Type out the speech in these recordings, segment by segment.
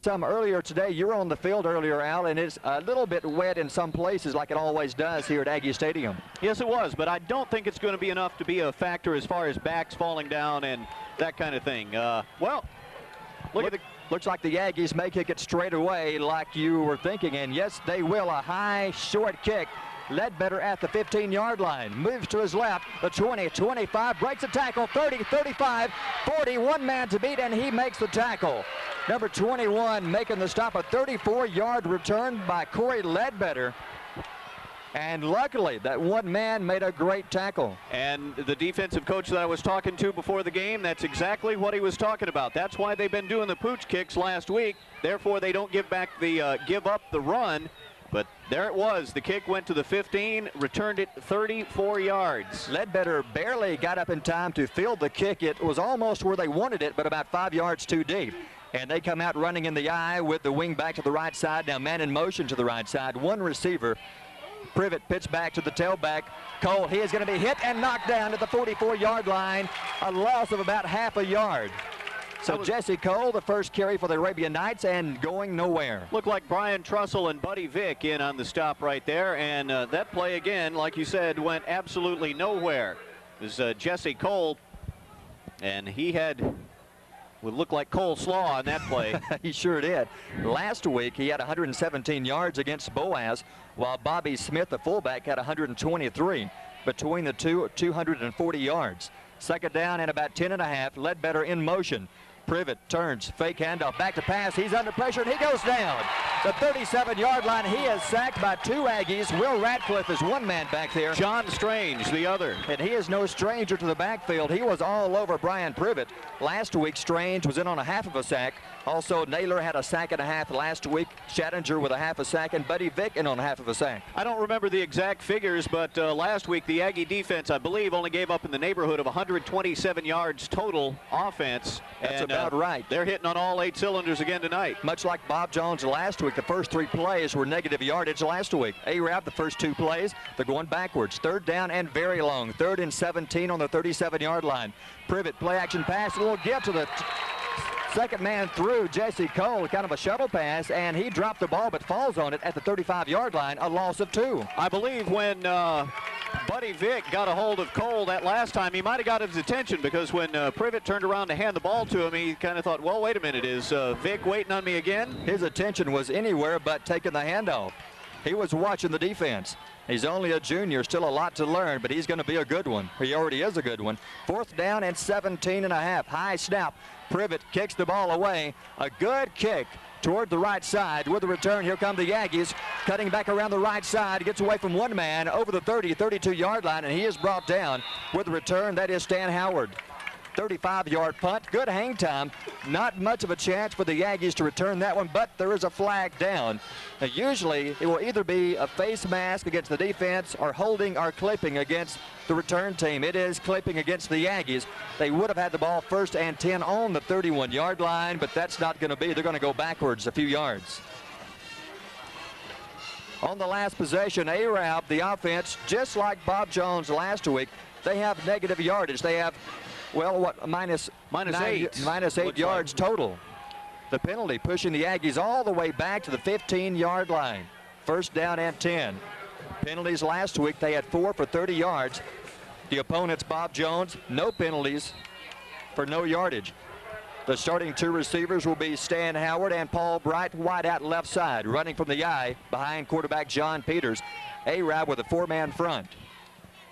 Some earlier today, you were on the field earlier, Al, and it's a little bit wet in some places like it always does here at Aggie Stadium. Yes, it was, but I don't think it's going to be enough to be a factor as far as backs falling down and that kind of thing. Well, looks like the Aggies may kick it straight away like you were thinking, and yes, they will. A high, short kick. Ledbetter at the 15-yard line, moves to his left, the 20, 25, breaks a tackle, 30, 35, 40, one man to beat, and he makes the tackle. Number 21 making the stop, a 34-yard return by Corey Ledbetter. And luckily, that one man made a great tackle. And the defensive coach that I was talking to before the game, that's exactly what he was talking about. That's why they've been doing the pooch kicks last week. Therefore, they don't give up the run. But there it was. The kick went to the 15, returned it 34 yards. Ledbetter barely got up in time to field the kick. It was almost where they wanted it, but about 5 yards too deep. And they come out running in the eye with the wing back to the right side. Now man in motion to the right side. One receiver. Privet pitch back to the tailback. Cole, he is going to be hit and knocked down at the 44-yard line. A loss of about half a yard. So Jesse Cole, the first carry for the Arabian Knights, and going nowhere. Looked like Brian Trussell and Buddy Vick in on the stop right there, and that play again, like you said, went absolutely nowhere. It was Jesse Cole, and he would look like coleslaw on that play. He sure did. Last week, he had 117 yards against Boaz, while Bobby Smith, the fullback, had 123. Between the two, 240 yards. Second down and about 10.5. Ledbetter in motion. Privet turns, fake handoff, back to pass. He's under pressure, and he goes down. The 37-yard line, he is sacked by two Aggies. Will Radcliffe is one man back there. John Strange, the other. And he is no stranger to the backfield. He was all over Brian Privet. Last week, Strange was in on a half of a sack. Also, Naylor had a sack and a half last week. Shattinger with a half a sack, and Buddy Vick in on a half of a sack. I don't remember the exact figures, but last week, the Aggie defense, I believe, only gave up in the neighborhood of 127 yards total offense. That's about right. They're hitting on all 8 cylinders again tonight. Much like Bob Jones last week, the first 3 plays were negative yardage last week. Arab, the first 2 plays, they're going backwards. Third down and very long. 3rd and 17 on the 37-yard line. Privet play action pass, a little give to the second man through, Jesse Cole, kind of a shuttle pass, and he dropped the ball but falls on it at the 35-yard line, a loss of 2. I believe when Buddy Vick got a hold of Cole that last time, he might have got his attention, because when Privet turned around to hand the ball to him, he kind of thought, well, wait a minute, is Vick waiting on me again? His attention was anywhere but taking the handoff. He was watching the defense. He's only a junior, still a lot to learn, but he's going to be a good one. He already is a good one. 4th down and 17.5. High snap. Privet kicks the ball away. A good kick toward the right side. With the return, here come the Aggies. Cutting back around the right side. Gets away from one man over the 30, 32-yard line, and he is brought down. With the return, that is Stan Howard. 35-yard punt. Good hang time. Not much of a chance for the Aggies to return that one, but there is a flag down. Now, usually, it will either be a face mask against the defense or holding or clipping against the return team. It is clipping against the Aggies. They would have had the ball 1st and 10 on the 31-yard line, but that's not going to be. They're going to go backwards a few yards. On the last possession, Arab, the offense, just like Bob Jones last week, they have negative yardage. They have, well, what, minus 8 yards total. The penalty pushing the Aggies all the way back to the 15-yard line. 1st down and 10. Penalties last week, they had 4 for 30 yards. The opponents, Bob Jones, no penalties for no yardage. The starting 2 receivers will be Stan Howard and Paul Bright, wide out left side, running from the eye behind quarterback John Peters. Arab with a 4-man front.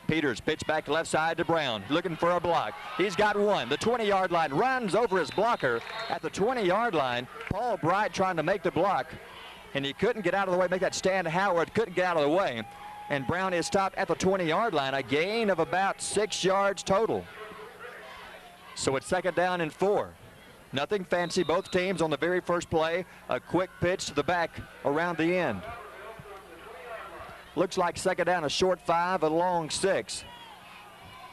Peters pitch back left side to Brown, looking for a block. He's got one. The 20-yard line, runs over his blocker at the 20-yard line. Paul Bright trying to make the block, and he couldn't get out of the way. Make that Stan Howard couldn't get out of the way. And Brown is stopped at the 20-yard line, a gain of about 6 yards total. So it's 2nd down and 4. Nothing fancy. Both teams on the very first play. A quick pitch to the back around the end. Looks like 2nd down, a short 5, a long 6.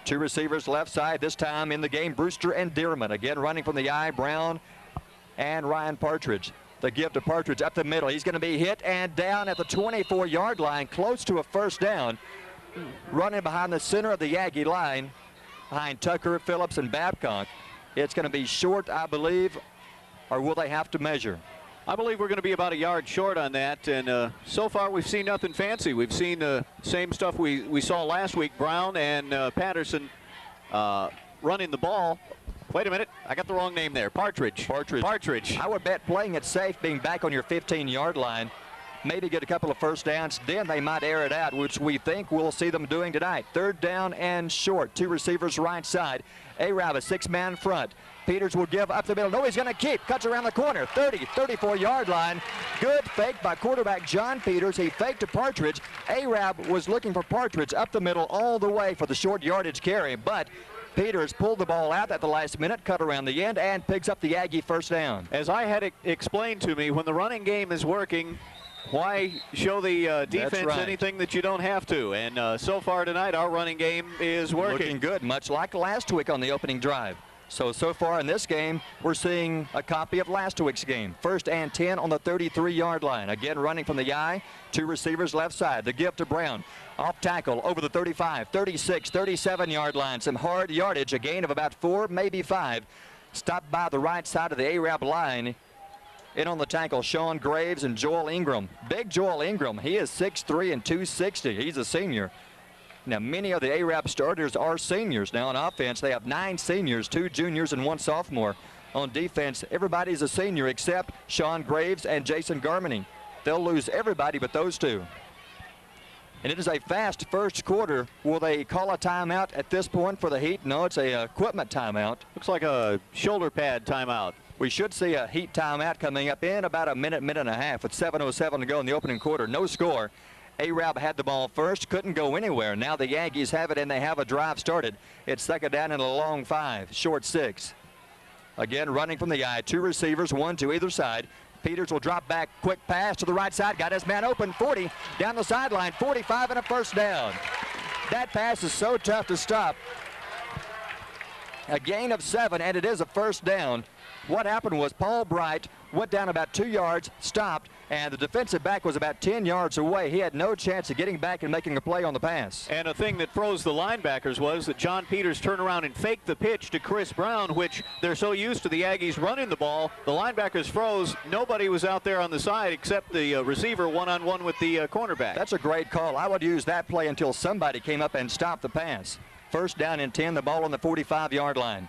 2 receivers left side, this time in the game, Brewster and Dearman. Again, running from the eye, Brown and Ryan Partridge. The give to Partridge up the middle. He's going to be hit and down at the 24-yard line, close to a 1st down. Running behind the center of the Aggie line, behind Tucker, Phillips, and Babcock. It's going to be short, I believe, or will they have to measure? I believe we're going to be about a yard short on that, and so far we've seen nothing fancy. We've seen the same stuff we saw last week. Brown and Patterson running the ball. Wait a minute, I got the wrong name there. Partridge. I would bet playing it safe, being back on your 15-yard line, maybe get a couple of first downs, then they might air it out, which we think we'll see them doing tonight. 3rd down and short, 2 receivers right side. Arab a 6-man front. Peters will give up the middle. No, he's going to keep. Cuts around the corner. 30, 34-yard line. Good fake by quarterback John Peters. He faked to Partridge. Arab was looking for Partridge up the middle all the way for the short yardage carry, but Peters pulled the ball out at the last minute, cut around the end, and picks up the Aggie first down. As I had it explained to me, when the running game is working, why show the defense anything that you don't have to? And so far tonight, our running game is working. Looking good, much like last week on the opening drive. So far in this game, we're seeing a copy of last week's game. 1st and 10 on the 33-yard line. Again, running from the I, 2 receivers left side. The give to Brown. Off tackle over the 35, 36, 37-yard line. Some hard yardage, a gain of about 4, maybe 5. Stopped by the right side of the Arab line. In on the tackle, Sean Graves and Joel Ingram. Big Joel Ingram, he is 6'3" and 260. He's a senior. Now, many of the Arab starters are seniors. Now, on offense, they have 9 seniors, 2 juniors, and 1 sophomore. On defense, everybody's a senior except Sean Graves and Jason Garmany. They'll lose everybody but those 2. And it is a fast first quarter. Will they call a timeout at this point for the Heat? No, it's a equipment timeout. Looks like a shoulder pad timeout. We should see a Heat timeout coming up in about a minute, minute and a half with 7:07 to go in the opening quarter. No score. Arab had the ball first, couldn't go anywhere. Now the Yankees have it, and they have a drive started. It's 2nd down and a long 5, short 6. Again, running from the I, 2 receivers, 1 to either side. Peters will drop back, quick pass to the right side, got his man open, 40, down the sideline, 45 and a first down. That pass is so tough to stop. A gain of 7, and it is a first down. What happened was Paul Bright went down about 2 yards, stopped, and the defensive back was about 10 yards away. He had no chance of getting back and making a play on the pass. And a thing that froze the linebackers was that John Peters turned around and faked the pitch to Chris Brown, which they're so used to the Aggies running the ball. The linebackers froze. Nobody was out there on the side except the receiver one-on-one with the cornerback. That's a great call. I would use that play until somebody came up and stopped the pass. 1st down and 10, the ball on the 45-yard line.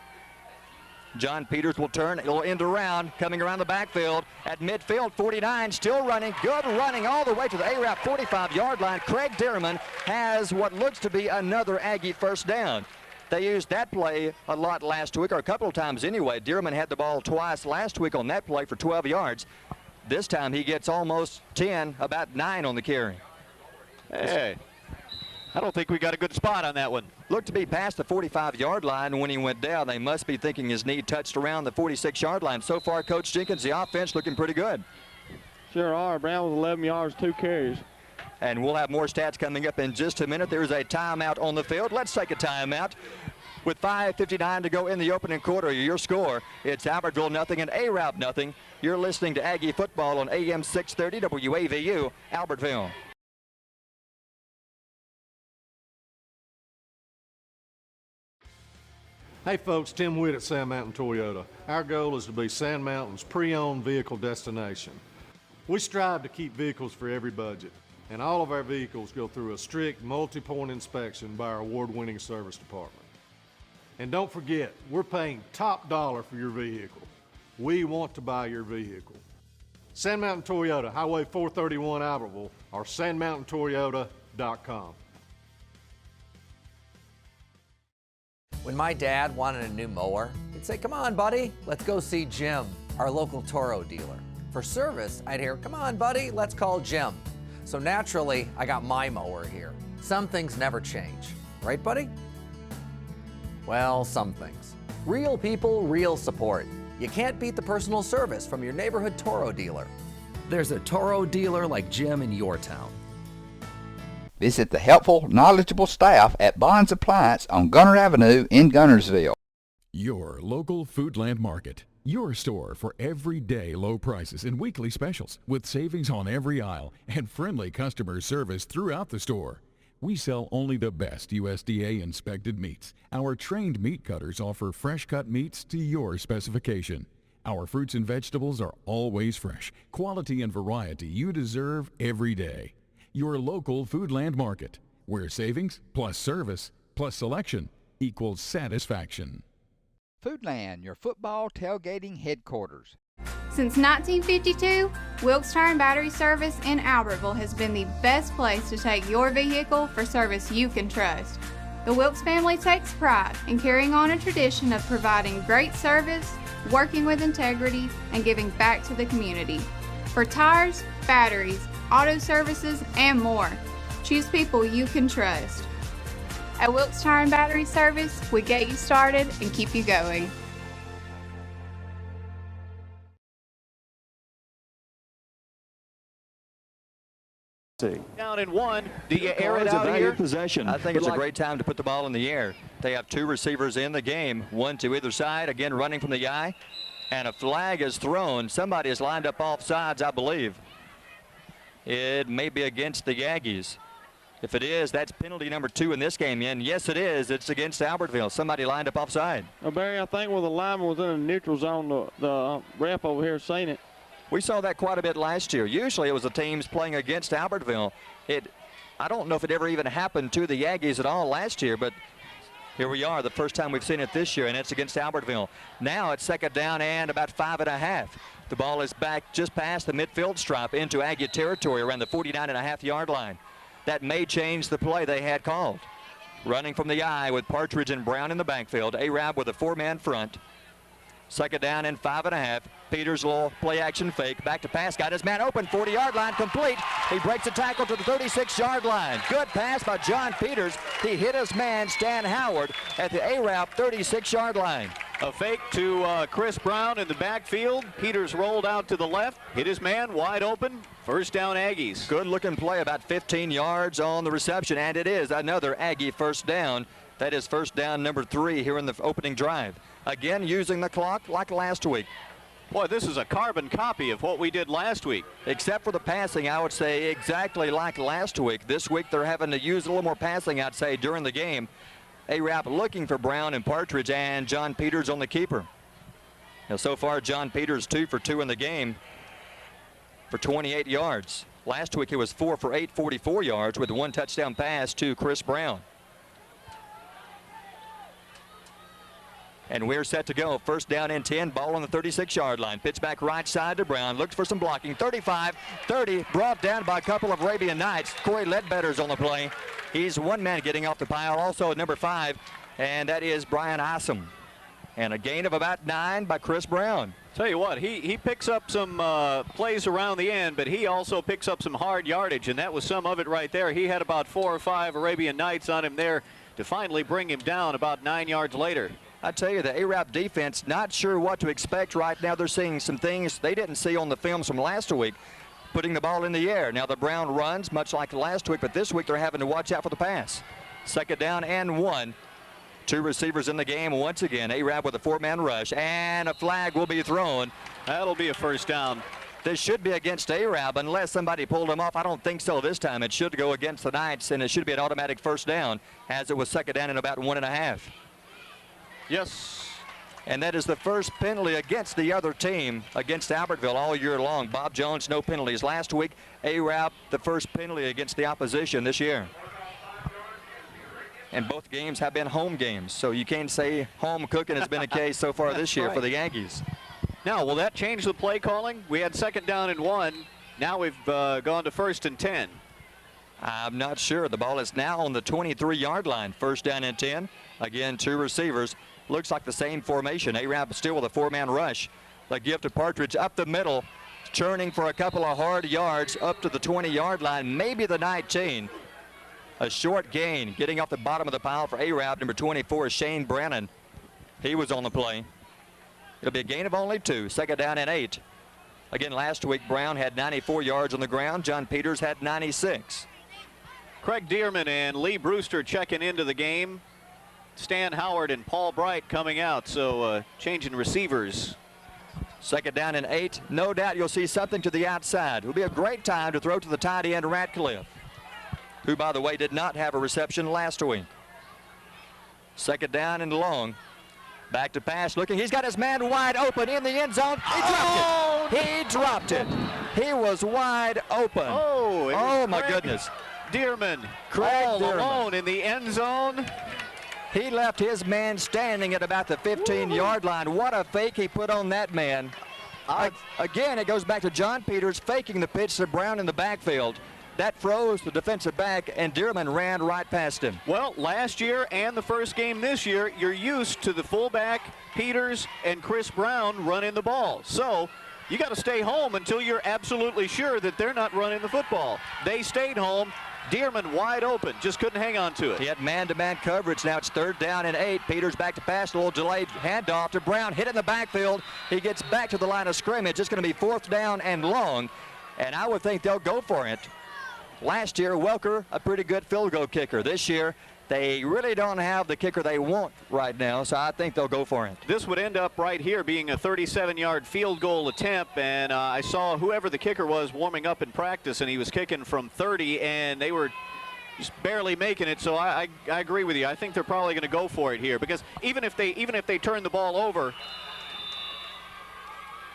John Peters will turn. It'll end around, coming around the backfield. At midfield, 49, still running. Good running all the way to the Arab 45-yard line. Craig Dearman has what looks to be another Aggie first down. They used that play a lot last week, or a couple of times anyway. Dearman had the ball twice last week on that play for 12 yards. This time he gets almost 10, about 9 on the carry. Hey, I don't think we got a good spot on that one. Looked to be past the 45-yard line when he went down. They must be thinking his knee touched around the 46-yard line. So far, Coach Jenkins, the offense looking pretty good. Sure are. Brown was 11 yards, 2 carries. And we'll have more stats coming up in just a minute. There's a timeout on the field. Let's take a timeout. With 5:59 to go in the opening quarter, your score, it's Albertville nothing and Arab nothing. You're listening to Aggie football on AM 630 WAVU, Albertville. Hey folks, Tim Witt at Sand Mountain Toyota. Our goal is to be Sand Mountain's pre-owned vehicle destination. We strive to keep vehicles for every budget, and all of our vehicles go through a strict multi-point inspection by our award-winning service department. And don't forget, we're paying top dollar for your vehicle. We want to buy your vehicle. Sand Mountain Toyota, Highway 431 Albertville, or sandmountaintoyota.com. When my dad wanted a new mower, he'd say, "Come on, buddy, let's go see Jim, our local Toro dealer." For service, I'd hear, "Come on, buddy, let's call Jim." So naturally, I got my mower here. Some things never change. Right, buddy? Well, some things. Real people, real support. You can't beat the personal service from your neighborhood Toro dealer. There's a Toro dealer like Jim in your town. Visit the helpful, knowledgeable staff at Bond's Appliance on Gunner Avenue in Gunnersville. Your local Foodland Market. Your store for everyday low prices and weekly specials with savings on every aisle and friendly customer service throughout the store. We sell only the best USDA inspected meats. Our trained meat cutters offer fresh cut meats to your specification. Our fruits and vegetables are always fresh. Quality and variety you deserve every day. Your local Foodland Market, where savings plus service plus selection equals satisfaction. Foodland, your football tailgating headquarters. Since 1952, Wilkes Tire and Battery Service in Albertville has been the best place to take your vehicle for service you can trust. The Wilkes family takes pride in carrying on a tradition of providing great service, working with integrity, and giving back to the community. For tires, batteries, auto services, and more, choose people you can trust. At Wilkes Tire and Battery Service, we get you started and keep you going. Down in one. Do you air it out here? Possession. I think it's a great time to put the ball in the air. They have two receivers in the game, one to either side, again running from the eye, and a flag is thrown. Somebody is lined up off sides, I believe. It may be against the Aggies. If it is, that's penalty number 2 in this game. And yes, it is. It's against Albertville. Somebody lined up offside. Well, Barry, I think when the lineman was in the neutral zone, the ref over here seen it. We saw that quite a bit last year. Usually it was the teams playing against Albertville. I don't know if it ever even happened to the Aggies at all last year, but here we are, the first time we've seen it this year, and it's against Albertville. Now it's second down and about 5.5. The ball is back just past the midfield stripe into Aggie territory around the 49.5-yard line. That may change the play they had called. Running from the eye with Partridge and Brown in the backfield. Arab with a 4-man front. Second down and 5.5. Peters little play action fake. Back to pass. Got his man open. 40-yard line complete. He breaks a tackle to the 36-yard line. Good pass by John Peters. He hit his man, Stan Howard, at the Arab 36-yard line. A fake to Chris Brown in the backfield. Peters rolled out to the left. Hit his man wide open. First down Aggies. Good looking play, about 15 yards on the reception, and it is another Aggie first down. That is first down number 3 here in the opening drive. Again, using the clock like last week. Boy, this is a carbon copy of what we did last week. Except for the passing, I would say exactly like last week. This week they're having to use a little more passing, I'd say, during the game. Arab looking for Brown and Partridge, and John Peters on the keeper. Now, so far, John Peters 2 for 2 in the game for 28 yards. Last week he was 4 for 8, 44 yards with 1 touchdown pass to Chris Brown. And we're set to go. First down and 10. Ball on the 36-yard line. Pitch back right side to Brown. Looks for some blocking. 35, 30. Brought down by a couple of Arabian Knights. Corey Ledbetter's on the play. He's one man getting off the pile. Also at number 5. And that is Brian Isom. And a gain of about 9 by Chris Brown. Tell you what, he picks up some plays around the end, but he also picks up some hard yardage, and that was some of it right there. He had about 4 or 5 Arabian Knights on him there to finally bring him down about 9 yards later. I tell you, the Arab defense, not sure what to expect right now. They're seeing some things they didn't see on the films from last week, putting the ball in the air. Now the Brown runs, much like last week, but this week they're having to watch out for the pass. Second down and 1. 2 receivers in the game once again. Arab with a 4-man rush, and a flag will be thrown. That'll be a first down. This should be against Arab unless somebody pulled him off. I don't think so this time. It should go against the Knights, and it should be an automatic first down, as it was second down and about 1.5. Yes. And that is the first penalty against the other team, against Albertville all year long. Bob Jones, no penalties. Last week, Arab, the first penalty against the opposition this year. And both games have been home games, so you can't say home cooking has been a case so far this year for the Yankees. Now, will that change the play calling? We had second down and 1. Now we've gone to first and 10. I'm not sure. The ball is now on the 23-yard line. First down and 10. Again, 2 receivers. Looks like the same formation. Arab still with a 4-man rush. The gift to Partridge up the middle, churning for a couple of hard yards up to the 20-yard line, maybe the 19. A short gain, getting off the bottom of the pile for Arab. Number 24 is Shane Brennan. He was on the play. It'll be a gain of only 2. Second down and 8. Again, last week Brown had 94 yards on the ground. John Peters had 96. Craig Dearman and Lee Brewster checking into the game. Stan Howard and Paul Bright coming out, so changing receivers. Second down and 8. No doubt you'll see something to the outside. It will be a great time to throw to the tight end, Ratcliffe, who, by the way, did not have a reception last week. Second down and long. Back to pass, looking. He's got his man wide open in the end zone. He dropped it. He dropped it. He was wide open. Oh my goodness. Dearman, Craig all Dearman. alone in the end zone. He left his man standing at about the 15-yard line. What a fake he put on that man. Again, it goes back to John Peters faking the pitch to Brown in the backfield. That froze the defensive back, and Dearman ran right past him. Well, last year and the first game this year, you're used to the fullback, Peters, and Chris Brown running the ball. So you got to stay home until you're absolutely sure that they're not running the football. They stayed home. Dearman wide open, just couldn't hang on to it. He had man-to-man coverage. Now it's 3rd down and 8. Peters back to pass, a little delayed handoff to Brown, hit in the backfield. He gets back to the line of scrimmage. It's going to be 4th down and long, and I would think they'll go for it. Last year, Welker, a pretty good field goal kicker. This year, they really don't have the kicker they want right now, so I think they'll go for it. This would end up right here being a 37-yard field goal attempt, and I saw whoever the kicker was warming up in practice, and he was kicking from 30, and they were just barely making it. So I agree with you. I think they're probably going to go for it here, because even if they turn the ball over.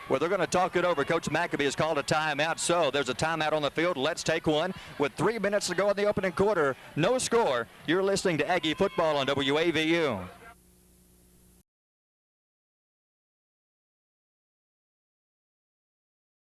Well, they're going to talk it over. Coach McAbee has called a timeout, so there's a timeout on the field. Let's take one with 3 minutes to go in the opening quarter. No score. You're listening to Aggie Football on WAVU.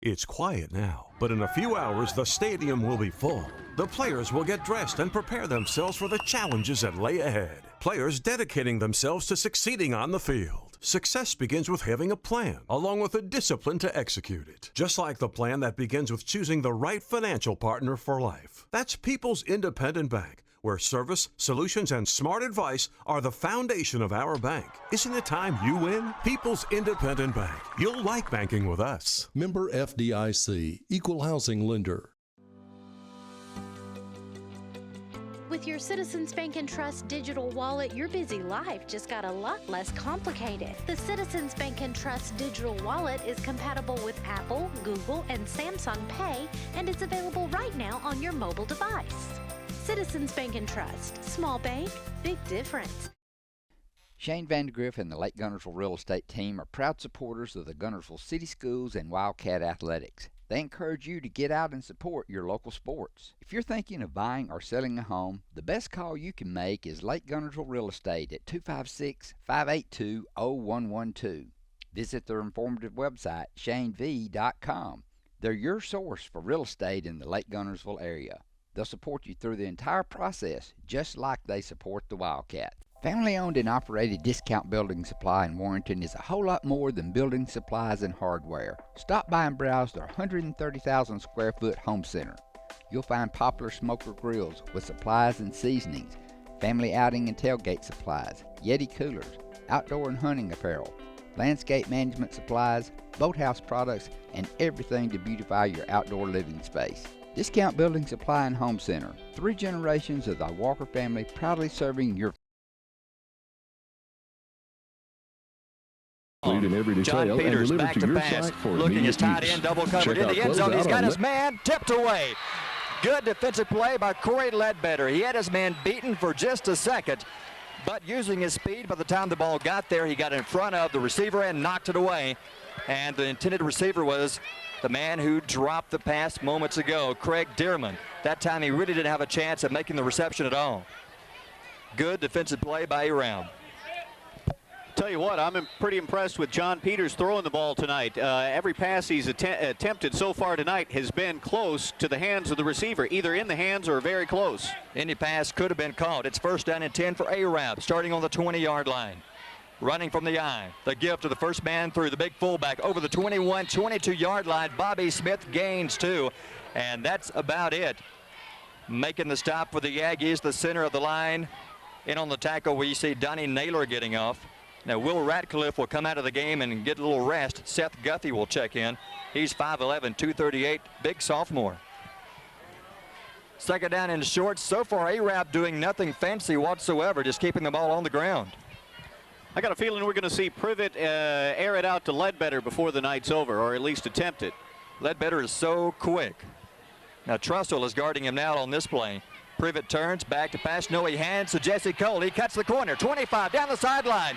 It's quiet now, but in a few hours the stadium will be full. The players will get dressed and prepare themselves for the challenges that lay ahead. Players dedicating themselves to succeeding on the field. Success begins with having a plan, along with the discipline to execute it. Just like the plan that begins with choosing the right financial partner for life. That's People's Independent Bank, where service, solutions, and smart advice are the foundation of our bank. Isn't it time you win? People's Independent Bank. You'll like banking with us. Member FDIC, Equal Housing Lender. With your Citizens Bank & Trust digital wallet, your busy life just got a lot less complicated. The Citizens Bank & Trust digital wallet is compatible with Apple, Google, and Samsung Pay, and it's available right now on your mobile device. Citizens Bank & Trust. Small bank, big difference. Shane Vandegrift and the Lake Gunnersville Real Estate Team are proud supporters of the Gunnersville City Schools and Wildcat Athletics. They encourage you to get out and support your local sports. If you're thinking of buying or selling a home, the best call you can make is Lake Gunnersville Real Estate at 256-582-0112. Visit their informative website, shanev.com. They're your source for real estate in the Lake Gunnersville area. They'll support you through the entire process, just like they support the Wildcat. Family-owned and operated Discount Building Supply in Warrenton is a whole lot more than building supplies and hardware. Stop by and browse their 130,000 square foot home center. You'll find popular smoker grills with supplies and seasonings, family outing and tailgate supplies, Yeti coolers, outdoor and hunting apparel, landscape management supplies, boathouse products, and everything to beautify your outdoor living space. Discount Building Supply and Home Center. 3 generations of the Walker family proudly serving your in every detail. John Peters back to pass, looking his tight end double covered in the end zone. He's got his man tipped away. Good defensive play by Corey Ledbetter. He had his man beaten for just a second, but using his speed, by the time the ball got there, he got in front of the receiver and knocked it away. And the intended receiver was the man who dropped the pass moments ago, Craig Dearman. That time he really didn't have a chance at making the reception at all. Good defensive play by Aram. Tell you what, I'm pretty impressed with John Peters throwing the ball tonight. Every pass he's attempted so far tonight has been close to the hands of the receiver, either in the hands or very close. Any pass could have been caught. It's 1st down and 10 for Arab, starting on the 20-yard line. Running from the eye, the give to the first man through, the big fullback over the 21, 22-yard line. Bobby Smith gains 2, and that's about it. Making the stop for the Aggies, the center of the line. In on the tackle, we see Donnie Naylor getting off. Now, Will Ratcliffe will come out of the game and get a little rest. Seth Guthey will check in. He's 5'11", 238, big sophomore. 2nd down and short. So far, Arab doing nothing fancy whatsoever, just keeping the ball on the ground. I got a feeling we're going to see Privet air it out to Ledbetter before the night's over, or at least attempt it. Ledbetter is so quick. Now, Trussell is guarding him now on this play. Privet turns back to pass. No, he hands to Jesse Cole. He cuts the corner. 25 down the sideline.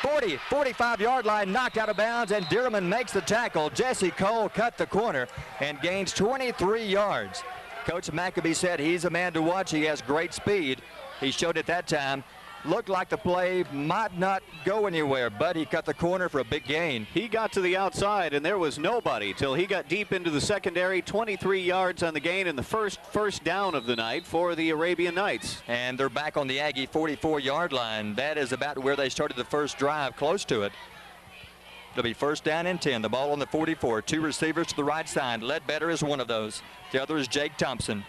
40, 45-yard line, knocked out of bounds, and Dearman makes the tackle. Jesse Cole cut the corner and gains 23 yards. Coach McAbee said he's a man to watch. He has great speed. He showed it that time. Looked like the play might not go anywhere, but he cut the corner for a big gain. He got to the outside, and there was nobody till he got deep into the secondary. 23 yards on the gain, and the first down of the night for the Arabian Knights. And they're back on the Aggie 44-yard line. That is about where they started the first drive, close to it. It'll be first down and 10. The ball on the 44. Two receivers to the right side. Ledbetter is one of those. The other is Jake Thompson.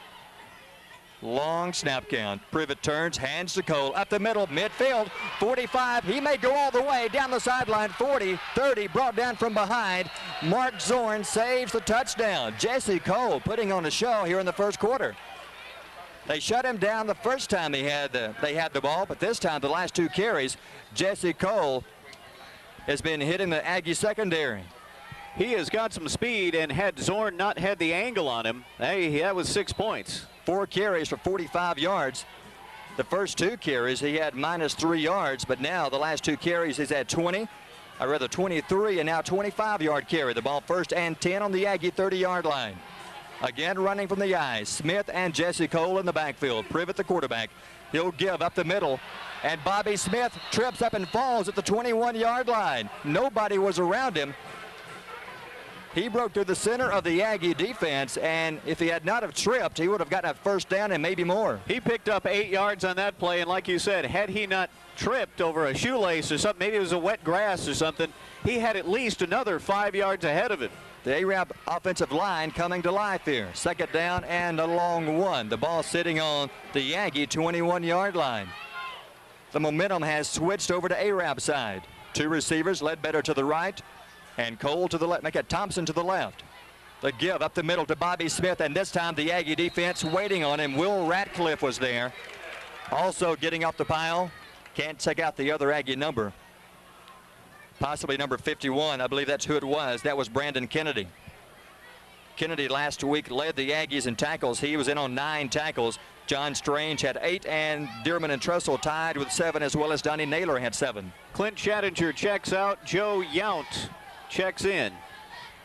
Long snap count. Privet turns, hands to Cole. Up the middle, midfield, 45. He may go all the way down the sideline. 40, 30, brought down from behind. Mark Zorn saves the touchdown. Jesse Cole putting on a show here in the first quarter. They shut him down the first time they had the ball, but this time, the last two carries, Jesse Cole has been hitting the Aggie secondary. He has got some speed, and had Zorn not had the angle on him, hey, that was 6 points. 4 carries for 45 yards. The first 2 carries, he had -3 yards, but now the last 2 carries, he's had 23, and now 25-yard carry. The ball first and 10 on the Aggie 30-yard line. Again, running from the eyes, Smith and Jesse Cole in the backfield. Privet, the quarterback. He'll give up the middle, and Bobby Smith trips up and falls at the 21-yard line. Nobody was around him. He broke through the center of the Aggie defense, and if he had not have tripped, he would have gotten a first down and maybe more. He picked up 8 yards on that play, and like you said, had he not tripped over a shoelace or something, maybe it was a wet grass or something, he had at least another 5 yards ahead of him. The Arab offensive line coming to life here. Second down and a long one. The ball sitting on the Aggie 21-yard line. The momentum has switched over to Arab side. 2 receivers, Ledbetter to the right, and Cole to the left, make it Thompson to the left. The give up the middle to Bobby Smith, and this time the Aggie defense waiting on him. Will Ratcliffe was there. Also getting off the pile. Can't check out the other Aggie number. Possibly number 51, I believe that's who it was. That was Brandon Kennedy. Kennedy last week led the Aggies in tackles. He was in on 9 tackles. John Strange had 8, and Dearman and Trussell tied with 7, as well as Donnie Naylor had 7. Clint Chattinger checks out. Joe Yount checks in.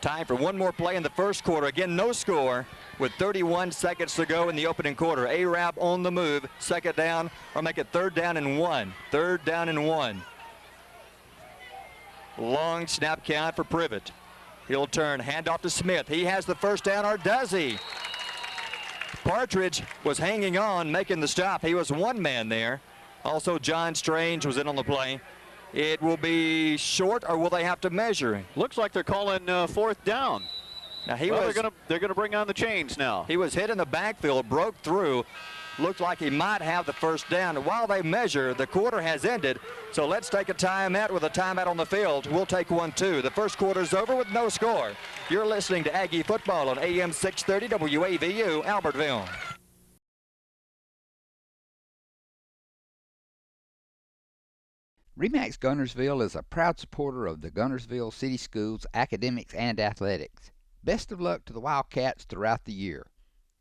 Time for one more play in the first quarter. Again, no score with 31 seconds to go in the opening quarter. Arab on the move. Second down, or make it third down and 1. Third down and 1. Long snap count for Privet. He'll turn, hand off to Smith. He has the first down, or does he? Partridge was hanging on, making the stop. He was one man there. Also, John Strange was in on the play. It will be short, or will they have to measure? Looks like they're calling fourth down. Now they're gonna bring on the chains now. He was hit in the backfield, broke through. Looked like he might have the first down. While they measure, the quarter has ended. So let's take a timeout with a timeout on the field. We'll take one too. The first quarter's over with no score. You're listening to Aggie Football on AM 630 WAVU, Albertville. RE/MAX Gunnersville is a proud supporter of the Gunnersville City Schools academics and athletics. Best of luck to the Wildcats throughout the year.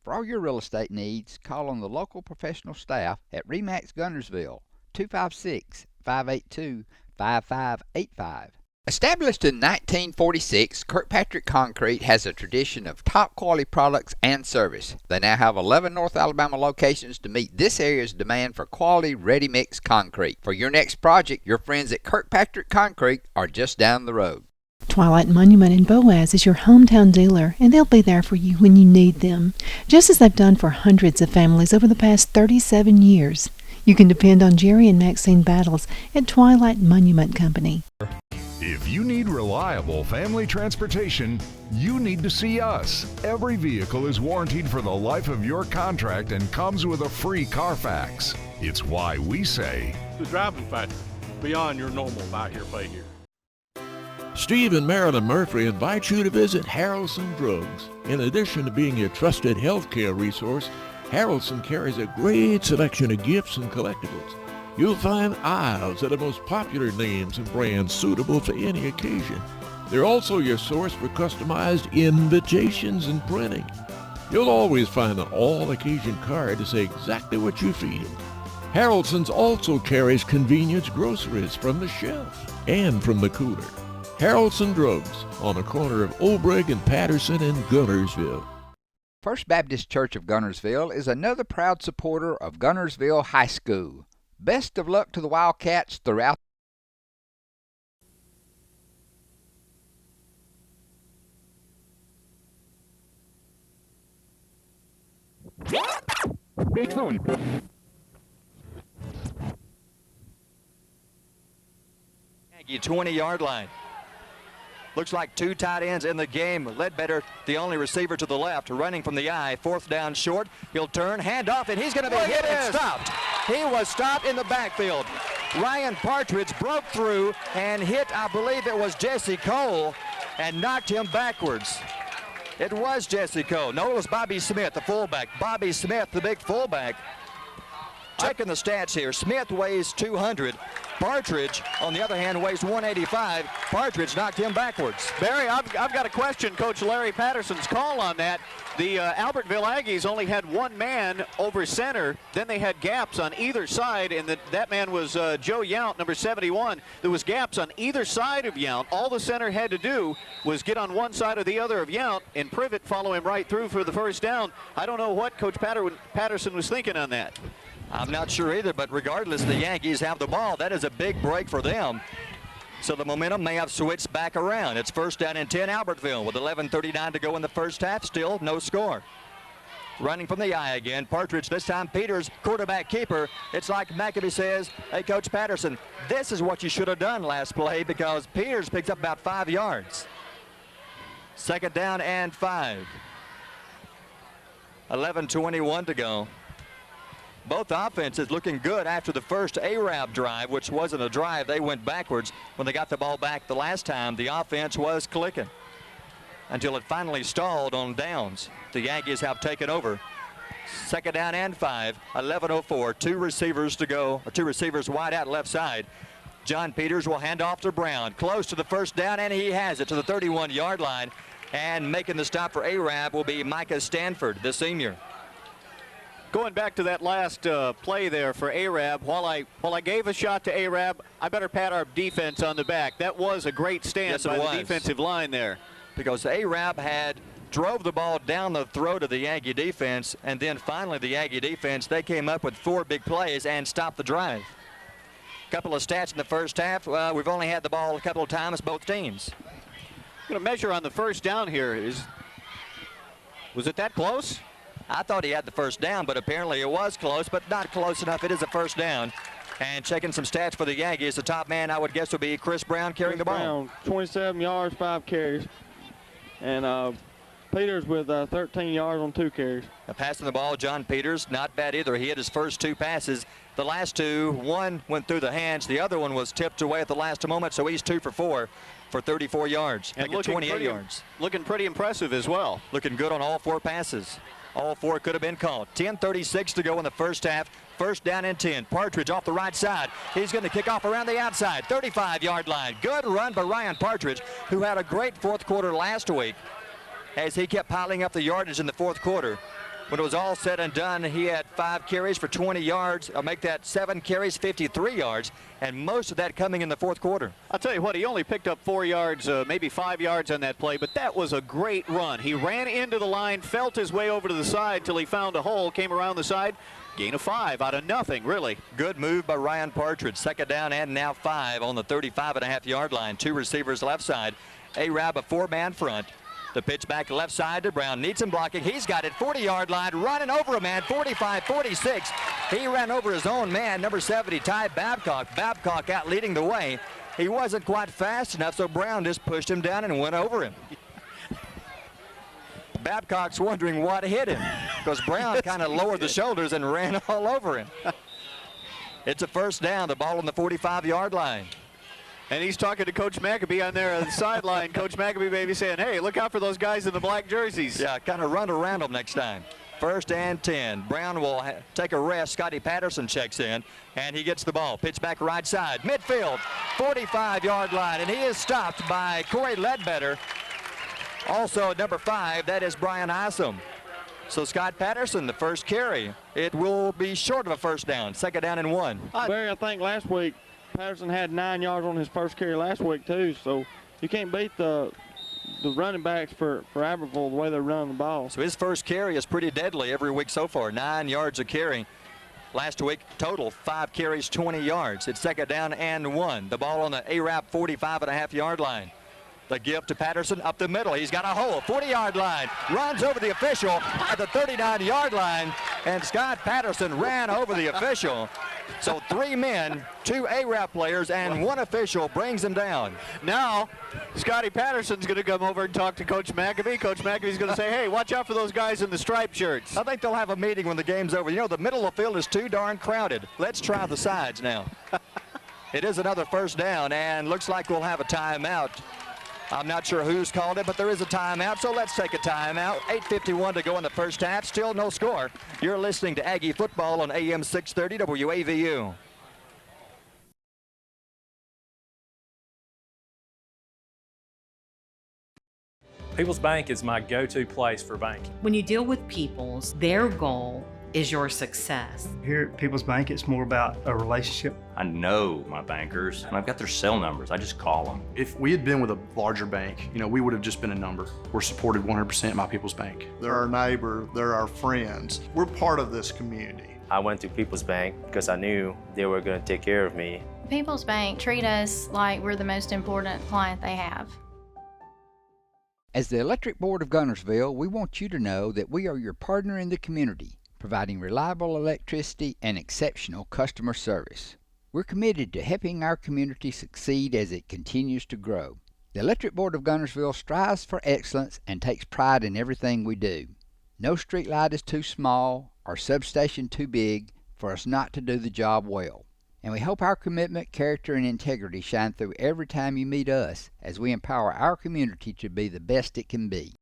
For all your real estate needs, call on the local professional staff at RE/MAX Gunnersville, 256-582-5585. Established in 1946, Kirkpatrick Concrete has a tradition of top quality products and service. They now have 11 North Alabama locations to meet this area's demand for quality ready-mix concrete. For your next project, your friends at Kirkpatrick Concrete are just down the road. Twilight Monument in Boaz is your hometown dealer, and they'll be there for you when you need them, just as they've done for hundreds of families over the past 37 years. You can depend on Jerry and Maxine Battles at Twilight Monument Company. If you need reliable family transportation, you need to see us. Every vehicle is warranted for the life of your contract and comes with a free Carfax. It's why we say, the driving factor, beyond your normal buy-here, pay-here. Steve and Marilyn Murphy invite you to visit Harrelson Drugs. In addition to being your trusted healthcare resource, Harrelson carries a great selection of gifts and collectibles. You'll find aisles of the most popular names and brands suitable for any occasion. They're also your source for customized invitations and printing. You'll always find an all-occasion card to say exactly what you feel. Harrelson's also carries convenience groceries from the shelf. and from the cooler. Harrelson Drugs on the corner of Olbrich and Patterson in Gunnersville. First Baptist Church of Gunnersville is another proud supporter of Gunnersville High School. Best of luck to the Wildcats throughout. Yankee 20-yard line. Looks like two tight ends in the game. Ledbetter, the only receiver to the left, running from the eye. Fourth down short. He'll turn, hand off, and he's going to be hit and stopped. He was stopped in the backfield. Ryan Partridge broke through and hit, I believe it was Jesse Cole, and knocked him backwards. It was Jesse Cole. No, it was Bobby Smith, the fullback. Bobby Smith, the big fullback. Checking the stats here. Smith weighs 200. Partridge, on the other hand, weighs 185. Partridge knocked him backwards. Barry, I've got a question. Coach Larry Patterson's call on that. The Albertville Aggies only had one man over center. Then they had gaps on either side, and that man was Joe Yount, number 71. There was gaps on either side of Yount. All the center had to do was get on one side or the other of Yount, and Privet follow him right through for the first down. I don't know what Coach Patterson was thinking on that. I'm not sure either, but regardless, the Yankees have the ball. That is a big break for them. So the momentum may have switched back around. It's first down and 10, Albertville, with 11:39 to go in the first half. Still no score. Running from the eye again. Partridge, this time Peters, quarterback keeper. It's like McAfee says, hey, Coach Patterson, this is what you should have done last play, because Peters picks up about 5 yards. Second down and 5. 11:21 to go. Both offenses looking good after the first Arab drive, which wasn't a drive. They went backwards when they got the ball back the last time. The offense was clicking until it finally stalled on downs. The Yankees have taken over. Second down and 5, 11:04. Two receivers to go, or two receivers wide out left side. John Peters will hand off to Brown. Close to the first down, and he has it to the 31-yard line. And making the stop for Arab will be Micah Stanford, the senior. Going back to that last play there for Arab, while I gave a shot to Arab, I better pat our defense on the back. That was a great stand by the defensive line there. Because Arab had drove the ball down the throat of the Yankee defense, and then finally the Yankee defense, they came up with 4 big plays and stopped the drive. Couple of stats in the first half. We've only had the ball a couple of times, both teams. I'm going to measure on the first down here. Was it that close? I thought he had the first down, but apparently it was close, but not close enough. It is a first down. And checking some stats for the Yankees, the top man I would guess would be Chris Brown carrying the ball. Brown, 27 yards, 5 carries. And Peters with 13 yards on 2 carries. Passing the ball, John Peters, not bad either. He hit his first 2 passes. The last 2, one went through the hands. The other one was tipped away at the last moment, so he's 2 for 4 for 34 yards. And looking 28 yards. Looking pretty impressive as well. Looking good on all 4 passes. All 4 could have been called. 10:36 to go in the first half. First down and 10. Partridge off the right side. He's going to kick off around the outside. 35-yard line. Good run by Ryan Partridge, who had a great fourth quarter last week as he kept piling up the yardage in the fourth quarter. When it was all said and done, he had 5 carries for 20 yards. I'll make that 7 carries, 53 yards, and most of that coming in the fourth quarter. I'll tell you what, he only picked up 4 yards, maybe 5 yards on that play, but that was a great run. He ran into the line, felt his way over to the side till he found a hole, came around the side, gain of 5 out of nothing, really. Good move by Ryan Partridge. Second down and now 5 on the 35.5-yard line. 2 receivers left side. Arab a 4-man front. The pitch back left side to Brown. Needs some blocking. He's got it. 40-yard line. Running over a man. 45-46. He ran over his own man, number 70, Ty Babcock. Babcock out leading the way. He wasn't quite fast enough, so Brown just pushed him down and went over him. Babcock's wondering what hit him, because Brown kind of lowered the shoulders and ran all over him. It's a first down. The ball on the 45-yard line. And he's talking to Coach McAbee on there on the sideline. Coach McAbee maybe saying, hey, look out for those guys in the black jerseys. Yeah, kind of run around them next time. First and 10. Brown will take a rest. Scotty Patterson checks in, and he gets the ball. Pitch back right side. Midfield, 45-yard line, and he is stopped by Corey Ledbetter. Also, number 5, that is Brian Isom. So Scott Patterson, the first carry. It will be short of a first down. Second down and 1. Barry, I think last week Patterson had 9 yards on his first carry last week too, so you can't beat the running backs for Albertville the way they're running the ball. So his first carry is pretty deadly every week so far. 9 yards a carry. Last week, total 5 carries, 20 yards. It's second down and 1. The ball on the ARAP 45.5-yard line. The give to Patterson up the middle. He's got a hole, 40-yard line. Runs over the official at the 39-yard line, and Scott Patterson ran over the official. So 3 men, 2 ARAP players, and 1 official brings him down. Now, Scotty Patterson's going to come over and talk to Coach McAfee. Coach McAfee's going to say, hey, watch out for those guys in the striped shirts. I think they'll have a meeting when the game's over. You know, the middle of the field is too darn crowded. Let's try the sides now. It is another first down, and looks like we'll have a timeout. I'm not sure who's called it, but there is a timeout, so let's take a timeout. 8:51 to go in the first half, still no score. You're listening to Aggie Football on AM 630 WAVU. People's Bank is my go-to place for banking. When you deal with People's, their goal is your success. Here at People's Bank, it's more about a relationship. I know my bankers, and I've got their cell numbers. I just call them. If we had been with a larger bank, we would have just been a number. We're supported 100% by People's Bank. They're our neighbor, they're our friends. We're part of this community. I went to People's Bank because I knew they were going to take care of me. People's Bank treat us like we're the most important client they have. As the Electric Board of Gunnersville, we want you to know that we are your partner in the community, providing reliable electricity and exceptional customer service. We're committed to helping our community succeed as it continues to grow. The Electric Board of Gunnersville strives for excellence and takes pride in everything we do. No street light is too small or substation too big for us not to do the job well. And we hope our commitment, character, and integrity shine through every time you meet us as we empower our community to be the best it can be.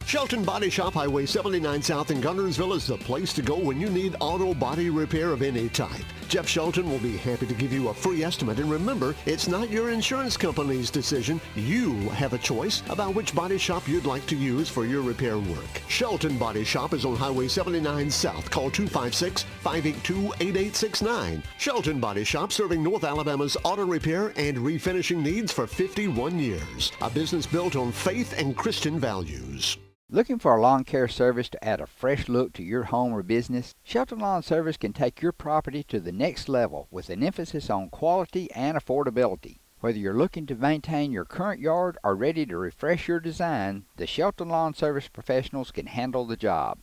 Shelton Body Shop, Highway 79 South in Gunnersville is the place to go when you need auto body repair of any type. Jeff Shelton will be happy to give you a free estimate, and remember, it's not your insurance company's decision. You have a choice about which body shop you'd like to use for your repair work. Shelton Body Shop is on Highway 79 South. Call 256-582-8869. Shelton Body Shop, serving North Alabama's auto repair and refinishing needs for 51 years. A business built on faith and Christian values. Looking for a lawn care service to add a fresh look to your home or business? Shelton Lawn Service can take your property to the next level with an emphasis on quality and affordability. Whether you're looking to maintain your current yard or ready to refresh your design, the Shelton Lawn Service professionals can handle the job.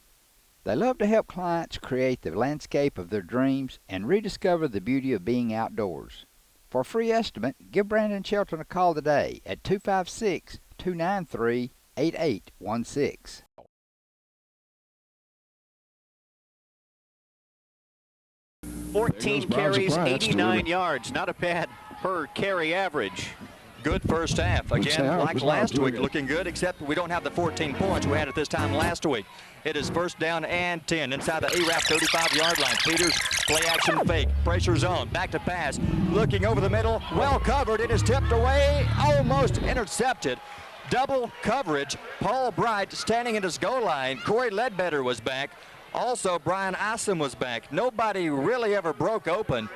They love to help clients create the landscape of their dreams and rediscover the beauty of being outdoors. For a free estimate, give Brandon Shelton a call today at 256-293-8816. 14 carries, 89 yards. Not a bad per carry average. Good first half. Again, like last week, looking good, except we don't have the 14 points we had at this time last week. It is first down and 10 inside the ARAP 35-yard line. Peters, play action fake, pressure zone, back to pass, looking over the middle, well covered. It is tipped away, almost intercepted. Double coverage. Paul Bright standing at his goal line. Corey Ledbetter was back. Also, Brian Isom was back. Nobody really ever broke open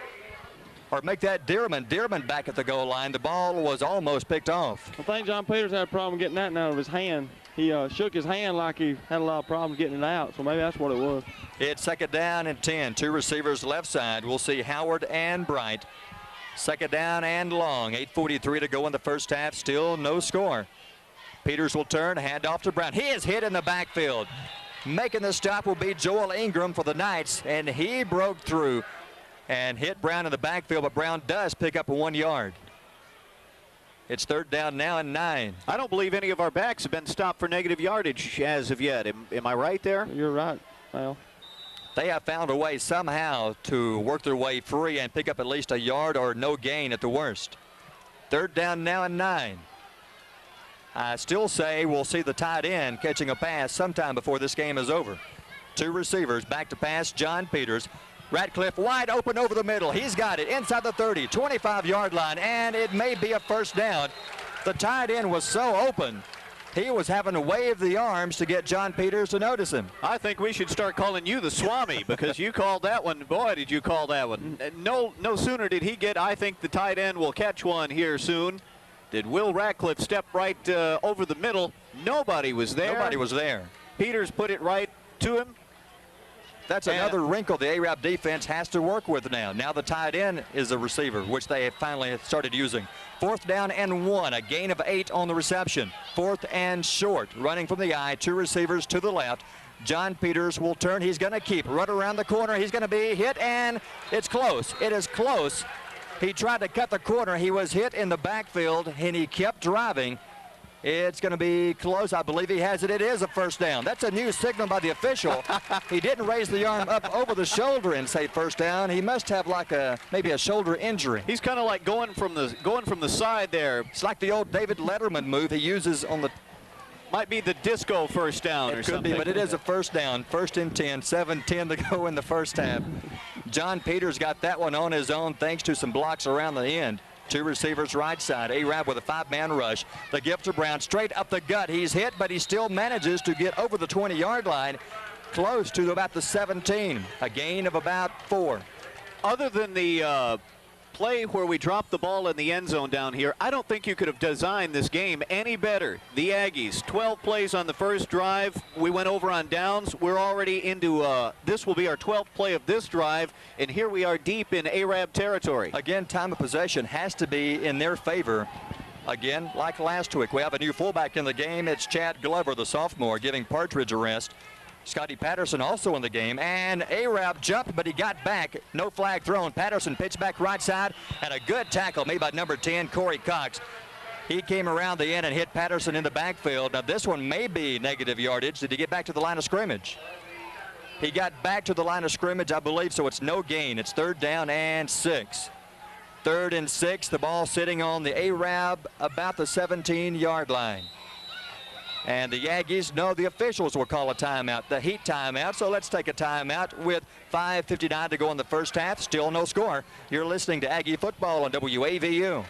or make that Dearman back at the goal line. The ball was almost picked off. I think John Peters had a problem getting that out of his hand. He shook his hand like he had a lot of problems getting it out, so maybe that's what it was. It's second down and 10. 2 receivers left side. We'll see Howard and Bright. Second down and long. 8:43 to go in the first half. Still no score. Peters will turn, hand off to Brown. He is hit in the backfield. Making the stop will be Joel Ingram for the Knights, and he broke through and hit Brown in the backfield, but Brown does pick up a 1 yard. It's third down now and 9. I don't believe any of our backs have been stopped for negative yardage as of yet. Am I right there? You're right, Al. They have found a way somehow to work their way free and pick up at least a yard or no gain at the worst. Third down now and 9. I still say we'll see the tight end catching a pass sometime before this game is over. 2 receivers, back to pass, John Peters. Ratcliffe wide open over the middle. He's got it inside the 30, 25-yard line, and it may be a first down. The tight end was so open He was having to wave the arms to get John Peters to notice him. I think we should start calling you the Swami because you called that one. Boy, did you call that one. No sooner did he get, I think the tight end will catch one here soon. Did Will Ratcliffe step right over the middle? Nobody was there. Nobody was there. Peters put it right to him. That's another wrinkle the Arab defense has to work with now. Now the tight end is a receiver, which they have finally started using. 4th down and 1, a gain of 8 on the reception. 4th and short, running from the eye, 2 receivers to the left. John Peters will turn. He's going to keep. Run around the corner. He's going to be hit, and it's close. It is close. He tried to cut the corner. He was hit in the backfield, and he kept driving. It's going to be close. I believe he has it. It is a first down. That's a new signal by the official. He didn't raise the arm up over the shoulder and say first down. He must have like maybe a shoulder injury. He's kind of like going from the side there. It's like the old David Letterman move he uses on the. Might be the disco first down or something. It could be, but it is a first down. 1st and 10, 7-10 to go in the first half. John Peters got that one on his own thanks to some blocks around the end. 2 receivers right side. Arab with a 5-man rush. The gift to Brown straight up the gut. He's hit, but he still manages to get over the 20-yard line, close to about the 17. A gain of about 4. Other than the play where we dropped the ball in the end zone down here, I don't think you could have designed this game any better. The Aggies, 12 plays on the first drive. We went over on downs. We're already into, this will be our 12th play of this drive, and here we are deep in Arab territory. Again, time of possession has to be in their favor. Again, like last week, we have a new fullback in the game. It's Chad Glover, the sophomore, giving Partridge a rest. Scotty Patterson also in the game, and Arab jumped, but he got back. No flag thrown. Patterson pitched back right side, and a good tackle made by number 10, Corey Cox. He came around the end and hit Patterson in the backfield. Now this one may be negative yardage. Did he get back to the line of scrimmage? He got back to the line of scrimmage, I believe, so it's no gain. It's 3rd down and 6. 3rd and 6, the ball sitting on the Arab about the 17-yard line. And the Aggies know the officials will call a timeout, the heat timeout. So let's take a timeout with 5:59 to go in the first half. Still no score. You're listening to Aggie football on WAVU.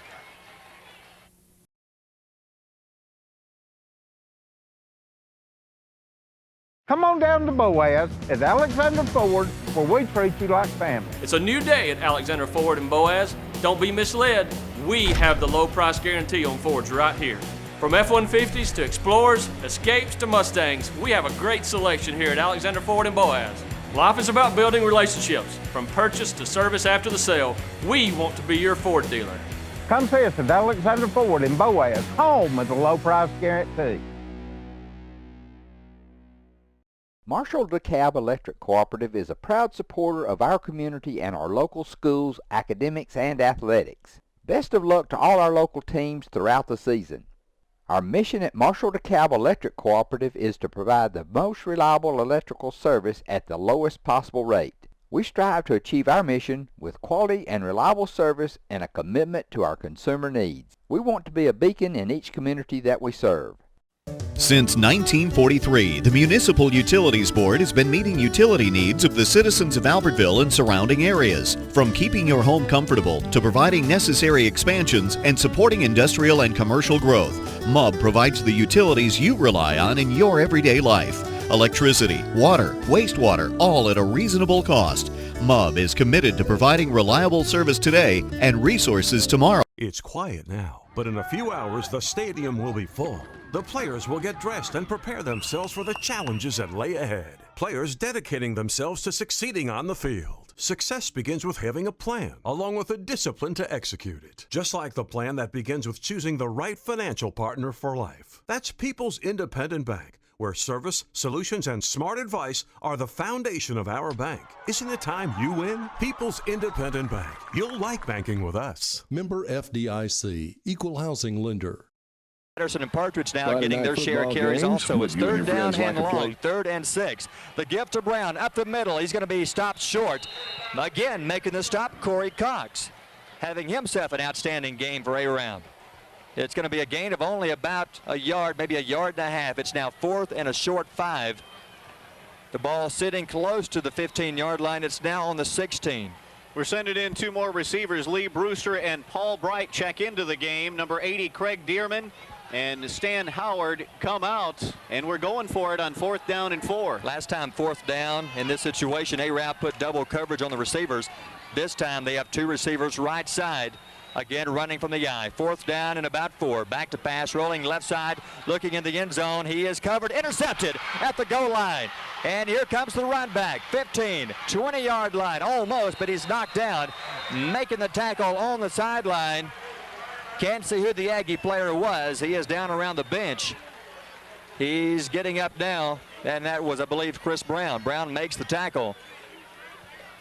Come on down to Boaz at Alexander Ford, where we treat you like family. It's a new day at Alexander Ford and Boaz. Don't be misled. We have the low price guarantee on Fords right here. From F-150s to Explorers, Escapes to Mustangs, we have a great selection here at Alexander Ford and Boaz. Life is about building relationships. From purchase to service after the sale, we want to be your Ford dealer. Come see us at Alexander Ford in Boaz, home of the low price guarantee. Marshall DeKalb Electric Cooperative is a proud supporter of our community and our local schools, academics, and athletics. Best of luck to all our local teams throughout the season. Our mission at Marshall DeKalb Electric Cooperative is to provide the most reliable electrical service at the lowest possible rate. We strive to achieve our mission with quality and reliable service and a commitment to our consumer needs. We want to be a beacon in each community that we serve. Since 1943, the Municipal Utilities Board has been meeting utility needs of the citizens of Albertville and surrounding areas. From keeping your home comfortable to providing necessary expansions and supporting industrial and commercial growth, MUB provides the utilities you rely on in your everyday life. Electricity, water, wastewater, all at a reasonable cost. MUB is committed to providing reliable service today and resources tomorrow. It's quiet now, but in a few hours the stadium will be full. The players will get dressed and prepare themselves for the challenges that lay ahead. Players dedicating themselves to succeeding on the field. Success begins with having a plan, along with the discipline to execute it. Just like the plan that begins with choosing the right financial partner for life. That's People's Independent Bank, where service, solutions, and smart advice are the foundation of our bank. Isn't it time you win? People's Independent Bank. You'll like banking with us. Member FDIC, Equal Housing Lender. Patterson and Partridge now getting their share of carries also. It's 3rd down and long, 3rd and 6. The gift to Brown up the middle. He's going to be stopped short. Again, making the stop, Corey Cox, having himself an outstanding game for Arab. It's going to be a gain of only about a yard, maybe a yard and a half. It's now 4th and a short 5. The ball sitting close to the 15-yard line. It's now on the 16. We're sending in 2 more receivers. Lee Brewster and Paul Bright check into the game. Number 80, Craig Dearman. and Stan Howard come out, and we're going for it on 4th down and 4. Last time 4th down in this situation, A-Rap put double coverage on the receivers. This time they have 2 receivers right side. Again, running from the eye. 4th down and about 4. Back to pass, rolling left side, looking in the end zone. He is covered, intercepted at the goal line. And here comes the run back. 15, 20-yard line, almost, but he's knocked down. Making the tackle on the sideline. Can't see who the Aggie player was. He is down around the bench. He's getting up now, and that was, I believe, Chris Brown. Brown makes the tackle.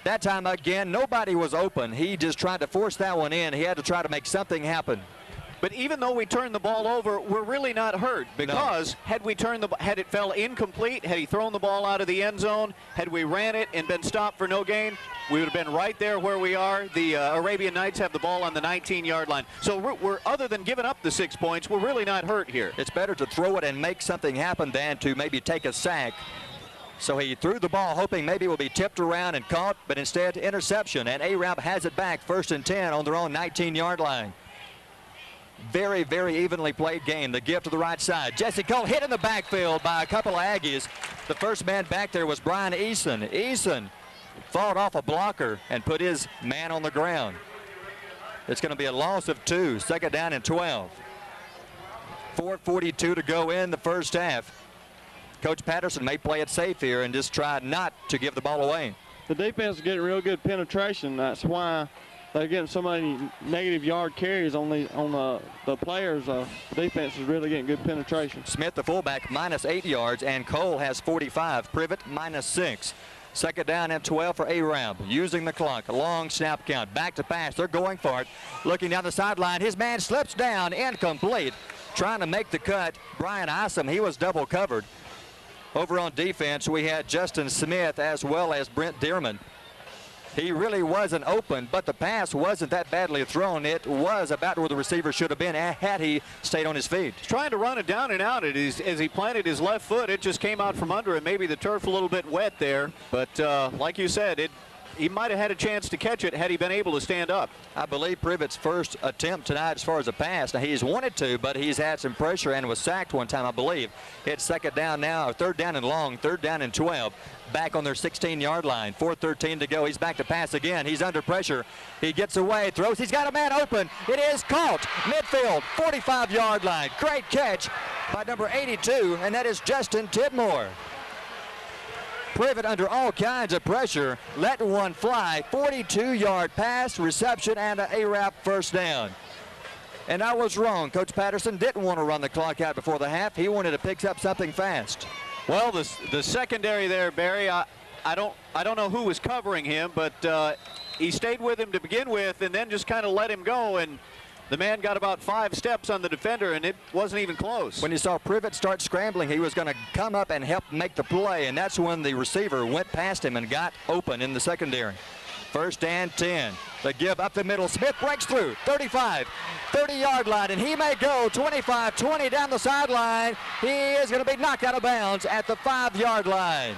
That time, again, nobody was open. He just tried to force that one in. He had to try to make something happen. But even though we turned the ball over, we're really not hurt, because had it fell incomplete, had he thrown the ball out of the end zone, had we ran it and been stopped for no gain, we would have been right there where we are. The Arabian Knights have the ball on the 19-yard line. So we're other than giving up the 6 points, we're really not hurt here. It's better to throw it and make something happen than to maybe take a sack. So he threw the ball hoping maybe it will be tipped around and caught, but instead interception, and A-Rap has it back 1st and 10 on their own 19-yard line. Very, very evenly played game. The give to the right side. Jesse Cole hit in the backfield by a couple of Aggies. The first man back there was Brian Eason. Eason fought off a blocker and put his man on the ground. It's going to be a loss of 2, 2nd down and 12. 4:42 to go in the first half. Coach Patterson may play it safe here and just try not to give the ball away. The defense is getting real good penetration. That's why they're getting so many negative yard carries on the players. The defense is really getting good penetration. Smith, the fullback, -8 yards, and Cole has 45. Privet, -6. 2nd down and 12 for A-Rap. Using the clock. A long snap count. Back to pass. They're going for it. Looking down the sideline. His man slips down. Incomplete. Trying to make the cut. Brian Isom, he was double covered. Over on defense, we had Justin Smith as well as Brent Dearman. He really wasn't open, but the pass wasn't that badly thrown. It was about where the receiver should have been had he stayed on his feet. He's trying to run it down and out. As he planted his left foot, it just came out from under him. Maybe the turf a little bit wet there, but like you said, he might have had a chance to catch it had he been able to stand up. I believe Privet's first attempt tonight as far as a pass. Now, he's wanted to, but he's had some pressure and was sacked one time, I believe. It's 2nd down now, or 3rd down and long, 3rd down and 12. Back on their 16-yard line. 4:13 to go. He's back to pass again. He's under pressure. He gets away, throws. He's got a man open. It is caught. Midfield, 45-yard line. Great catch by number 82, and that is Justin Tidmore. Privet under all kinds of pressure, let one fly. 42-yard pass, reception, and an A-Rap first down. And I was wrong. Coach Patterson didn't want to run the clock out before the half. He wanted to pick up something fast. Well, the secondary there, Barry, I don't know who was covering him, but he stayed with him to begin with and then just kind of let him go, and the man got about 5 steps on the defender, and it wasn't even close. When he saw Privet start scrambling, he was going to come up and help make the play, and that's when the receiver went past him and got open in the secondary. 1st and 10. The give up the middle. Smith breaks through. 35, 30-yard line, and he may go 25, 20 down the sideline. He is going to be knocked out of bounds at the 5-yard line.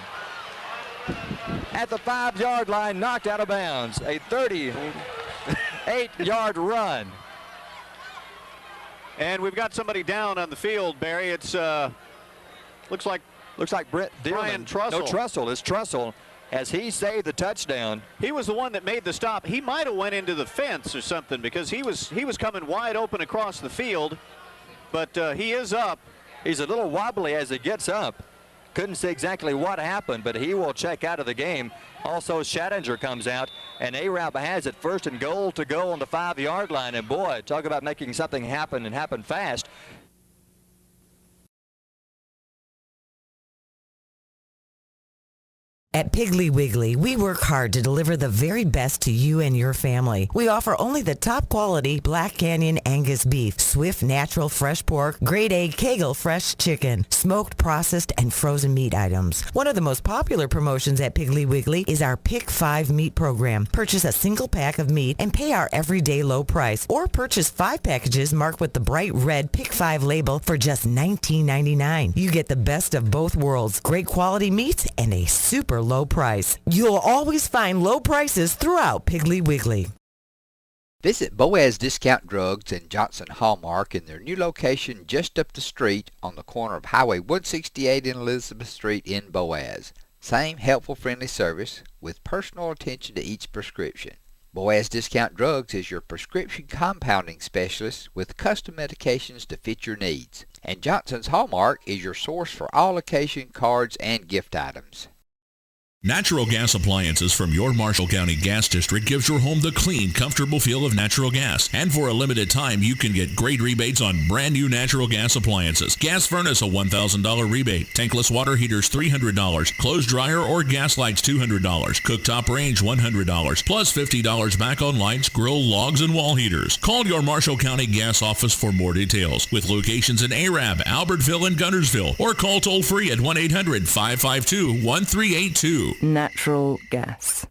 At the 5-yard line, knocked out of bounds. A 38-yard run. And we've got somebody down on the field, Barry. It's looks like Brett Dearman. Brian Trussell. No, Trussell. It's Trussell. As he saved the touchdown. He was the one that made the stop. He might have went into the fence or something, because he was coming wide open across the field, but he is up. He's a little wobbly as he gets up. Couldn't see exactly what happened, but he will check out of the game. Also, Shattinger comes out, and A-Rap has it 1st and goal to go on the 5-yard line. And boy, talk about making something happen and happen fast. At Piggly Wiggly, we work hard to deliver the very best to you and your family. We offer only the top quality Black Canyon Angus beef, Swift natural fresh pork, grade A Kegel fresh chicken, smoked, processed, and frozen meat items. One of the most popular promotions at Piggly Wiggly is our Pick 5 meat program. Purchase a single pack of meat and pay our everyday low price, or purchase 5 packages marked with the bright red Pick 5 label for just $19.99. You get the best of both worlds, great quality meats and a super low price. You'll always find low prices throughout Piggly Wiggly. Visit Boaz Discount Drugs and Johnson Hallmark in their new location just up the street on the corner of Highway 168 and Elizabeth Street in Boaz. Same helpful, friendly service with personal attention to each prescription. Boaz Discount Drugs is your prescription compounding specialist with custom medications to fit your needs. And Johnson's Hallmark is your source for all occasion cards and gift items. Natural gas appliances from your Marshall County Gas District gives your home the clean, comfortable feel of natural gas. And for a limited time, you can get great rebates on brand new natural gas appliances. Gas furnace, a $1,000 rebate. Tankless water heaters, $300. Clothes dryer or gas lights, $200. Cooktop range, $100. Plus $50 back on lights, grill, logs, and wall heaters. Call your Marshall County Gas office for more details. With locations in Arab, Albertville, and Guntersville. Or call toll free at 1-800-552-1382. Natural gas.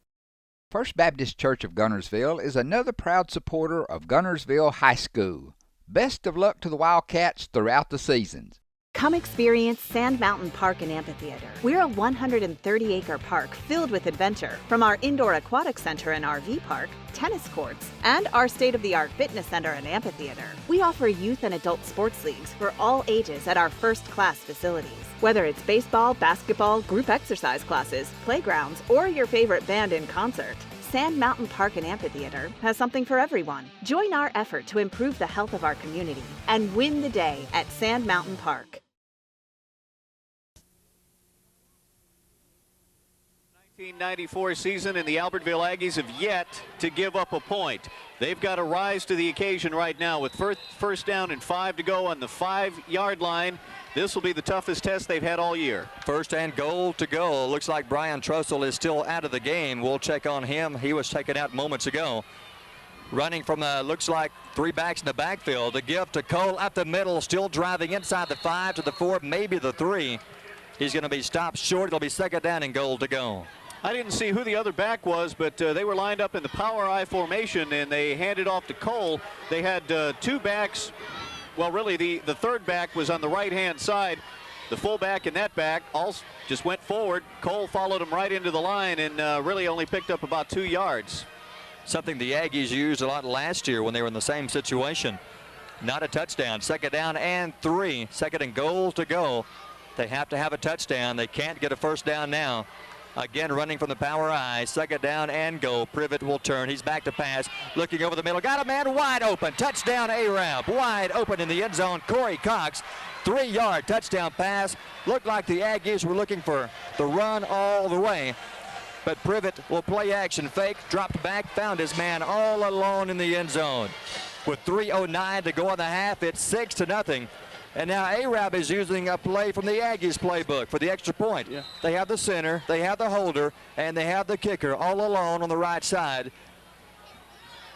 First Baptist Church of Guntersville is another proud supporter of Guntersville High School. Best of luck to the Wildcats throughout the seasons. Come experience Sand Mountain Park and Amphitheater. We're a 130-acre park filled with adventure. From our indoor aquatic center and RV park, tennis courts, and our state-of-the-art fitness center and amphitheater. We offer youth and adult sports leagues for all ages at our first-class facilities. Whether it's baseball, basketball, group exercise classes, playgrounds, or your favorite band in concert, Sand Mountain Park and Amphitheater has something for everyone. Join our effort to improve the health of our community and win the day at Sand Mountain Park. 1994 season, and the Albertville Aggies have yet to give up a point. They've got to rise to the occasion right now with first down and 5 to go on the 5-yard line. This will be the toughest test they've had all year. First and goal to go. Looks like Brian Trussell is still out of the game. We'll check on him. He was taken out moments ago. Running from looks like 3 backs in the backfield. The give to Cole up the middle, still driving inside the 5 to the 4, maybe the 3. He's going to be stopped short. It'll be second down and goal to go. I didn't see who the other back was, but they were lined up in the power I formation, and they handed off to Cole. They had 2 backs. Well, really, the third back was on the right-hand side. The fullback and that back all just went forward. Cole followed him right into the line and really only picked up about 2 yards. Something the Aggies used a lot last year when they were in the same situation. Not a touchdown. Second down and 3. Second and goal to go. They have to have a touchdown. They can't get a first down now. Again, running from the power I. Second down and goal. Privet will turn. He's back to pass. Looking over the middle. Got a man wide open. Touchdown Arab. Wide open in the end zone. Corey Cox. 3-yard touchdown pass. Looked like the Aggies were looking for the run all the way. But Privet will play action fake. Dropped back. Found his man all alone in the end zone. With 3:09 to go in the half, it's 6-0. And now Arab is using a play from the Aggies playbook for the extra point. Yeah. They have the center, they have the holder, and they have the kicker all alone on the right side.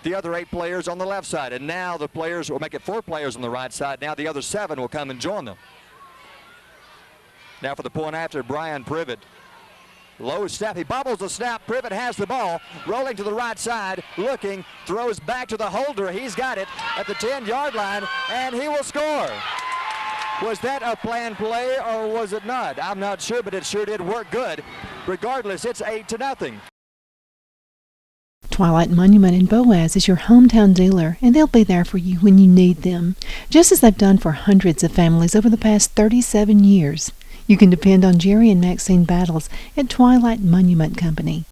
The other 8 players on the left side. And now the players will make it 4 players on the right side. Now the other 7 will come and join them. Now for the point after, Brian Privet. Low snap, he bobbles the snap. Privet has the ball, rolling to the right side, looking, throws back to the holder. He's got it at the 10-yard line, and he will score. Was that a planned play or was it not? I'm not sure, but it sure did work good. Regardless, it's 8-0. Twilight Monument in Boaz is your hometown dealer, and they'll be there for you when you need them, just as they've done for hundreds of families over the past 37 years. You can depend on Jerry and Maxine Battles at Twilight Monument Company.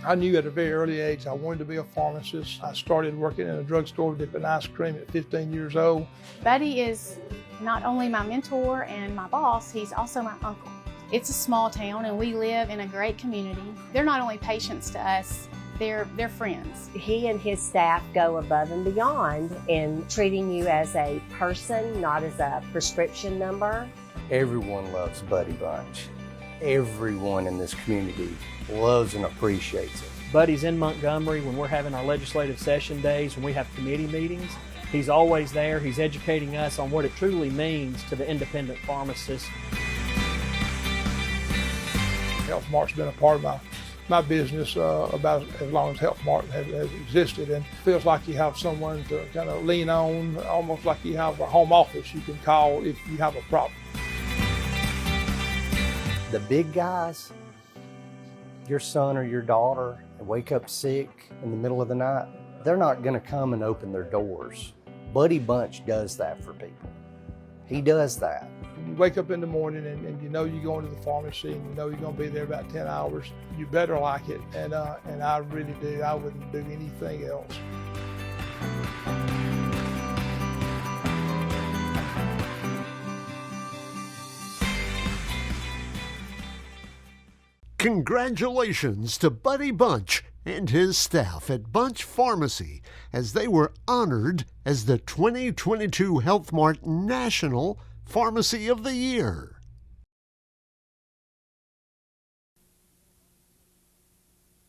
I knew at a very early age I wanted to be a pharmacist. I started working in a drugstore dipping ice cream at 15 years old. Buddy is not only my mentor and my boss, he's also my uncle. It's a small town and we live in a great community. They're not only patients to us, they're friends. He and his staff go above and beyond in treating you as a person, not as a prescription number. Everyone loves Buddy Bunch. Everyone in this community loves and appreciates it. Buddy's in Montgomery when we're having our legislative session days, when we have committee meetings. He's always there. He's educating us on what it truly means to the independent pharmacist. Health Mart's been a part of my my business about as long as Health Mart has existed, and it feels like you have someone to kind of lean on, almost like you have a home office you can call if you have a problem. The big guys, your son or your daughter wake up sick in the middle of the night, they're not going to come and open their doors. Buddy Bunch does that for people. He does that. You wake up in the morning and you know you're going to the pharmacy and you know you're going to be there about 10 hours. You better like it, and I really do. I wouldn't do anything else. Congratulations to Buddy Bunch and his staff at Bunch Pharmacy as they were honored as the 2022 Health Mart National Pharmacy of the Year.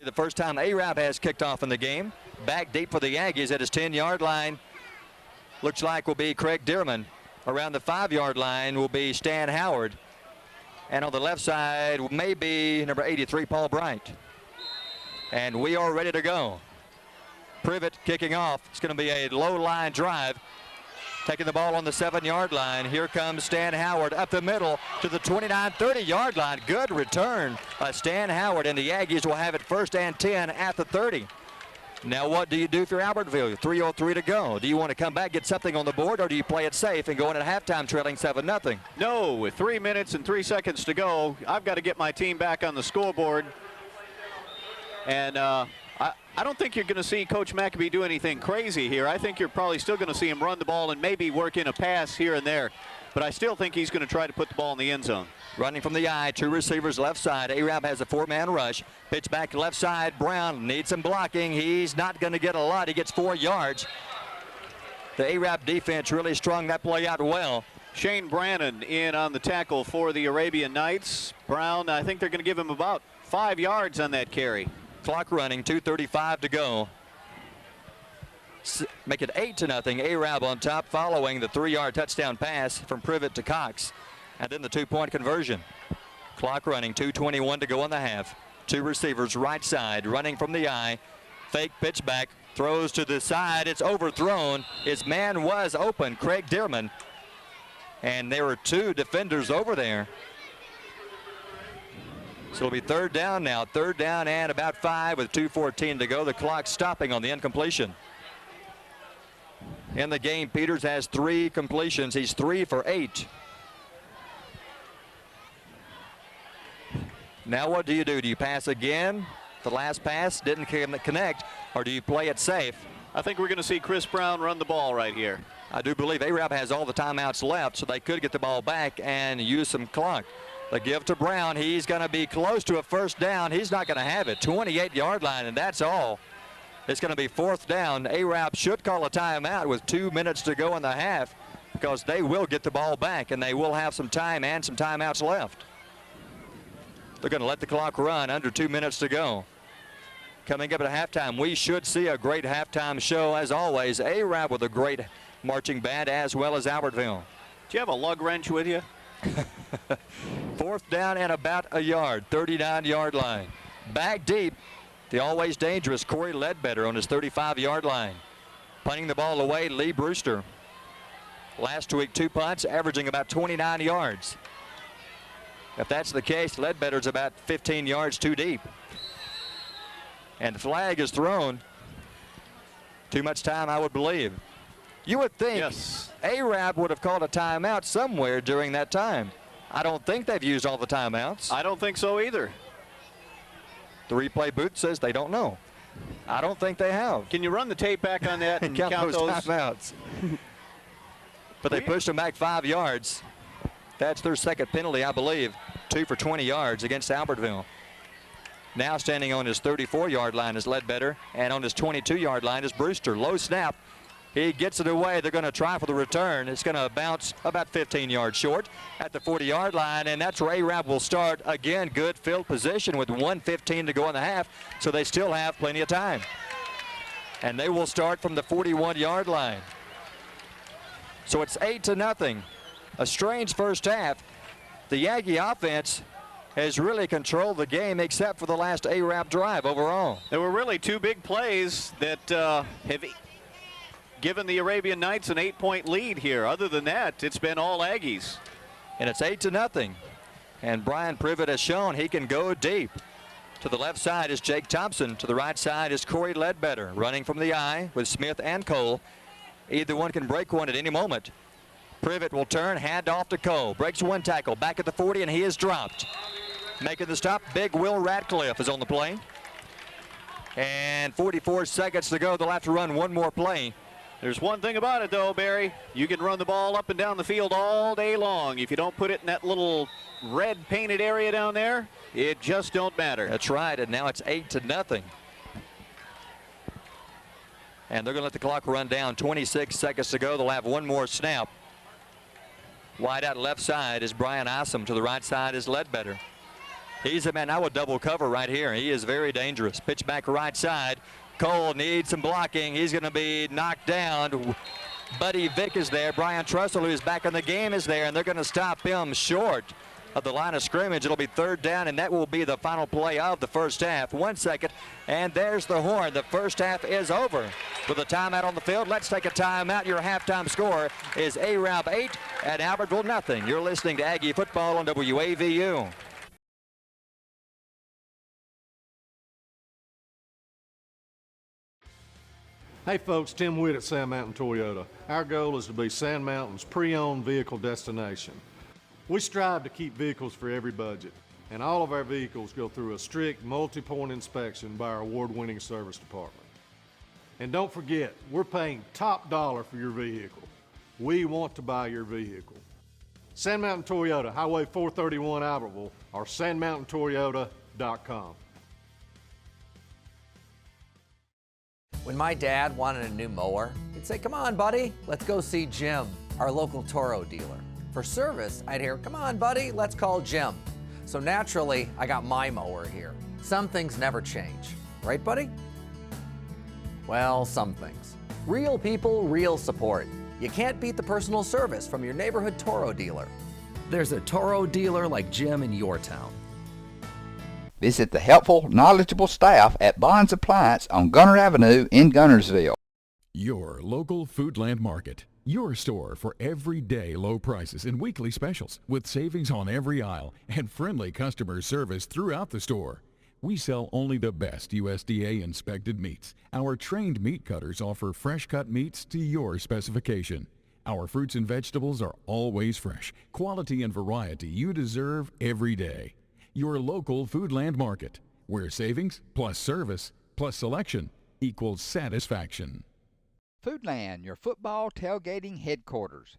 The first time Arab has kicked off in the game. Back deep for the Aggies at his 10-yard line. Looks like will be Craig Dearman. Around the 5-yard line will be Stan Howard. And on the left side may be number 83, Paul Bright. And we are ready to go. Privet kicking off. It's going to be a low line drive. Taking the ball on the 7-yard line. Here comes Stan Howard up the middle to the 29-30-yard line. Good return by Stan Howard, and the Aggies will have it 1st and 10 at the 30. Now what do you do if you're Albertville? 3:03 to go. Do you want to come back, get something on the board, or do you play it safe and go in at halftime trailing 7-0? No, with 3 minutes and 3 seconds to go, I've got to get my team back on the scoreboard. And I don't think you're going to see Coach McAbee do anything crazy here. I think you're probably still going to see him run the ball and maybe work in a pass here and there. But I still think he's going to try to put the ball in the end zone. Running from the eye, 2 receivers left side. Arab has a 4-man rush. Pitch back to left side. Brown needs some blocking. He's not going to get a lot. He gets 4 yards. The Arab defense really strung that play out well. Shane Brannon in on the tackle for the Arabian Knights. Brown, I think they're going to give him about 5 yards on that carry. Clock running, 2:35 to go. Make it 8-0. Arab on top following the 3-yard touchdown pass from Privet to Cox. And then the 2-point conversion. Clock running, 2:21 to go in the half. 2 receivers right side running from the eye. Fake pitch back, throws to the side. It's overthrown. His man was open, Craig Dearman. And there were 2 defenders over there. So it'll be 3rd down now. 3rd down and about 5 with 2:14 to go. The clock stopping on the incompletion. In the game, Peters has 3 completions. He's 3 for 8. Now what do? Do you pass again? The last pass didn't connect, or do you play it safe? I think we're going to see Chris Brown run the ball right here. I do believe Arab has all the timeouts left, so they could get the ball back and use some clock. The give to Brown. He's going to be close to a 1st down. He's not going to have it. 28-yard line, and that's all. It's going to be 4th down. Arab should call a timeout with 2 minutes to go in the half because they will get the ball back, and they will have some time and some timeouts left. They're going to let the clock run under 2 minutes to go. Coming up at halftime, we should see a great halftime show as always. Arab with a great marching band as well as Albertville. Do you have a lug wrench with you? 4th down and about a yard, 39-yard line. Back deep, the always dangerous Corey Ledbetter on his 35-yard line. Punting the ball away, Lee Brewster. Last week, 2 punts, averaging about 29 yards. If that's the case, Ledbetter's about 15 yards too deep. And the flag is thrown. Too much time, I would believe. You would think yes. Arab would have called a timeout somewhere during that time. I don't think they've used all the timeouts. I don't think so either. The replay booth says they don't know. I don't think they have. Can you run the tape back on that and count those timeouts? But they pushed them back 5 yards. That's their 2nd penalty, I believe. 2 for 20 yards against Albertville. Now standing on his 34-yard line is Ledbetter, and on his 22-yard line is Brewster. Low snap. He gets it away. They're going to try for the return. It's going to bounce about 15 yards short at the 40-yard line, and that's where Arab will start. Again, good field position with 1:15 to go in the half, so they still have plenty of time. And they will start from the 41-yard line. So it's 8-0. A strange first half. The Aggie offense has really controlled the game except for the last ARAP drive overall. There were really two big plays that have given the Arabian Knights an 8-point lead here. Other than that, it's been all Aggies. And it's 8-0. And Brian Privet has shown he can go deep. To the left side is Jake Thompson. To the right side is Corey Ledbetter, running from the eye with Smith and Cole. Either one can break one at any moment. Privet will turn, hand off to Cole. Breaks one tackle, back at the 40, and he is dropped. Making the stop, big Will Ratcliffe is on the play. And 44 seconds to go. They'll have to run one more play. There's one thing about it, though, Barry. You can run the ball up and down the field all day long. If you don't put it in that little red painted area down there, it just don't matter. That's right, and now it's 8-0. And they're going to let the clock run down. 26 seconds to go. They'll have one more snap. Wide out left side is Brian Isom. To the right side is Ledbetter. He's a man I would double cover right here. He is very dangerous. Pitch back right side. Cole needs some blocking. He's going to be knocked down. Buddy Vick is there. Brian Trussell, who is back in the game, is there, and they're going to stop him short of the line of scrimmage. It'll be third down, and that will be the final play of the first half. 1 second, and there's the horn. The first half is over. With a timeout on the field, let's take a timeout. Your halftime score is ARAB 8 and Albertville nothing. You're listening to Aggie Football on WAVU. Hey folks, Tim Witt at Sand Mountain Toyota. Our goal is to be Sand Mountain's pre-owned vehicle destination. We strive to keep vehicles for every budget, and all of our vehicles go through a strict multi-point inspection by our award-winning service department. And don't forget, we're paying top dollar for your vehicle. We want to buy your vehicle. Sand Mountain Toyota, Highway 431 Albertville, or sandmountaintoyota.com. When my dad wanted a new mower, he'd say, "Come on, buddy, let's go see Jim, our local Toro dealer." For service, I'd hear, "Come on, buddy, let's call Jim." So naturally, I got my mower here. Some things never change. Right, buddy? Well, some things. Real people, real support. You can't beat the personal service from your neighborhood Toro dealer. There's a Toro dealer like Jim in your town. Visit the helpful, knowledgeable staff at Bond's Appliance on Gunner Avenue in Gunnersville. Your local Foodland Market. Your store for everyday low prices and weekly specials with savings on every aisle and friendly customer service throughout the store. We sell only the best USDA inspected meats. Our trained meat cutters offer fresh cut meats to your specification. Our fruits and vegetables are always fresh, quality and variety you deserve every day. Your local Foodland Market, where savings plus service plus selection equals satisfaction. Foodland, your football tailgating headquarters.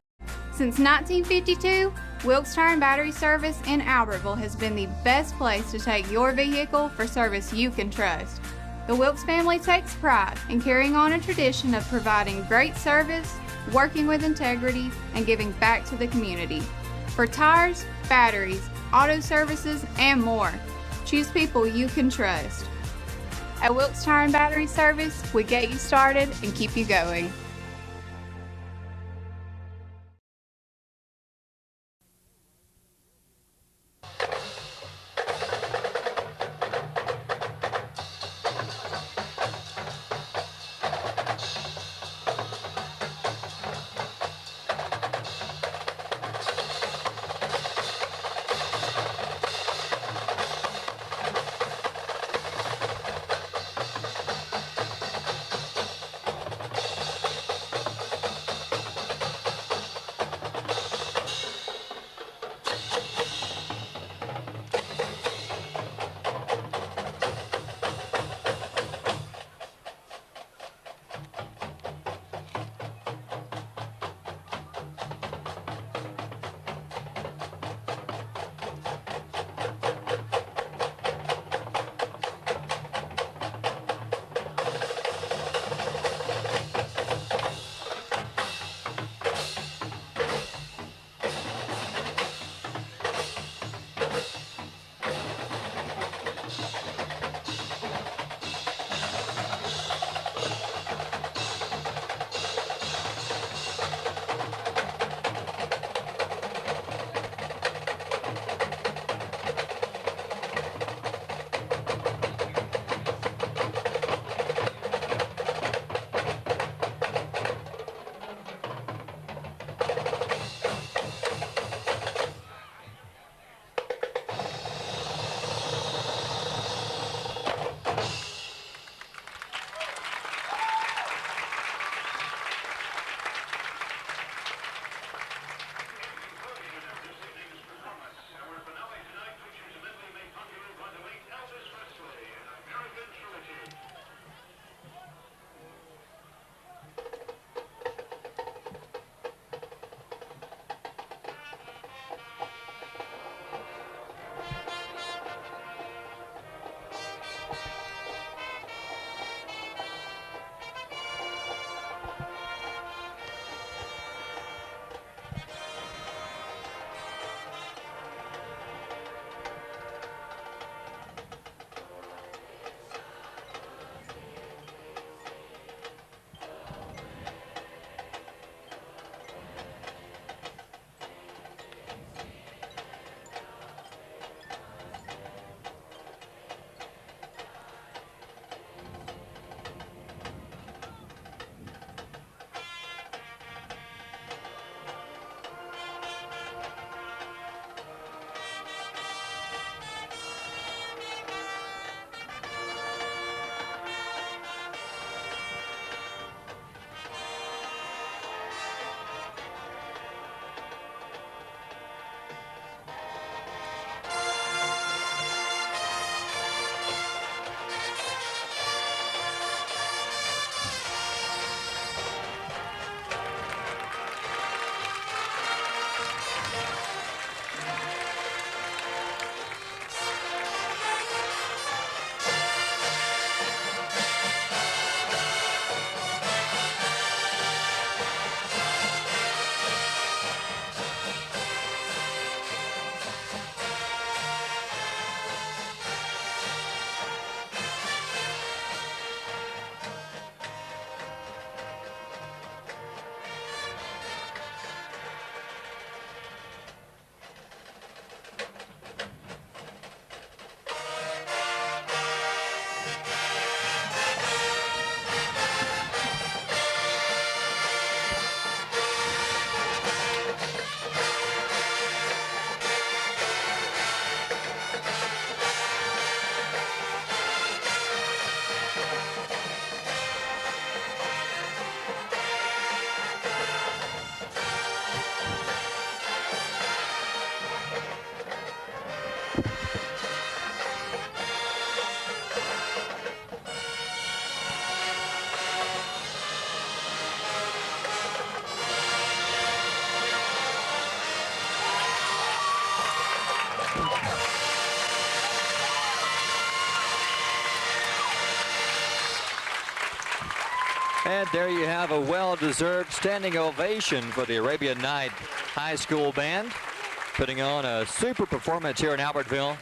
Since 1952, Wilkes Tire and Battery Service in Albertville has been the best place to take your vehicle for service you can trust. The Wilkes family takes pride in carrying on a tradition of providing great service, working with integrity, and giving back to the community. For tires, batteries, auto services, and more, choose people you can trust. At Wilkes Tire and Battery Service, we get you started and keep you going. And there you have a well-deserved standing ovation for the Arabian Night High School Band, putting on a super performance here in Albertville.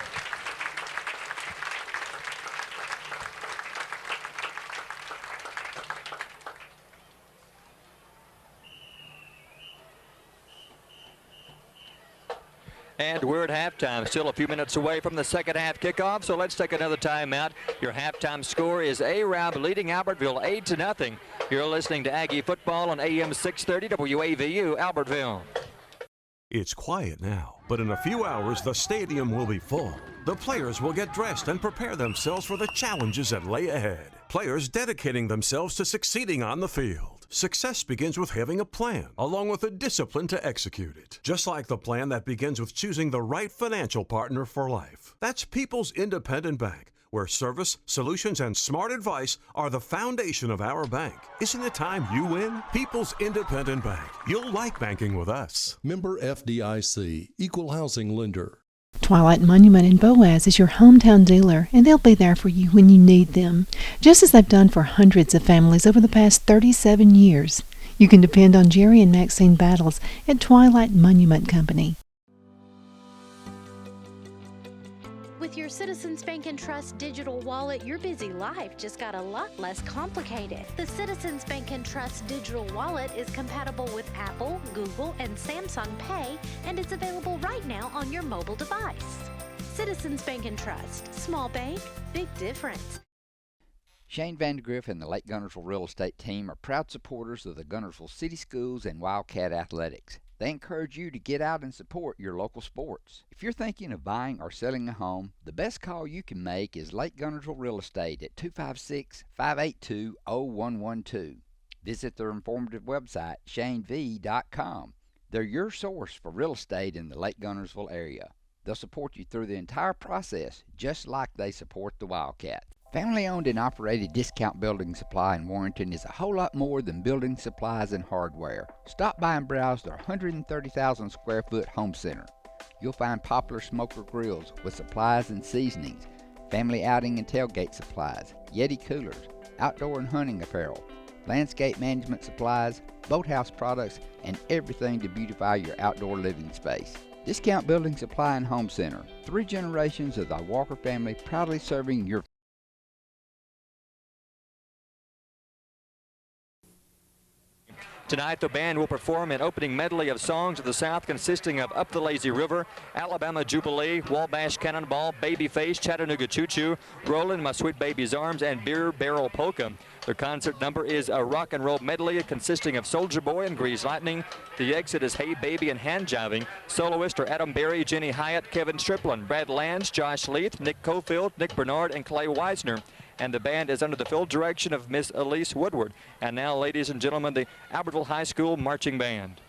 And we're at halftime, still a few minutes away from the second half kickoff, so let's take another timeout. Your halftime score is Arab leading Albertville 8-0. You're listening to Aggie Football on AM 630 WAVU, Albertville. It's quiet now, but in a few hours the stadium will be full. The players will get dressed and prepare themselves for the challenges that lay ahead. Players dedicating themselves to succeeding on the field. Success begins with having a plan, along with the discipline to execute it. Just like the plan that begins with choosing the right financial partner for life. That's People's Independent Bank, where service, solutions, and smart advice are the foundation of our bank. Isn't it time you win? People's Independent Bank. You'll like banking with us. Member FDIC, Equal Housing Lender. Twilight Monument in Boaz is your hometown dealer, and they'll be there for you when you need them, just as they've done for hundreds of families over the past 37 years. You can depend on Jerry and Maxine Battles at Twilight Monument Company. With your Citizens Bank and Trust digital wallet, your busy life just got a lot less complicated. The Citizens Bank and Trust digital wallet is compatible with Apple, Google, and Samsung Pay, and it's available right now on your mobile device. Citizens Bank and Trust. Small bank, big difference. Shane Vandergriff and the Lake Gunnersville Real Estate Team are proud supporters of the Gunnersville City Schools and Wildcat Athletics. They encourage you to get out and support your local sports. If you're thinking of buying or selling a home, the best call you can make is Lake Gunnersville Real Estate at 256-582-0112. Visit their informative website, shanev.com. They're your source for real estate in the Lake Gunnersville area. They'll support you through the entire process, just like they support the Wildcat. Family-owned and operated Discount Building Supply in Warrenton is a whole lot more than building supplies and hardware. Stop by and browse their 130,000 square foot home center. You'll find popular smoker grills with supplies and seasonings, family outing and tailgate supplies, Yeti coolers, outdoor and hunting apparel, landscape management supplies, boathouse products, and everything to beautify your outdoor living space. Discount Building Supply and Home Center. 3 generations of the Walker family proudly serving your Tonight, the band will perform an opening medley of songs of the South consisting of Up the Lazy River, Alabama Jubilee, Wabash Cannonball, Babyface, Chattanooga Choo Choo, Rollin' My Sweet Baby's Arms, and Beer Barrel Polka. Their concert number is a rock and roll medley consisting of Soldier Boy and Grease Lightning. The exit is Hey Baby and Hand Jiving. Soloists are Adam Berry, Jenny Hyatt, Kevin Striplin, Brad Lange, Josh Leith, Nick Cofield, Nick Bernard, and Clay Weisner. And the band is under the full direction of Miss Elise Woodward. And now, ladies and gentlemen, the Albertville High School Marching Band.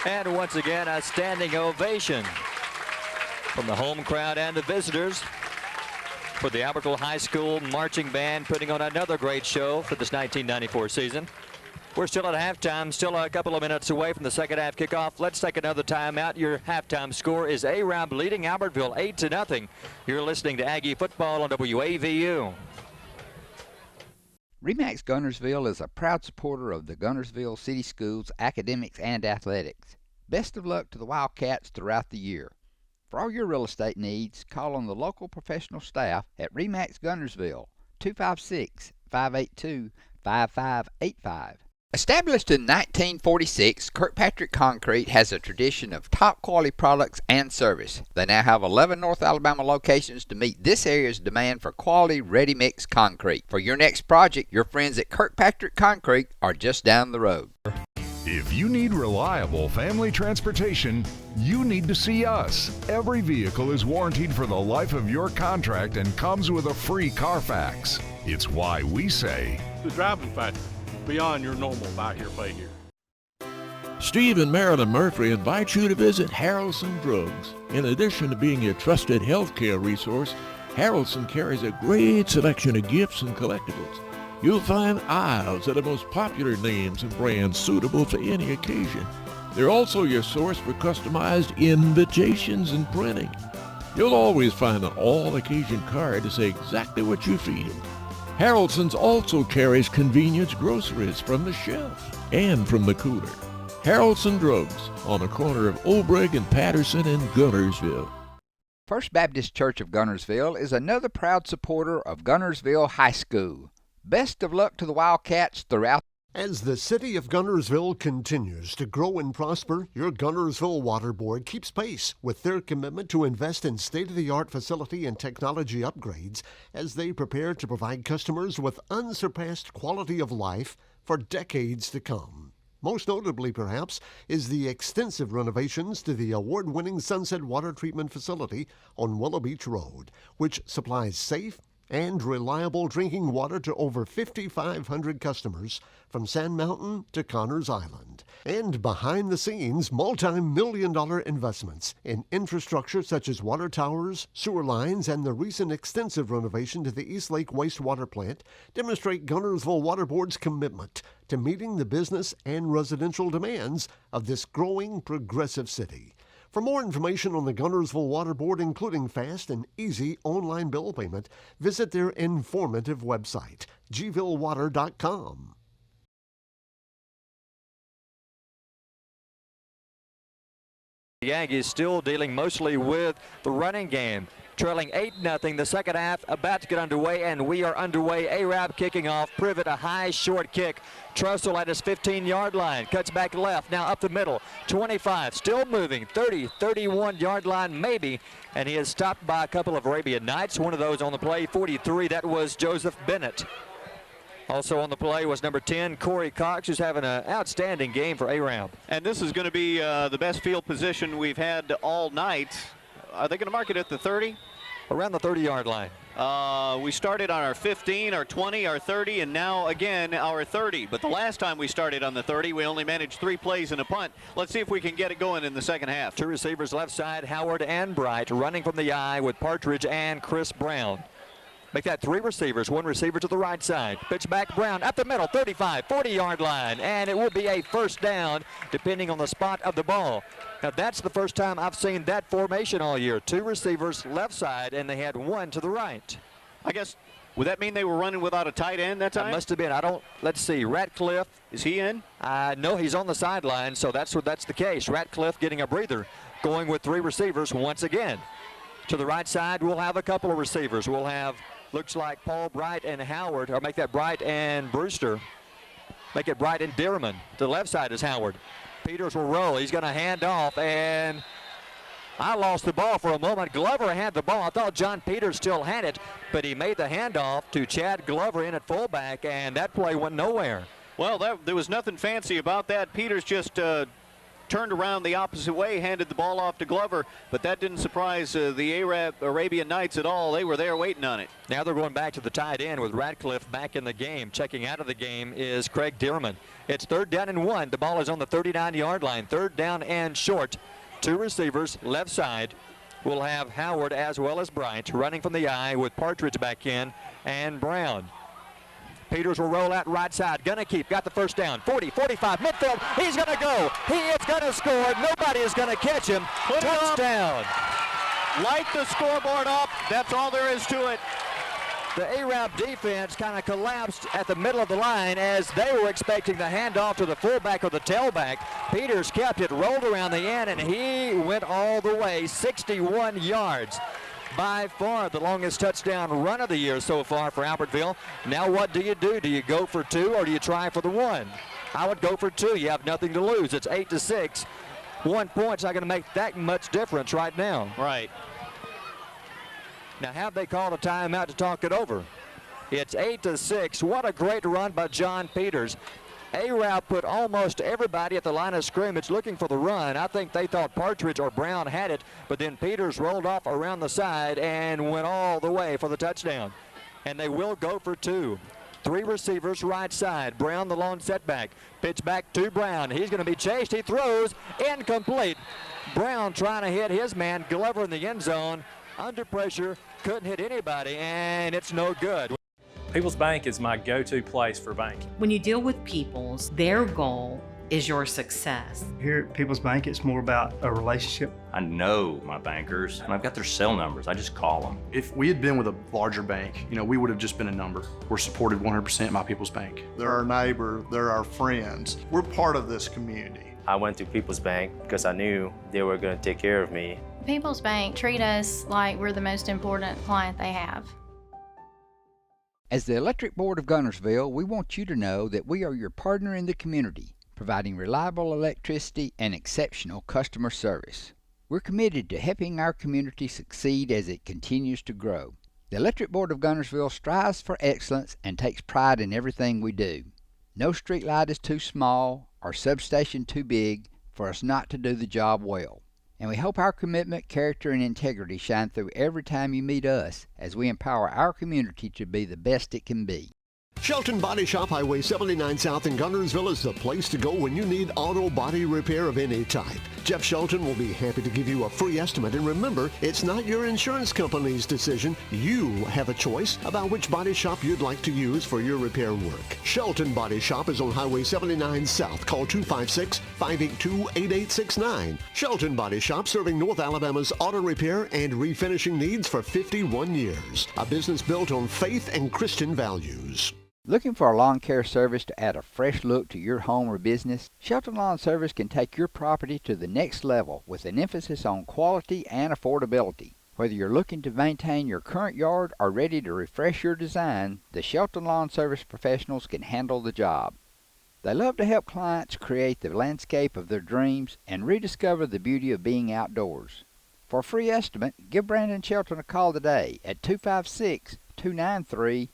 And once again, a standing ovation from the home crowd and the visitors for the Albertville High School Marching Band, putting on another great show for this 1994 season. We're still at halftime, still a couple of minutes away from the second half kickoff. Let's take another timeout. Your halftime score is ARAB leading Albertville 8-0. You're listening to Aggie Football on WAVU. RE/MAX Guntersville is a proud supporter of the Guntersville City Schools academics and athletics. Best of luck to the Wildcats throughout the year. For all your real estate needs, call on the local professional staff at RE/MAX Guntersville, 256-582-5585. Established in 1946, Kirkpatrick Concrete has a tradition of top quality products and service. They now have 11 North Alabama locations to meet this area's demand for quality ready-mix concrete. For your next project, your friends at Kirkpatrick Concrete are just down the road. If you need reliable family transportation, you need to see us. Every vehicle is warranted for the life of your contract and comes with a free Carfax. It's why we say, the driving factor, beyond your normal buy here, pay here. Steve and Marilyn Murphy invite you to visit Harrelson Drugs. In addition to being your trusted healthcare resource, Harrelson carries a great selection of gifts and collectibles. You'll find aisles of the most popular names and brands suitable for any occasion. They're also your source for customized invitations and printing. You'll always find an all-occasion card to say exactly what you feel. Harrelson's also carries convenience groceries from the shelf and from the cooler. Harrelson Drugs on the corner of Obrig and Patterson in Guntersville. First Baptist Church of Guntersville is another proud supporter of Guntersville High School. Best of luck to the Wildcats throughout. As the city of Guntersville continues to grow and prosper, your Guntersville Water Board keeps pace with their commitment to invest in state-of-the-art facility and technology upgrades as they prepare to provide customers with unsurpassed quality of life for decades to come. Most notably, perhaps, is the extensive renovations to the award-winning Sunset Water Treatment Facility on Willow Beach Road, which supplies safe and reliable drinking water to over 5,500 customers from Sand Mountain to Connors Island. And behind the scenes, multi-million-dollar investments in infrastructure such as water towers, sewer lines, and the recent extensive renovation to the East Lake wastewater plant demonstrate Guntersville Water Board's commitment to meeting the business and residential demands of this growing progressive city. For more information on the Guntersville Water Board, including fast and easy online bill payment, visit their informative website, gvillewater.com. The Aggies still dealing mostly with the running game. Trailing 8-0, the second half about to get underway, and we are underway. ARAB kicking off. Privet, a high, short kick. Trussell at his 15-yard line. Cuts back left, now up the middle. 25, still moving. 30, 31-yard line, maybe. And he is stopped by a couple of Arabian Knights. One of those on the play, 43, that was Joseph Bennett. Also on the play was number 10, Corey Cox, who's having an outstanding game for ARAB. And this is going to be the best field position we've had all night. Are they going to mark it at the 30? Around the 30-yard line. We started on our 15, our 20, our 30, and now again our 30. But the last time we started on the 30, we only managed 3 plays and a punt. Let's see if we can get it going in the second half. 2 receivers left side, Howard and Bright, running from the eye with Partridge and Chris Brown. Make that 3 receivers, 1 receiver to the right side. Pitch back, Brown up the middle, 35, 40-yard line, and it will be a first down depending on the spot of the ball. Now that's the first time I've seen that formation all year. 2 receivers left side, and they had 1 to the right. I guess, would that mean they were running without a tight end that time? That must have been. Let's see, Ratcliffe. Is he in? No, he's on the sideline, so that's the case. Ratcliffe getting a breather, going with 3 receivers once again. To the right side, we'll have a couple of receivers. We'll have, looks like Paul Bright and Howard, or make that Bright and Brewster. Make it Bright and Dearman. To the left side is Howard. Peters will roll. He's going to hand off, and I lost the ball for a moment. Glover had the ball. I thought John Peters still had it, but he made the handoff to Chad Glover in at fullback, and that play went nowhere. Well, there was nothing fancy about that. Peters just turned around the opposite way, handed the ball off to Glover, but that didn't surprise the Arabian Knights at all. They were there waiting on it. Now they're going back to the tight end with Radcliffe back in the game. Checking out of the game is Craig Dearman. It's 3rd down and 1. The ball is on the 39-yard line. 3rd down and short. 2 receivers left side. We'll have Howard as well as Bryant running from the eye with Partridge back in and Brown. Peters will roll out right side. Gonna keep. Got the first down. 40, 45, midfield. He's gonna go. He is gonna score. Nobody is gonna catch him. Touchdown. Light the scoreboard up. That's all there is to it. The Arab defense kind of collapsed at the middle of the line as they were expecting the handoff to the fullback or the tailback. Peters kept it, rolled around the end, and he went all the way, 61 yards. By far the longest touchdown run of the year so far for Albertville. Now what do? Do you go for 2 or do you try for the 1? I would go for 2. You have nothing to lose. It's 8-6. 1 point's not going to make that much difference right now. Right. Now, have they called a timeout to talk it over? It's 8-6. What a great run by John Peters. Arab put almost everybody at the line of scrimmage looking for the run. I think they thought Partridge or Brown had it, but then Peters rolled off around the side and went all the way for the touchdown. And they will go for 2. 3 receivers right side. Brown the lone setback. Pitch back to Brown. He's going to be chased. He throws. Incomplete. Brown trying to hit his man Glover in the end zone. Under pressure. Couldn't hit anybody, and it's no good. People's Bank is my go-to place for banking. When you deal with People's, their goal is your success. Here at People's Bank, it's more about a relationship. I know my bankers, and I've got their cell numbers. I just call them. If we had been with a larger bank, we would have just been a number. We're supported 100% by People's Bank. They're our neighbor, they're our friends. We're part of this community. I went to People's Bank because I knew they were going to take care of me. People's Bank treat us like we're the most important client they have. As the Electric Board of Guntersville, we want you to know that we are your partner in the community, providing reliable electricity and exceptional customer service. We're committed to helping our community succeed as it continues to grow. The Electric Board of Guntersville strives for excellence and takes pride in everything we do. No streetlight is too small or substation too big for us not to do the job well. And we hope our commitment, character, and integrity shine through every time you meet us as we empower our community to be the best it can be. Shelton Body Shop, Highway 79 South in Guntersville is the place to go when you need auto body repair of any type. Jeff Shelton will be happy to give you a free estimate, and remember, it's not your insurance company's decision. You have a choice about which body shop you'd like to use for your repair work. Shelton Body Shop is on Highway 79 South. Call 256-582-8869. Shelton Body Shop, serving North Alabama's auto repair and refinishing needs for 51 years. A business built on faith and Christian values. Looking for a lawn care service to add a fresh look to your home or business? Shelton Lawn Service can take your property to the next level with an emphasis on quality and affordability. Whether you're looking to maintain your current yard or ready to refresh your design, the Shelton Lawn Service professionals can handle the job. They love to help clients create the landscape of their dreams and rediscover the beauty of being outdoors. For a free estimate, give Brandon Shelton a call today at 256-293-8816.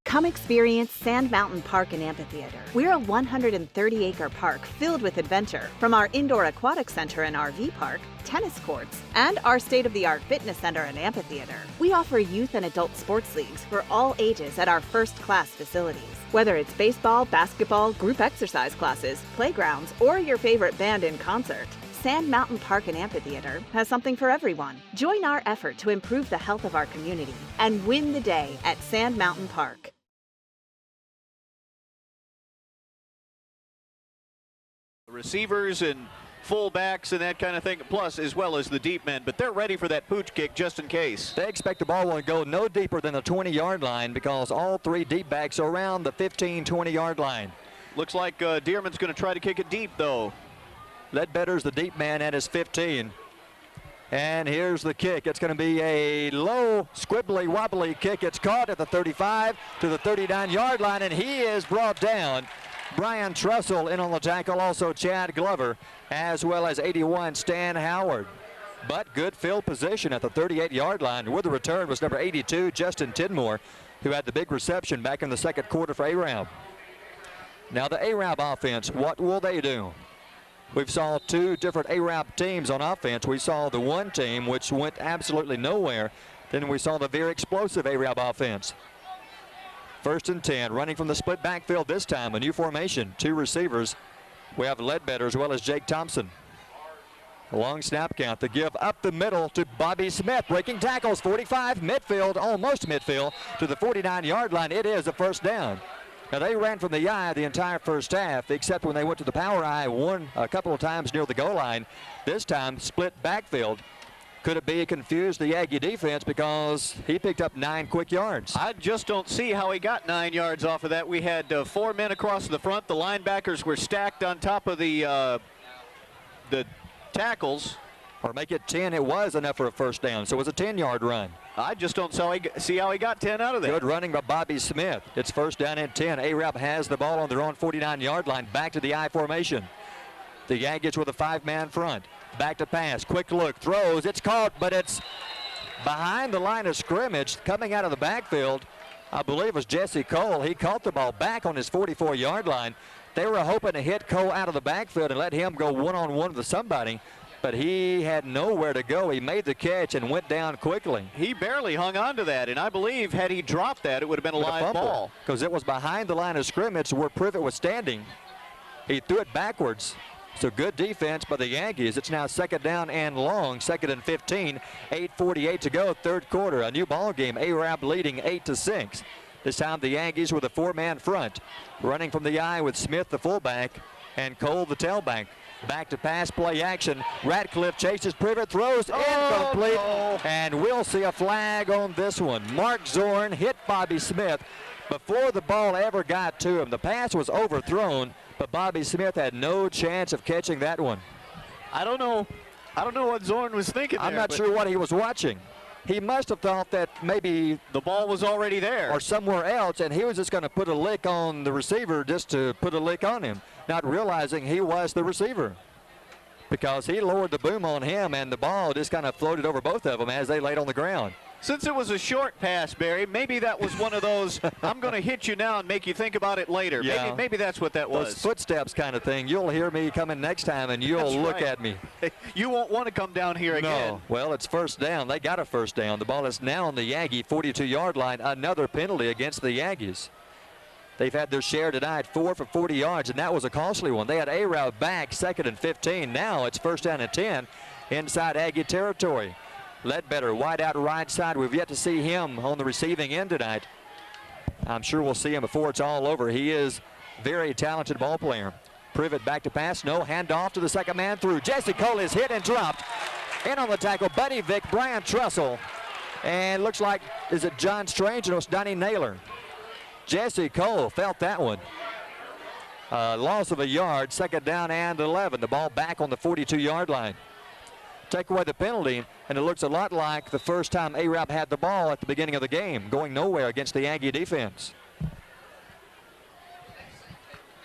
Come experience Sand Mountain Park and Amphitheater. We're a 130-acre park filled with adventure. From our indoor aquatic center and RV park, tennis courts, and our state-of-the-art fitness center and amphitheater. We offer youth and adult sports leagues for all ages at our first-class facilities. Whether it's baseball, basketball, group exercise classes, playgrounds, or your favorite band in concert, Sand Mountain Park and Amphitheater has something for everyone. Join our effort to improve the health of our community and win the day at Sand Mountain Park. Receivers and fullbacks and that kind of thing, plus as well as the deep men, but they're ready for that pooch kick just in case. They expect the ball will go no deeper than the 20-yard line because all 3 deep backs are around the 15-20-yard line. Looks like Dearman's going to try to kick it deep, though. Ledbetter's the deep man at his 15. And here's the kick. It's going to be a low, squibbly, wobbly kick. It's caught at the 35 to the 39-yard line, and he is brought down. Brian Trussell in on the tackle, also Chad Glover, as well as 81 Stan Howard. But good field position at the 38-yard line. With the return was number 82, Justin Tidmore, who had the big reception back in the second quarter for Arab. Now the Arab offense, what will they do? We've saw two different Arab teams on offense. We saw the one team which went absolutely nowhere. Then we saw the very explosive Arab offense. 1st and 10, running from the split backfield this time, a new formation, 2 receivers. We have Ledbetter as well as Jake Thompson. A long snap count. The give up the middle to Bobby Smith. Breaking tackles, 45, midfield, almost midfield, to the 49-yard line. It is a first down. Now, they ran from the eye the entire first half, except when they went to the power eye a couple of times near the goal line. This time, split backfield. Could it be confused the Aggie defense because he picked up 9 quick yards? I just don't see how he got 9 yards off of that. We had 4 men across the front. The linebackers were stacked on top of the tackles. Or make it 10. It was enough for a first down, so it was a 10-yard run. I just don't see how he got 10 out of there. Good running by Bobby Smith. It's first down and 10. Arab has the ball on their own 49-yard line. Back to the I formation. The Yankees with a 5-man front. Back to pass. Quick look. Throws. It's caught, but it's behind the line of scrimmage. Coming out of the backfield, I believe it was Jesse Cole. He caught the ball back on his 44-yard line. They were hoping to hit Cole out of the backfield and let him go one-on-one with somebody, but he had nowhere to go. He made the catch and went down quickly. He barely hung on to that, and I believe had he dropped that, it would have been a live ball. Because it was behind the line of scrimmage where Privet was standing. He threw it backwards. So good defense by the Yankees. It's now 2nd down and long, 2nd and 15, 8:48 to go, 3rd quarter. A new ball game. Arab leading 8-6. This time the Yankees with a 4-man front. Running from the eye with Smith, the fullback, and Cole, the tailback. Back to pass play action. Ratcliffe chases Privet, throws incomplete, and we'll see a flag on this one. Mark Zorn hit Bobby Smith before the ball ever got to him. The pass was overthrown, but Bobby Smith had no chance of catching that one. I don't know what Zorn was thinking there. I'm not sure what he was watching. He must have thought that maybe the ball was already there or somewhere else, and he was just going to put a lick on the receiver just to put a lick on him, not realizing he was the receiver, because he lowered the boom on him, and the ball just kind of floated over both of them as they laid on the ground. Since it was a short pass, Barry, maybe that was one of those, I'm going to hit you now and make you think about it later. Yeah. Maybe that's what that was. Those footsteps kind of thing. You'll hear me coming next time, and you'll look at me. You won't want to come down here again. No. Well, it's first down. They got a first down. The ball is now on the Yankee 42-yard line. Another penalty against the Yankees. They've had their share tonight, 4 for 40 yards, and that was a costly one. They had Arab back, 2nd and 15. Now it's first down and 10 inside Aggie territory. Ledbetter wide out right side. We've yet to see him on the receiving end tonight. I'm sure we'll see him before it's all over. He is a very talented ball player. Privet back to pass. No, handoff to the second man through. Jesse Cole is hit and dropped. In on the tackle, Buddy Vick, Brian Trussell. And looks like, is it John Strange? No, it's Donnie Naylor. Jesse Cole felt that one. Loss of a yard, 2nd down and 11. The ball back on the 42-yard line. Take away the penalty, and it looks a lot like the first time Arab had the ball at the beginning of the game, going nowhere against the Yankee defense.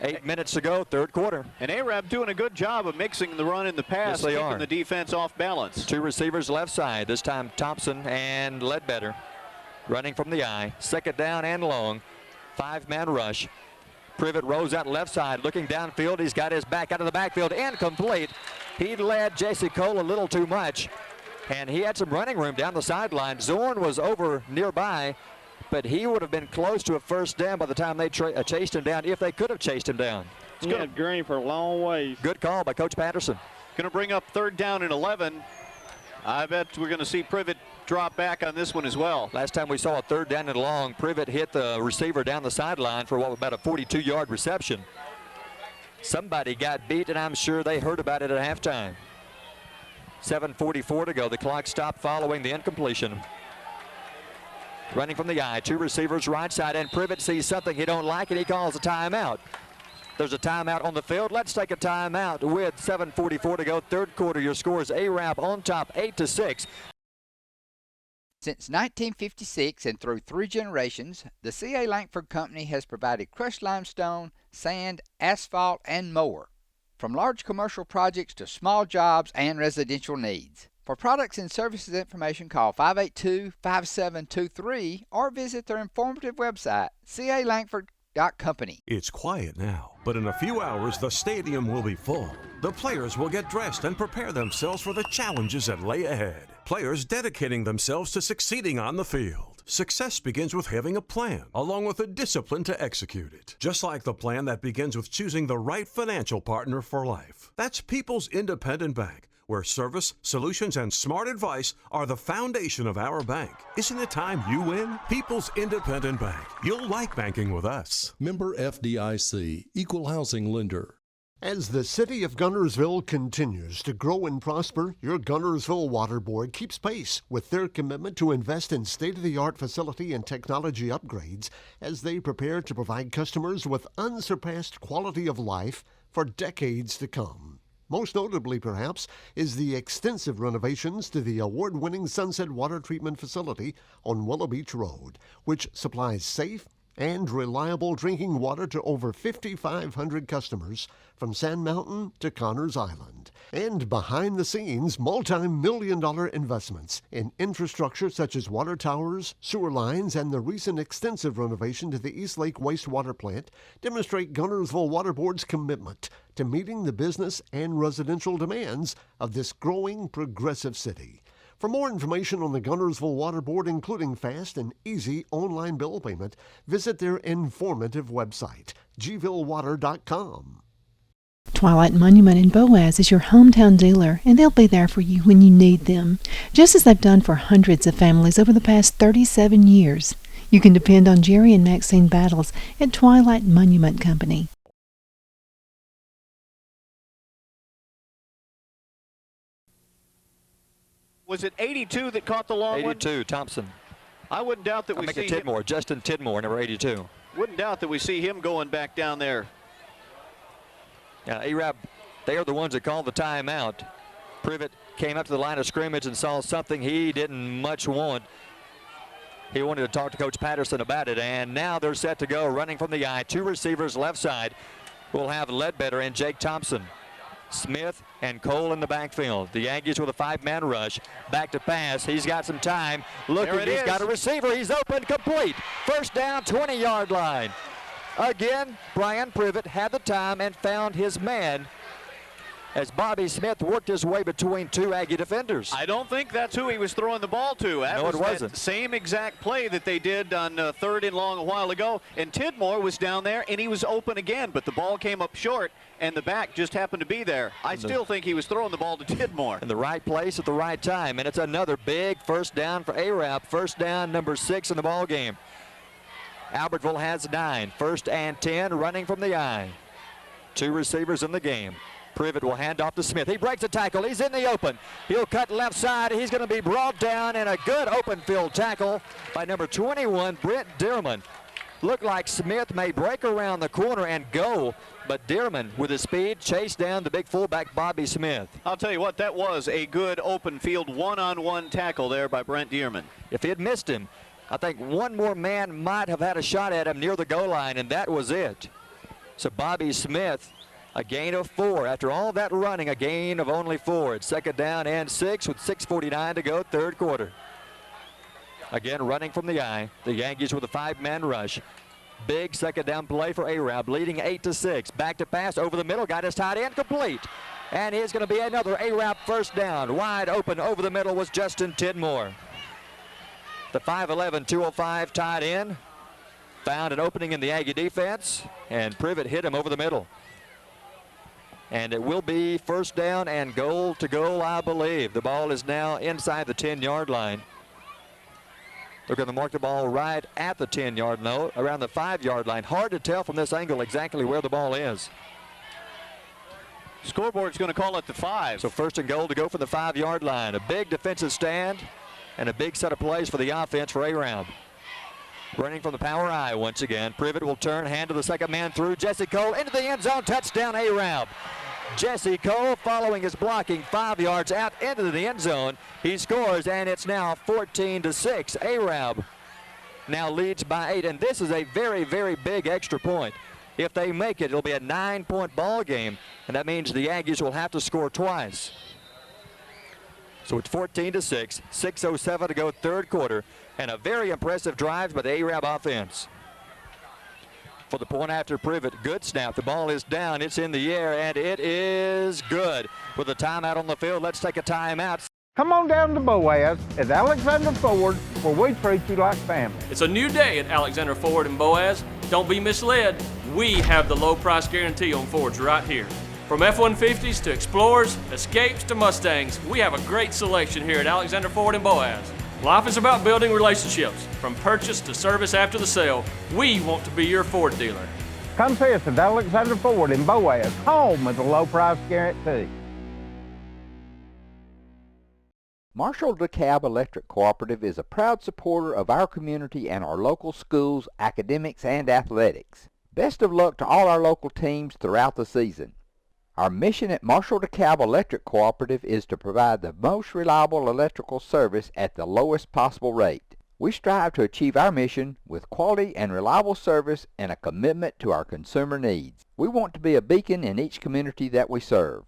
8 minutes to go, 3rd quarter. And Arab doing a good job of mixing the run and the pass, keeping the defense off balance. 2 receivers left side, this time Thompson and Ledbetter. Running from the eye, 2nd down and long, 5-man rush. Privet rolls out left side, looking downfield. He's got his back out of the backfield, incomplete. He led Jesse Cole a little too much, and he had some running room down the sideline. Zorn was over nearby, but he would have been close to a first down by the time they chased him down, if they could have chased him down. It's going to green for a long ways. Good call by Coach Patterson. Going to bring up 3rd down and 11. I bet we're going to see Privet drop back on this one as well. Last time we saw a 3rd down and long, Privet hit the receiver down the sideline for what was about a 42-yard reception. Somebody got beat, and I'm sure they heard about it at halftime. 7:44 to go. The clock stopped following the incompletion. Running from the eye, 2 receivers right side, and Privet sees something he don't like, and he calls a timeout. There's a timeout on the field. Let's take a timeout with 7:44 to go. 3rd quarter. Your score is Arab on top, 8-6. Since 1956 and through 3 generations, the C.A. Langford Company has provided crushed limestone, sand, asphalt, and more. From large commercial projects to small jobs and residential needs. For products and services information, call 582-5723 or visit their informative website, calangford.com. Company. It's quiet now, but in a few hours the stadium will be full. The players will get dressed and prepare themselves for the challenges that lay ahead. Players dedicating themselves to succeeding on the field. Success begins with having a plan, along with the discipline to execute it. Just like the plan that begins with choosing the right financial partner for life. That's People's Independent Bank, where service, solutions, and smart advice are the foundation of our bank. Isn't it time you win? People's Independent Bank. You'll like banking with us. Member FDIC, Equal Housing Lender. As the city of Guntersville continues to grow and prosper, your Guntersville Water Board keeps pace with their commitment to invest in state-of-the-art facility and technology upgrades as they prepare to provide customers with unsurpassed quality of life for decades to come. Most notably, perhaps, is the extensive renovations to the award-winning Sunset Water Treatment Facility on Willow Beach Road, which supplies safe and reliable drinking water to over 5,500 customers from Sand Mountain to Connors Island. And behind the scenes, multi-million-dollar investments in infrastructure such as water towers, sewer lines, and the recent extensive renovation to the East Lake wastewater plant demonstrate Guntersville Water Board's commitment to meeting the business and residential demands of this growing progressive city. For more information on the Guntersville Water Board, including fast and easy online bill payment, visit their informative website, gvillewater.com. Twilight Monument in Boaz is your hometown dealer, and they'll be there for you when you need them, just as they've done for hundreds of families over the past 37 years. You can depend on Jerry and Maxine Battles at Twilight Monument Company. Was it 82 that caught the long 82, one? Thompson. I wouldn't doubt that we see Tidmore, Justin Tidmore, number 82. Wouldn't doubt that we see him going back down there. Yeah, Arab, they are the ones that called the timeout. Privet came up to the line of scrimmage and saw something he didn't much want. He wanted to talk to Coach Patterson about it, and now they're set to go, running from the eye. Two receivers left side. We'll have Ledbetter and Jake Thompson. Smith and Cole in the backfield. The Aggies with a five-man rush. Back to pass. He's got some time. Looking, he's got a receiver. He's open, complete. First down, 20-yard line. Again, Brian Privet had the time and found his man as Bobby Smith worked his way between two Aggie defenders. I don't think that's who he was throwing the ball to. That no, was it wasn't. That same exact play that they did on third and long a while ago. And Tidmore was down there, and he was open again, but the ball came up short, and the back just happened to be there. I still think he was throwing the ball to Tidmore. In the right place at the right time, and it's another big first down for Arab. First down, number 6 in the ball game. Albertville has 9. First and 10, running from the eye. Two receivers in the game. Privet will hand off to Smith. He breaks a tackle. He's in the open. He'll cut left side. He's going to be brought down, and a good open field tackle by number 21, Brent Dearman. Looked like Smith may break around the corner and go, but Dearman, with his speed, chased down the big fullback, Bobby Smith. I'll tell you what, that was a good open field one-on-one tackle there by Brent Dearman. If he had missed him, I think one more man might have had a shot at him near the goal line, and that was it. So Bobby Smith, a gain of 4. After all that running, a gain of only 4. It's second down and 6 with 6:49 to go, third quarter. Again, running from the eye. The Yankees with a 5-man rush. Big second down play for Arab, leading 8-6. Back to pass over the middle, got his tight end complete. And here's going to be another Arab first down. Wide open over the middle was Justin Tidmore. The 5'11", 205 tight end found an opening in the Aggie defense, and Privet hit him over the middle. And it will be first down and goal to goal, I believe. The ball is now inside the 10-yard line. They're going to mark the ball right at the 10-yard line, around the 5-yard line. Hard to tell from this angle exactly where the ball is. Scoreboard's going to call it the 5. So first and goal to go from the 5-yard line. A big defensive stand and a big set of plays for the offense for Arab. Running from the power eye once again. Privet will turn, hand to the second man through. Jesse Cole into the end zone. Touchdown Arab. Jesse Cole following his blocking 5 yards out into the end zone. He scores, and it's now 14-6. Arab now leads by 8, and this is a very, very big extra point. If they make it, it'll be a 9-point ball game, and that means the Aggies will have to score twice. So it's 14-6, 6:07 to go, third quarter, and a very impressive drive by the Arab offense. for the point after Privet. Good snap. The ball is down. It's in the air, and it is good. With a timeout on the field, let's take a timeout. Come on down to Boaz at Alexander Ford, where we treat you like family. It's a new day at Alexander Ford and Boaz. Don't be misled. We have the low price guarantee on Fords right here. From F-150s to Explorers, Escapes to Mustangs, we have a great selection here at Alexander Ford and Boaz. Life is about building relationships. From purchase to service after the sale, we want to be your Ford dealer. Come see us at Alexander Ford in Boaz, home of the low price guarantee. Marshall DeKalb Electric Cooperative is a proud supporter of our community and our local schools, academics, and athletics. Best of luck to all our local teams throughout the season. Our mission at Marshall DeKalb Electric Cooperative is to provide the most reliable electrical service at the lowest possible rate. We strive to achieve our mission with quality and reliable service and a commitment to our consumer needs. We want to be a beacon in each community that we serve.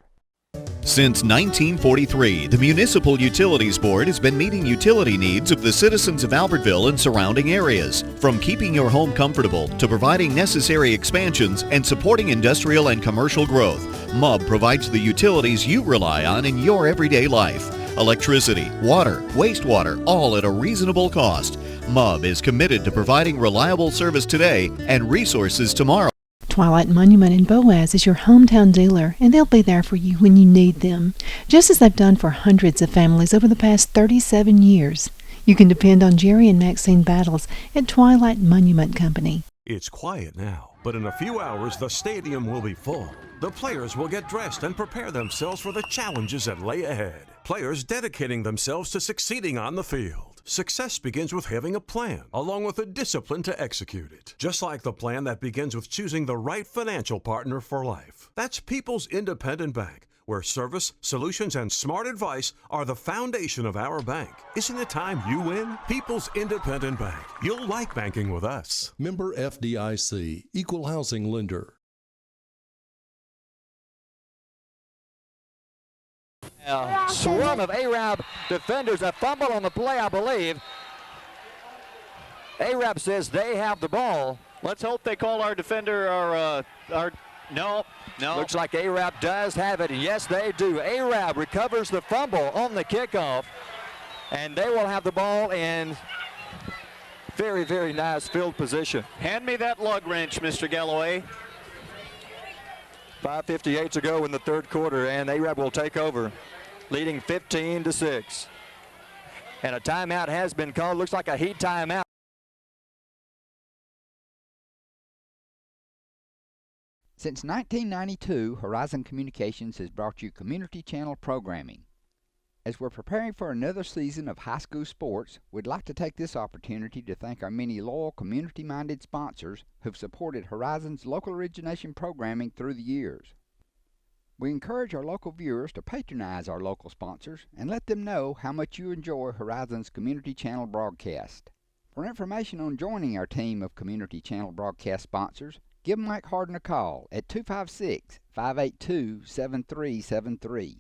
Since 1943, the Municipal Utilities Board has been meeting utility needs of the citizens of Albertville and surrounding areas. From keeping your home comfortable to providing necessary expansions and supporting industrial and commercial growth, MUB provides the utilities you rely on in your everyday life. Electricity, water, wastewater, all at a reasonable cost. MUB is committed to providing reliable service today and resources tomorrow. Twilight Monument in Boaz is your hometown dealer, and they'll be there for you when you need them, just as they've done for hundreds of families over the past 37 years. You can depend on Jerry and Maxine Battles at Twilight Monument Company. It's quiet now, but in a few hours the stadium will be full. The players will get dressed and prepare themselves for the challenges that lay ahead. Players dedicating themselves to succeeding on the field. Success begins with having a plan, along with the discipline to execute it. Just like the plan that begins with choosing the right financial partner for life. That's People's Independent Bank, where service, solutions, and smart advice are the foundation of our bank. Isn't it time you win? People's Independent Bank. You'll like banking with us. Member FDIC, Equal Housing Lender. Swarm of Arab defenders, a fumble on the play, I believe. Arab says they have the ball. Let's hope they call our defender no. Looks like Arab does have it. Yes, they do. Arab recovers the fumble on the kickoff, and they will have the ball in very, very nice field position. Hand me that lug wrench, Mr. Galloway. 5:58 to go in the third quarter, and Arab will take over, leading 15-6. And a timeout has been called. Looks like a heat timeout. Since 1992, Horizon Communications has brought you community channel programming. As we're preparing for another season of high school sports, we'd like to take this opportunity to thank our many loyal community-minded sponsors who've supported Horizon's local origination programming through the years. We encourage our local viewers to patronize our local sponsors and let them know how much you enjoy Horizon's community channel broadcast. For information on joining our team of community channel broadcast sponsors, give Mike Harden a call at 256-582-7373.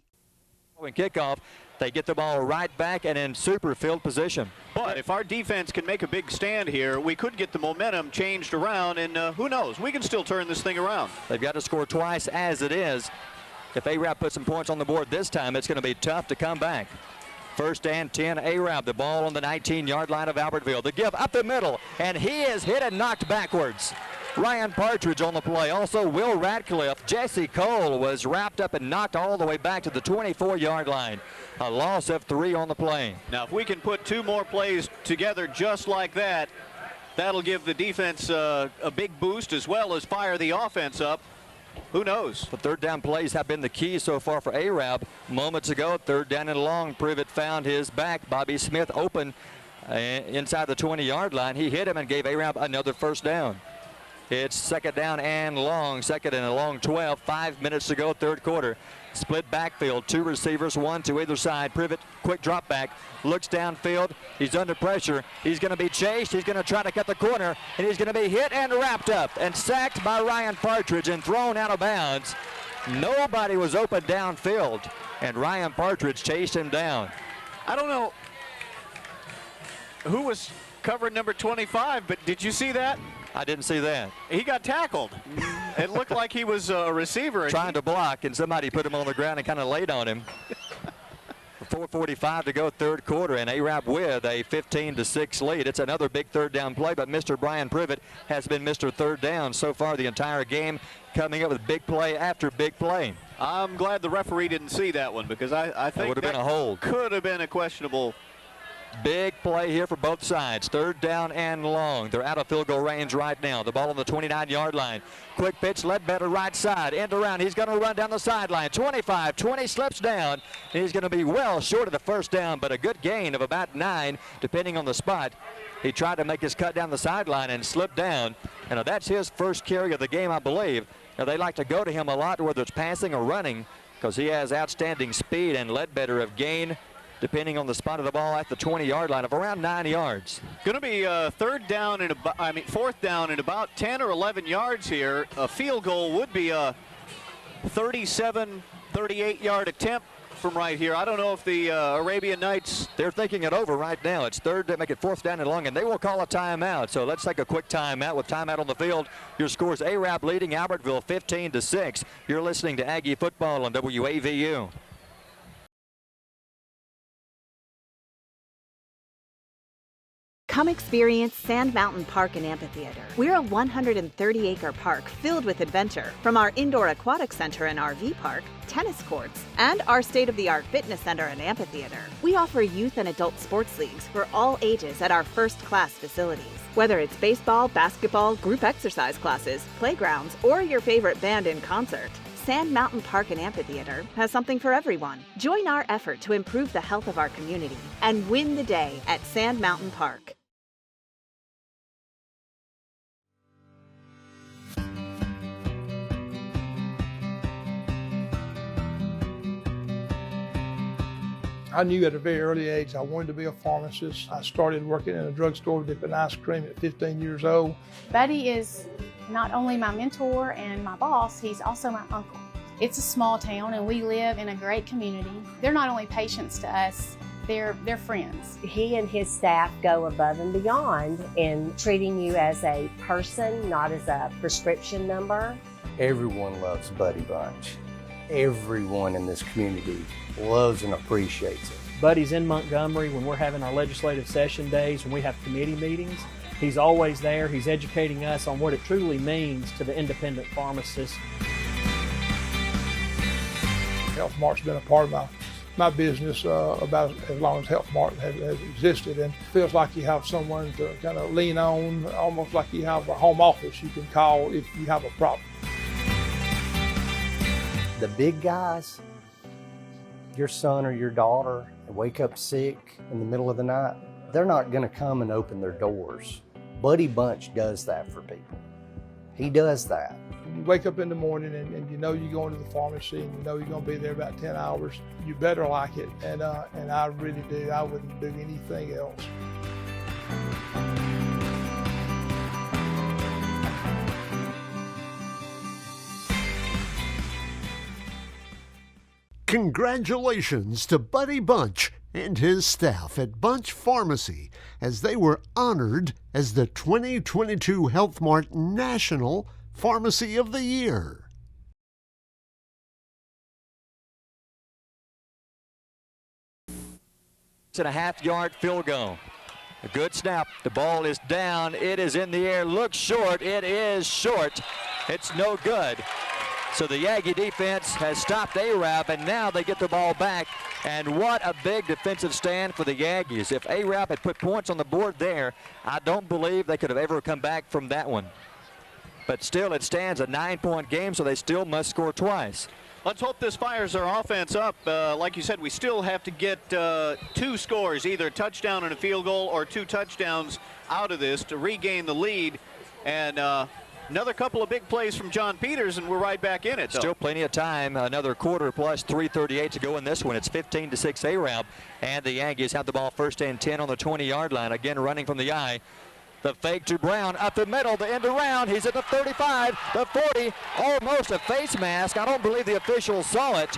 When kickoff, they get the ball right back and in super field position. But if our defense can make a big stand here, we could get the momentum changed around, and who knows, we can still turn this thing around. They've got to score twice as it is. If Arab puts some points on the board this time, it's going to be tough to come back. First and 10, Arab, the ball on the 19-yard line of Albertville. The give up the middle, and he is hit and knocked backwards. Ryan Partridge on the play. Also, Will Ratcliffe. Jesse Cole was wrapped up and knocked all the way back to the 24-yard line. A loss of 3 on the play. Now, if we can put 2 more plays together just like that, that'll give the defense a big boost as well as fire the offense up. Who knows? The third down plays have been the key so far for Arab. Moments ago, third down and long, Privet found his back. Bobby Smith open inside the 20-yard line. He hit him and gave Arab another first down. It's second down and long, second and a long 12, 5 minutes to go, third quarter. Split backfield, 2 receivers, 1 to either side. Privet, quick drop back, looks downfield. He's under pressure. He's going to be chased. He's going to try to cut the corner, and he's going to be hit and wrapped up and sacked by Ryan Partridge and thrown out of bounds. Nobody was open downfield, and Ryan Partridge chased him down. I don't know who was covering number 25, but did you see that? I didn't see that. He got tackled. It looked like he was a receiver. Trying to block, and somebody put him on the ground and kind of laid on him. 4:45 to go, third quarter, and Arab with a 15-6 lead. It's another big third down play, but Mr. Brian Privet has been Mr. Third Down so far the entire game, coming up with big play after big play. I'm glad the referee didn't see that one, because I think that would have been a hold. Could have been a questionable. Big play here for both sides. Third down and long. They're out of field goal range right now. The ball on the 29-yard line. Quick pitch, Ledbetter right side. End around. He's going to run down the sideline. 25-20, slips down. He's going to be well short of the first down, but a good gain of about 9, depending on the spot. He tried to make his cut down the sideline and slipped down. And that's his first carry of the game, I believe. Now, they like to go to him a lot, whether it's passing or running, because he has outstanding speed, and Ledbetter have gained, depending on the spot of the ball, at the 20-yard line of around 9 yards. Going to be fourth down in about 10 or 11 yards here. A field goal would be a 37, 38-yard attempt from right here. I don't know if the Arabian Knights, they're thinking it over right now. It's third to make it fourth down and long, and they will call a timeout. So let's take a quick timeout. With timeout on the field, your scores: Arab leading Albertville 15-6. You're listening to Aggie Football on WAVU. Come experience Sand Mountain Park and Amphitheater. We're a 130-acre park filled with adventure. From our indoor aquatic center and RV park, tennis courts, and our state-of-the-art fitness center and amphitheater, we offer youth and adult sports leagues for all ages at our first-class facilities. Whether it's baseball, basketball, group exercise classes, playgrounds, or your favorite band in concert, Sand Mountain Park and Amphitheater has something for everyone. Join our effort to improve the health of our community and win the day at Sand Mountain Park. I knew at a very early age I wanted to be a pharmacist. I started working in a drugstore dipping ice cream at 15 years old. Buddy is not only my mentor and my boss, he's also my uncle. It's a small town and we live in a great community. They're not only patients to us, they're friends. He and his staff go above and beyond in treating you as a person, not as a prescription number. Everyone loves Buddy Bunch. Everyone in this community loves and appreciates it. Buddy's in Montgomery when we're having our legislative session days, when we have committee meetings. He's always there. He's educating us on what it truly means to the independent pharmacist. Health Mart's been a part of my business about as long as Health Mart has existed, and it feels like you have someone to kind of lean on, almost like you have a home office you can call if you have a problem. The big guys, your son or your daughter wake up sick in the middle of the night, they're not going to come and open their doors. Buddy Bunch does that for people. He does that. You wake up in the morning and you know you're going to the pharmacy and you know you're going to be there about 10 hours. You better like it, and I really do. I wouldn't do anything else. Congratulations to Buddy Bunch and his staff at Bunch Pharmacy as they were honored as the 2022 Health Mart National Pharmacy of the Year. It's a half-yard field goal. A good snap. The ball is down. It is in the air. Looks short. It is short. It's no good. So the Aggie defense has stopped Arab, and now they get the ball back. And what a big defensive stand for the Aggies. If Arab had put points on the board there, I don't believe they could have ever come back from that one. But still, it stands a 9-point game, so they still must score twice. Let's hope this fires our offense up. Like you said, we still have to get 2 scores, either a touchdown and a field goal or 2 touchdowns out of this to regain the lead. And another couple of big plays from John Peters, and we're right back in it. Still plenty of time. Another quarter plus 3:38 to go in this one. It's 15-6 Arab, and the Aggies have the ball first and 10 on the 20-yard line. Again, running from the eye. The fake to Brown up the middle, the end around. He's at the 35, the 40, almost a face mask. I don't believe the officials saw it.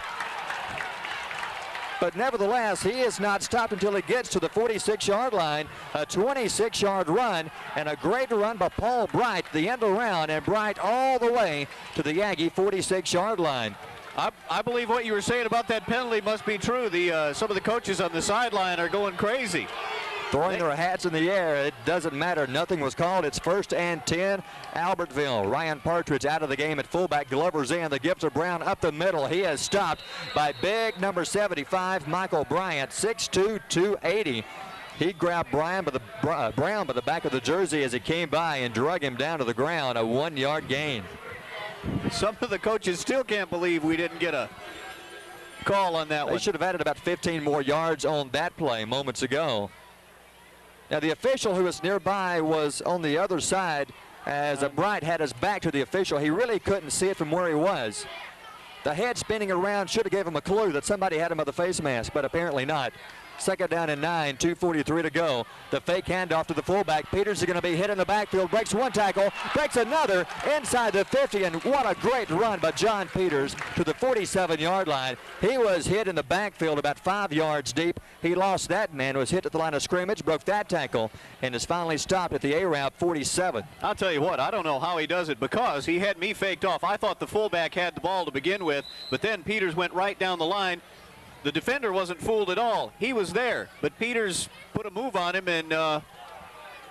But nevertheless, he is not stopped until he gets to the 46-yard line. A 26-yard run and a great run by Paul Bright, the end around, and Bright all the way to the Aggie 46-yard line. I believe what you were saying about that penalty must be true. Some of the coaches on the sideline are going crazy. Throwing their hats in the air. It doesn't matter. Nothing was called. It's 1st and 10. Albertville. Ryan Partridge out of the game at fullback. Glover's in. The gift of Brown up the middle. He is stopped by big number 75, Michael Bryant, 6'2", 280. He grabbed Brown by the back of the jersey as he came by and drug him down to the ground. A 1-yard gain. Some of the coaches still can't believe we didn't get a call on that one. They should have added about 15 more yards on that play moments ago. Now the official who was nearby was on the other side as Bright had his back to the official. He really couldn't see it from where he was. The head spinning around should have gave him a clue that somebody had him by the face mask, but apparently not. 2nd down and 9, 2:43 to go. The fake handoff to the fullback. Peters is going to be hit in the backfield. Breaks one tackle, breaks another inside the 50, and what a great run by John Peters to the 47-yard line. He was hit in the backfield about 5 yards deep. He lost that man, was hit at the line of scrimmage, broke that tackle, and is finally stopped at the A-Route 47. I'll tell you what, I don't know how he does it because he had me faked off. I thought the fullback had the ball to begin with, but then Peters went right down the line. The defender wasn't fooled at all. He was there, but Peters put a move on him and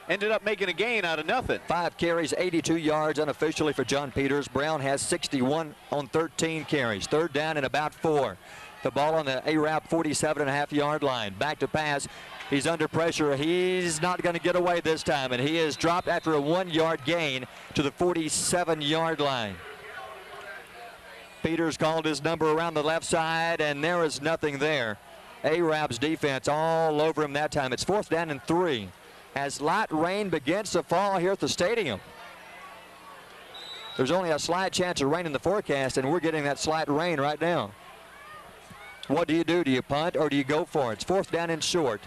ended up making a gain out of nothing. 5 carries, 82 yards unofficially for John Peters. Brown has 61 on 13 carries. 3rd down and about 4. The ball on the A-Route 47.5-yard line. Back to pass. He's under pressure. He's not going to get away this time, and he is dropped after a 1-yard gain to the 47-yard line. Peters called his number around the left side, and there is nothing there. A-Rab's defense all over him that time. It's 4th down and 3 as light rain begins to fall here at the stadium. There's only a slight chance of rain in the forecast, and we're getting that slight rain right now. What do? Do you punt or do you go for it? It's 4th down and short.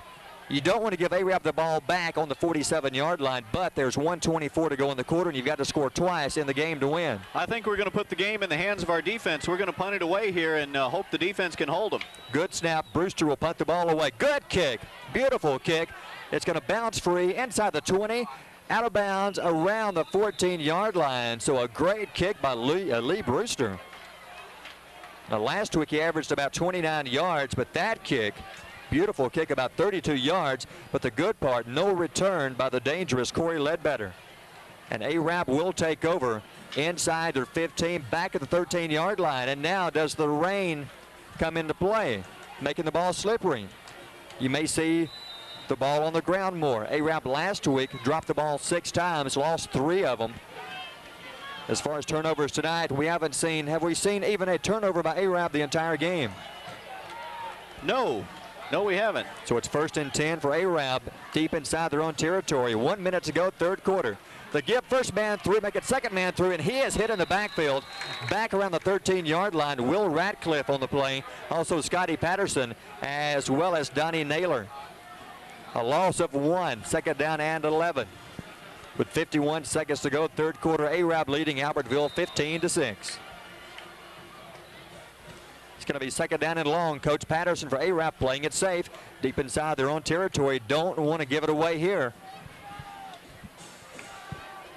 You don't want to give A-Rab the ball back on the 47-yard line, but there's 1:24 to go in the quarter, and you've got to score twice in the game to win. I think we're going to put the game in the hands of our defense. We're going to punt it away here and hope the defense can hold them. Good snap. Brewster will punt the ball away. Good kick. Beautiful kick. It's going to bounce free inside the 20, out of bounds around the 14-yard line. So a great kick by Lee Brewster. Now, last week he averaged about 29 yards, but that kick, beautiful kick, about 32 yards. But the good part, no return by the dangerous Corey Ledbetter. And A-Rab will take over inside their 15, back at the 13-yard line. And now does the rain come into play, making the ball slippery. You may see the ball on the ground more. A-Rab last week dropped the ball 6 times, lost 3 of them. As far as turnovers tonight, we haven't seen, have we seen even a turnover by A-Rab the entire game? No, we haven't. So it's 1st and 10 for A-Rab, deep inside their own territory. 1 minute to go, 3rd quarter. The give, first man through, make it second man through, and he is hit in the backfield. Back around the 13-yard line, Will Ratcliffe on the play. Also Scotty Patterson, as well as Donnie Naylor. A loss of 1, 2nd down and 11. With 51 seconds to go, 3rd quarter, A-Rab leading Albertville 15-6. It's going to be 2nd down and long. Coach Patterson for A-Rab playing it safe, deep inside their own territory. Don't want to give it away here.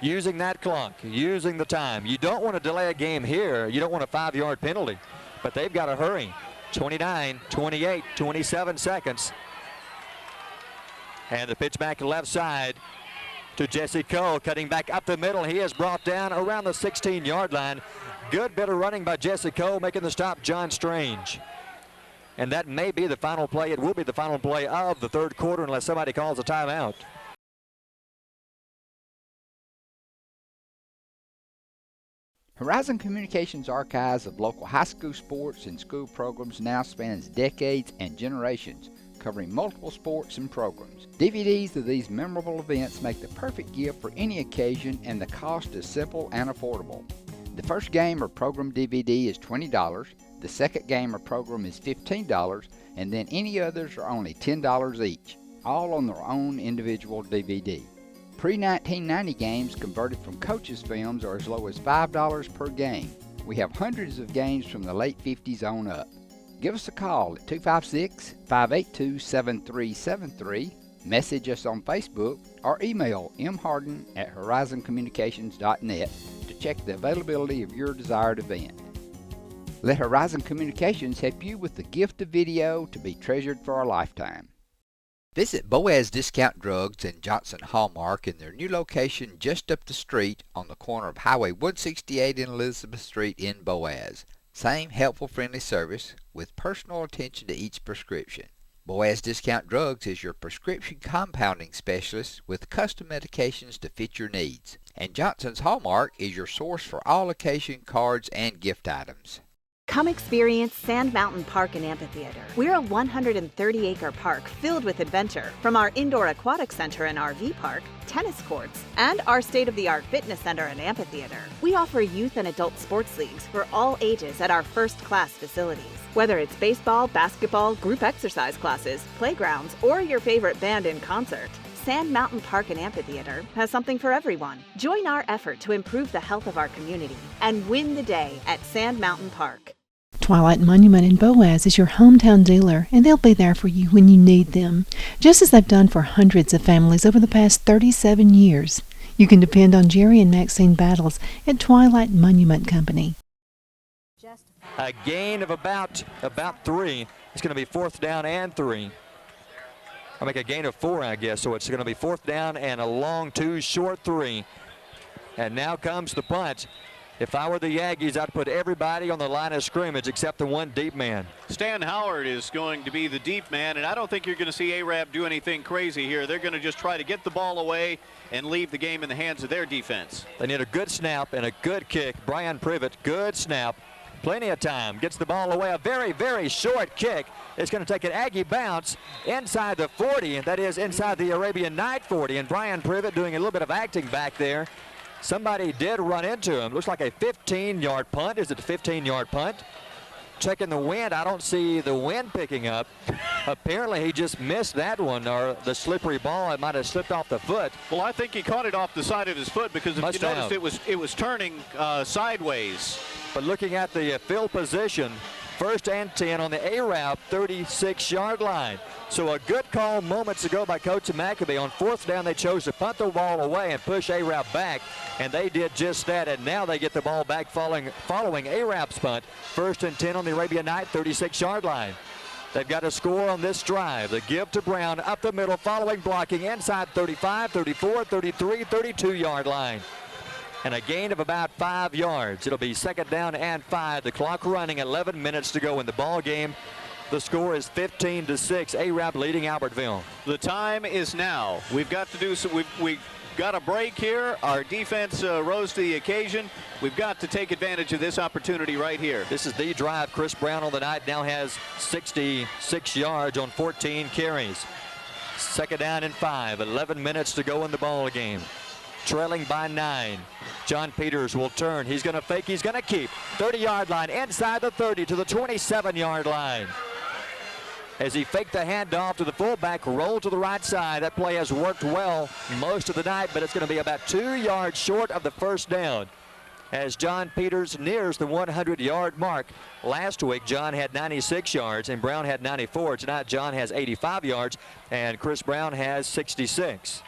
Using that clock, using the time. You don't want to delay a game here. You don't want a 5-yard penalty, but they've got to hurry. 29, 28, 27 seconds. And the pitch back left side to Jesse Cole, cutting back up the middle. He is brought down around the 16-yard line. Good bit of running by Jesse Cole, making the stop, John Strange. And that may be the final play. It will be the final play of the 3rd quarter unless somebody calls a timeout. Horizon Communications' archives of local high school sports and school programs now spans decades and generations, covering multiple sports and programs. DVDs of these memorable events make the perfect gift for any occasion, and the cost is simple and affordable. The first game or program DVD is $20, the second game or program is $15, and then any others are only $10 each, all on their own individual DVD. Pre-1990 games converted from Coach's films are as low as $5 per game. We have hundreds of games from the late 50s on up. Give us a call at 256-582-7373, message us on Facebook, or email mharden@horizoncommunications.net to check the availability of your desired event. Let Horizon Communications help you with the gift of video to be treasured for a lifetime. Visit Boaz Discount Drugs and Johnson Hallmark in their new location just up the street on the corner of Highway 168 and Elizabeth Street in Boaz. Same helpful, friendly service with personal attention to each prescription. Boaz Discount Drugs is your prescription compounding specialist with custom medications to fit your needs. And Johnson's Hallmark is your source for all occasion cards and gift items. Come experience Sand Mountain Park and Amphitheater. We're a 130-acre park filled with adventure. From our indoor aquatic center and RV park, tennis courts, and our state-of-the-art fitness center and amphitheater, we offer youth and adult sports leagues for all ages at our first-class facilities. Whether it's baseball, basketball, group exercise classes, playgrounds, or your favorite band in concert, Sand Mountain Park and Amphitheater has something for everyone. Join our effort to improve the health of our community and win the day at Sand Mountain Park. Twilight Monument in Boaz is your hometown dealer, and they'll be there for you when you need them, just as they've done for hundreds of families over the past 37 years. You can depend on Jerry and Maxine Battles at Twilight Monument Company. A gain of about 3. It's going to be 4th down and 3. I'll make a gain of 4, I guess, so it's going to be 4th down and a long 2, short 3. And now comes the punt. If I were the Aggies, I'd put everybody on the line of scrimmage except the one deep man. Stan Howard is going to be the deep man, and I don't think you're going to see Arab do anything crazy here. They're going to just try to get the ball away and leave the game in the hands of their defense. They need a good snap and a good kick. Brian Privet, good snap. Plenty of time. Gets the ball away. A very, very short kick. It's going to take an Aggie bounce inside the 40, and that is inside the Arabian Night 40. And Brian Privet doing a little bit of acting back there. Somebody did run into him. Looks like a 15-yard punt. Is it a 15-yard punt? Checking the wind. I don't see the wind picking up. Apparently he just missed that one, or the slippery ball. It might have slipped off the foot. Well, I think he caught it off the side of his foot because if you noticed it was turning sideways. But looking at the field position, 1st and 10 on the Arab 36-yard line. So a good call moments ago by Coach Maccabee. On 4th down, they chose to punt the ball away and push Arab back, and they did just that. And now they get the ball back following Arab's punt. 1st and 10 on the Arabian Night 36-yard line. They've got a score on this drive. The give to Brown up the middle, following blocking inside 35, 34, 33, 32-yard line. And a gain of about 5 yards. It'll be 2nd down and 5. The clock running, 11 minutes to go in the ball game. The score is 15-6. Arab leading Albertville. The time is now. We've got to do some. We've got a break here. Our defense rose to the occasion. We've got to take advantage of this opportunity right here. This is the drive. Chris Brown on the night now has 66 yards on 14 carries. 2nd down and 5. 11 minutes to go in the ball game. Trailing by 9. John Peters will turn. He's going to fake. He's going to keep. 30-yard line inside the 30 to the 27-yard line. As he faked the handoff to the fullback, rolled to the right side. That play has worked well most of the night, but it's going to be about 2 yards short of the 1st down. As John Peters nears the 100-yard mark. Last week, John had 96 yards and Brown had 94. Tonight, John has 85 yards and Chris Brown has 66.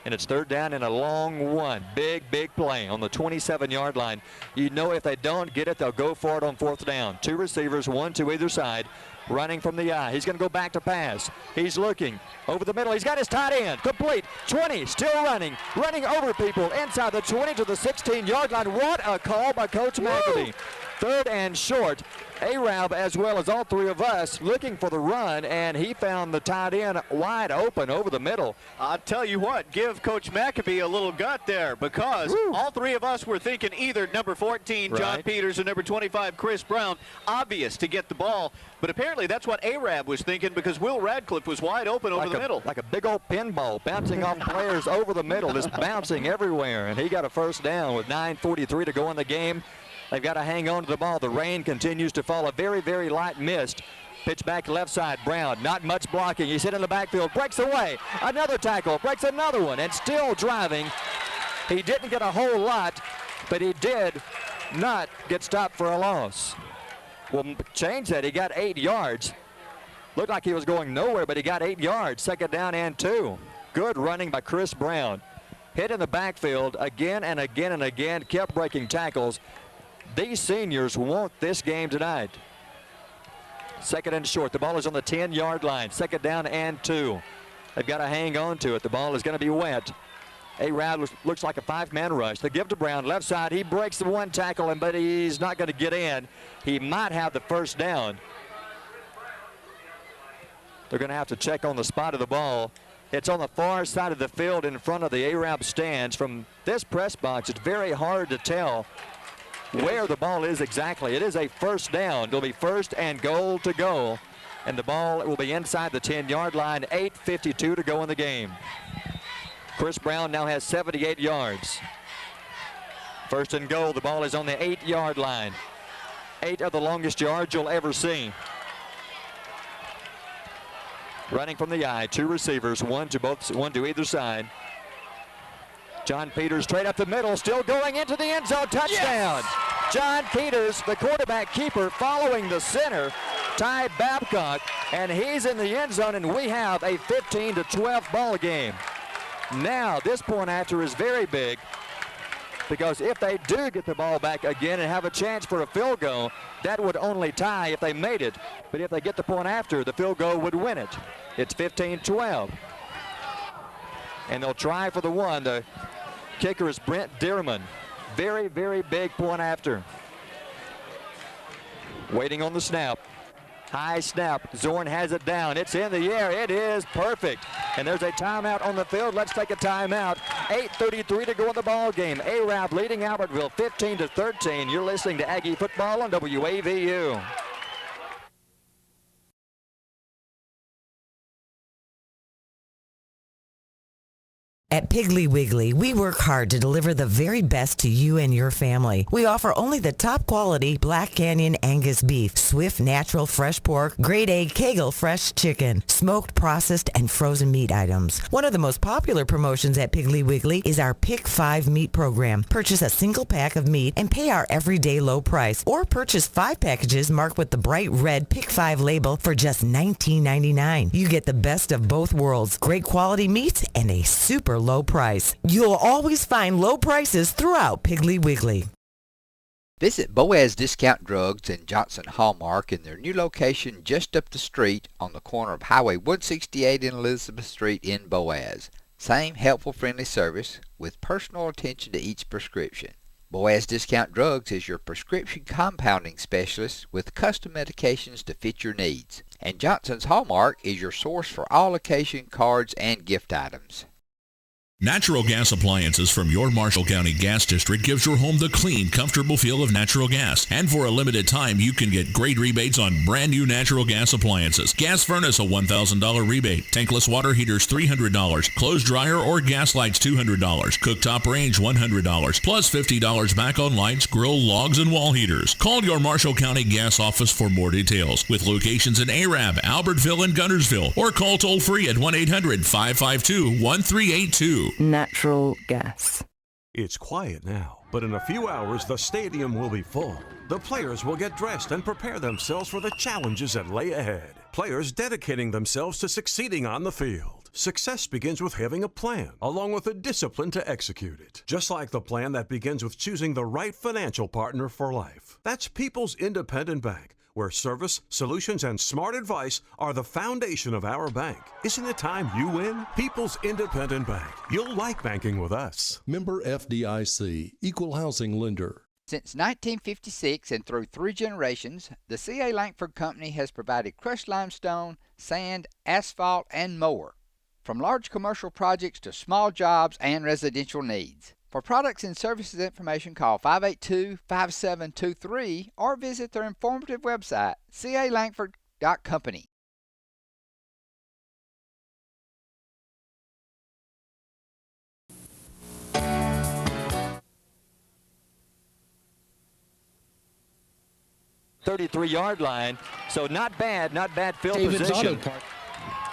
And it's 3rd down and a long one. Big play on the 27-yard line. You know if they don't get it, they'll go for it on 4th down. 2 receivers, 1 to either side, running from the eye. He's going to go back to pass. He's looking over the middle. He's got his tight end. Complete. 20, still running over people inside the 20 to the 16-yard line. What a call by Coach Maccabee. 3rd and short. Arab, as well as all 3 of us, looking for the run, and he found the tight end wide open over the middle. I'll tell you what, give Coach Maccabee a little gut there, because all 3 of us were thinking either number 14, John Peters, or number 25, Chris Brown. Obvious to get the ball, but apparently that's what Arab was thinking, because Will Radcliffe was wide open over the middle. Like a big old pinball, bouncing off players over the middle, just bouncing everywhere, and he got a 1st down with 9:43 to go in the game. They've got to hang on to the ball. The rain continues to fall. A very light mist. Pitch back left side. Brown, not much blocking. He's hit in the backfield. Breaks away. Another tackle. Breaks another one. And still driving. He didn't get a whole lot, but he did not get stopped for a loss. will change that. He got 8 yards. Looked like he was going nowhere, but he got 8 yards. Second down and 2. Good running by Chris Brown. Hit in the backfield again and again and again, kept breaking tackles. These seniors want this game tonight. Second and short. The ball is on the 10-yard line. Second down and 2. They've got to hang on to it. The ball is going to be wet. A-Rab looks like a 5-man rush. They give to Brown, left side. He breaks the one tackle, but he's not going to get in. He might have the first down. They're going to have to check on the spot of the ball. It's on the far side of the field in front of the A-Rab stands. From this press box, it's very hard to tell where the ball is exactly. It is a first down. It'll be first and goal to go. And the ball will be inside the 10-yard line. 8:52 to go in the game. Chris Brown now has 78 yards. First and goal. The ball is on the 8-yard line. 8 of the longest yards you'll ever see. Running from the eye, 2 receivers, one to either side. John Peters straight up the middle, still going into the end zone, touchdown. Yes! John Peters, the quarterback keeper, following the center, Ty Babcock, and he's in the end zone, and we have a 15-12 ball game. Now, this point after is very big, because if they do get the ball back again and have a chance for a field goal, that would only tie if they made it. But if they get the point after, the field goal would win it. It's 15-12. And they'll try for the one. The kicker is Brent Dearman. Very, very big point after. Waiting on the snap. High snap. Zorn has it down. It's in the air. It is perfect. And there's a timeout on the field. Let's take a timeout. 8:33 to go in the ball game. A-Rab leading Albertville 15-13. You're listening to Aggie Football on WAVU. At Piggly Wiggly, we work hard to deliver the very best to you and your family. We offer only the top quality Black Canyon Angus beef, Swift natural fresh pork, grade A Kegel fresh chicken, smoked, processed, and frozen meat items. One of the most popular promotions at Piggly Wiggly is our Pick 5 meat program. Purchase a single pack of meat and pay our everyday low price, or purchase 5 packages marked with the bright red Pick 5 label for just $19.99. You get the best of both worlds, great quality meats and a super low price. You'll always find low prices throughout Piggly Wiggly. Visit Boaz Discount Drugs and Johnson Hallmark in their new location just up the street on the corner of Highway 168 and Elizabeth Street in Boaz. Same helpful, friendly service with personal attention to each prescription. Boaz Discount Drugs is your prescription compounding specialist with custom medications to fit your needs. And Johnson's Hallmark is your source for all occasion cards and gift items. Natural gas appliances from your Marshall County Gas District gives your home the clean, comfortable feel of natural gas. And for a limited time, you can get great rebates on brand new natural gas appliances. Gas furnace, a $1,000 rebate. Tankless water heaters, $300. Clothes dryer or gas lights, $200. Cooktop range, $100. Plus $50 back on lights, grill, logs, and wall heaters. Call your Marshall County Gas office for more details. With locations in A-Rab, Albertville, and Guntersville. Or call toll free at 1-800-552-1382. Natural gas. It's quiet now, but in a few hours the stadium will be full. The players will get dressed and prepare themselves for the challenges that lay ahead. Players dedicating themselves to succeeding on the field. Success begins with having a plan, along with the discipline to execute it. Just like the plan that begins with choosing the right financial partner for life. That's People's Independent Bank, where service, solutions, and smart advice are the foundation of our bank. Isn't it time you win? People's Independent Bank. You'll like banking with us. Member FDIC, Equal Housing Lender. Since 1956 and through 3 generations, the C.A. Langford Company has provided crushed limestone, sand, asphalt, and more. From large commercial projects to small jobs and residential needs. For products and services information, call 582-5723 or visit their informative website, calangford.company. .33-yard line, so not bad field position.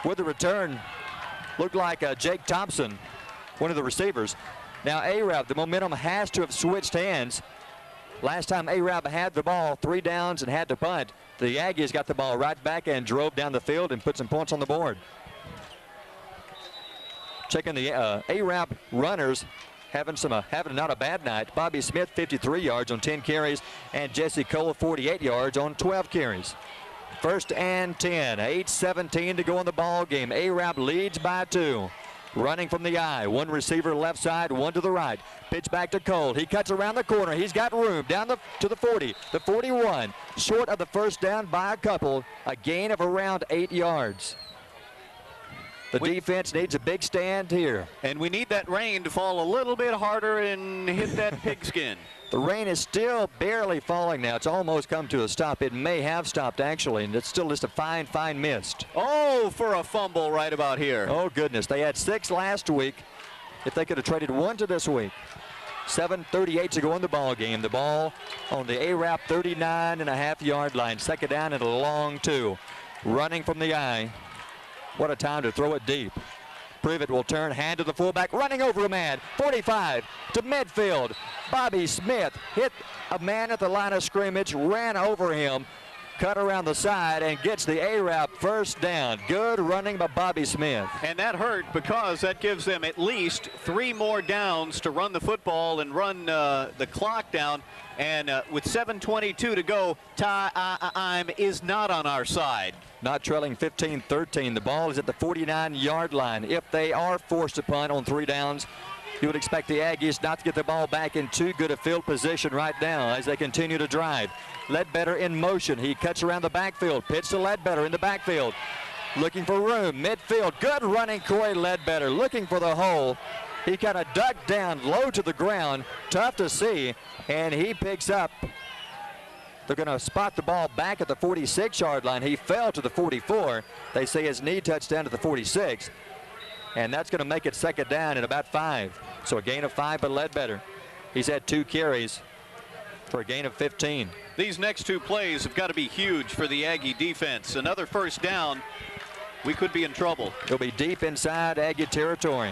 With the return, looked like Jake Thompson, one of the receivers. Now A-Rab, the momentum has to have switched hands. Last time Arab had the ball, 3 downs and had to punt, the Aggies got the ball right back and drove down the field and put some points on the board. Checking the Arab runners, having not a bad night. Bobby Smith, 53 yards on 10 carries, and Jesse Cole, 48 yards on 12 carries. 1st and 10, 8:17 to go in the ball game. Arab leads by 2. Running from the I, 1 receiver left side, 1 to the right. Pitch back to Cole. He cuts around the corner. He's got room down to the 40, the 41. Short of the first down by a couple. A gain of around 8 yards. The defense needs a big stand here. And we need that rain to fall a little bit harder and hit that pigskin. The rain is still barely falling now. It's almost come to a stop. It may have stopped, actually, and it's still just a fine mist. Oh, for a fumble right about here. Oh, goodness. They had 6 last week. If they could have traded 1 to this week. 7:38 to go in the ball game. The ball on the Arab 39.5-yard line. 2nd down and a long 2. Running from the I. What a time to throw it deep. Privet will turn, hand to the fullback, running over a man, 45 to midfield. Bobby Smith hit a man at the line of scrimmage, ran over him, cut around the side, and gets the Arab first down. Good running by Bobby Smith. And that hurt because that gives them at least 3 more downs to run the football and run the clock down. And with 7:22 to go, time is not on our side. Not trailing 15-13. The ball is at the 49-yard line. If they are forced to punt on 3 downs, you would expect the Aggies not to get the ball back in too good a field position right now as they continue to drive. Ledbetter in motion. He cuts around the backfield. Pitch to Ledbetter in the backfield. Looking for room. Midfield. Good running, Corey Ledbetter. Looking for the hole. He kind of ducked down low to the ground. Tough to see. And he picks up. They're going to spot the ball back at the 46-yard line. He fell to the 44. They say his knee touched down to the 46. And that's going to make it 2nd down and about 5. So a gain of 5 by Ledbetter. He's had 2 carries for a gain of 15. These next 2 plays have got to be huge for the Aggie defense. Another first down, we could be in trouble. He'll be deep inside Aggie territory.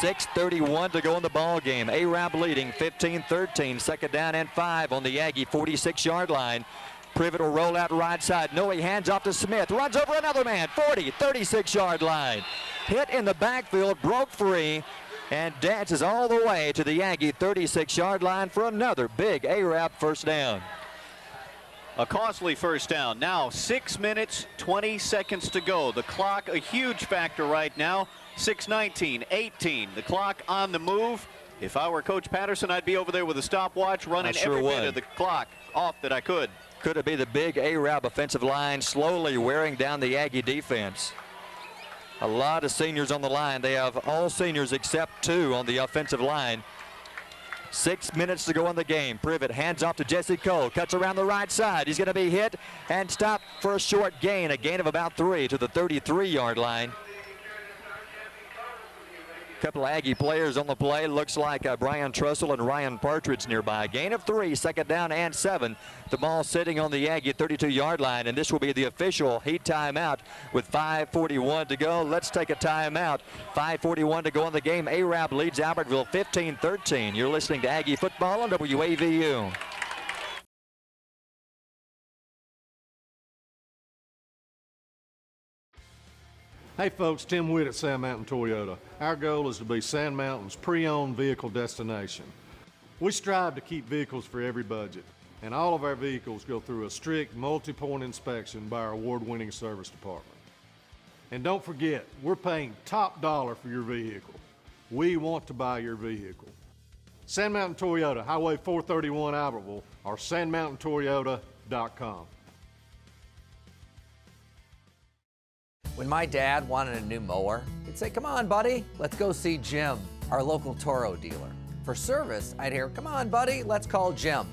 6:31 to go in the ball game. Arab leading 15-13. 2nd down and 5 on the Aggie 46-yard line. Privet will roll out right side. No, he hands off to Smith. Runs over another man. 40, 36-yard line. Hit in the backfield, broke free, and dances all the way to the Aggie 36-yard line for another big Arab first down. A costly first down. Now 6 minutes, 20 seconds to go. The clock a huge factor right now. 6:19, 18. The clock on the move. If I were Coach Patterson, I'd be over there with a stopwatch running every bit of the clock off that I could. Could it be the big Arab offensive line slowly wearing down the Aggie defense? A lot of seniors on the line. They have all seniors except 2 on the offensive line. 6 minutes to go in the game. Privet hands off to Jesse Cole. Cuts around the right side. He's going to be hit and stopped for a short gain. A gain of about 3 to the 33-yard line. Couple of Aggie players on the play. Looks like Brian Trussell and Ryan Partridge nearby. Gain of 3, 2nd down and 7. The ball sitting on the Aggie 32-yard line, and this will be the official heat timeout with 5:41 to go. Let's take a timeout. 5:41 to go in the game. Arab leads Albertville 15-13. You're listening to Aggie football on WAVU. Hey folks, Tim Witt at Sand Mountain Toyota. Our goal is to be Sand Mountain's pre-owned vehicle destination. We strive to keep vehicles for every budget, and all of our vehicles go through a strict multi-point inspection by our award-winning service department. And don't forget, we're paying top dollar for your vehicle. We want to buy your vehicle. Sand Mountain Toyota, Highway 431 Albertville, or sandmountaintoyota.com. When my dad wanted a new mower, he'd say, "Come on, buddy, let's go see Jim, our local Toro dealer." For service, I'd hear, "Come on, buddy, let's call Jim."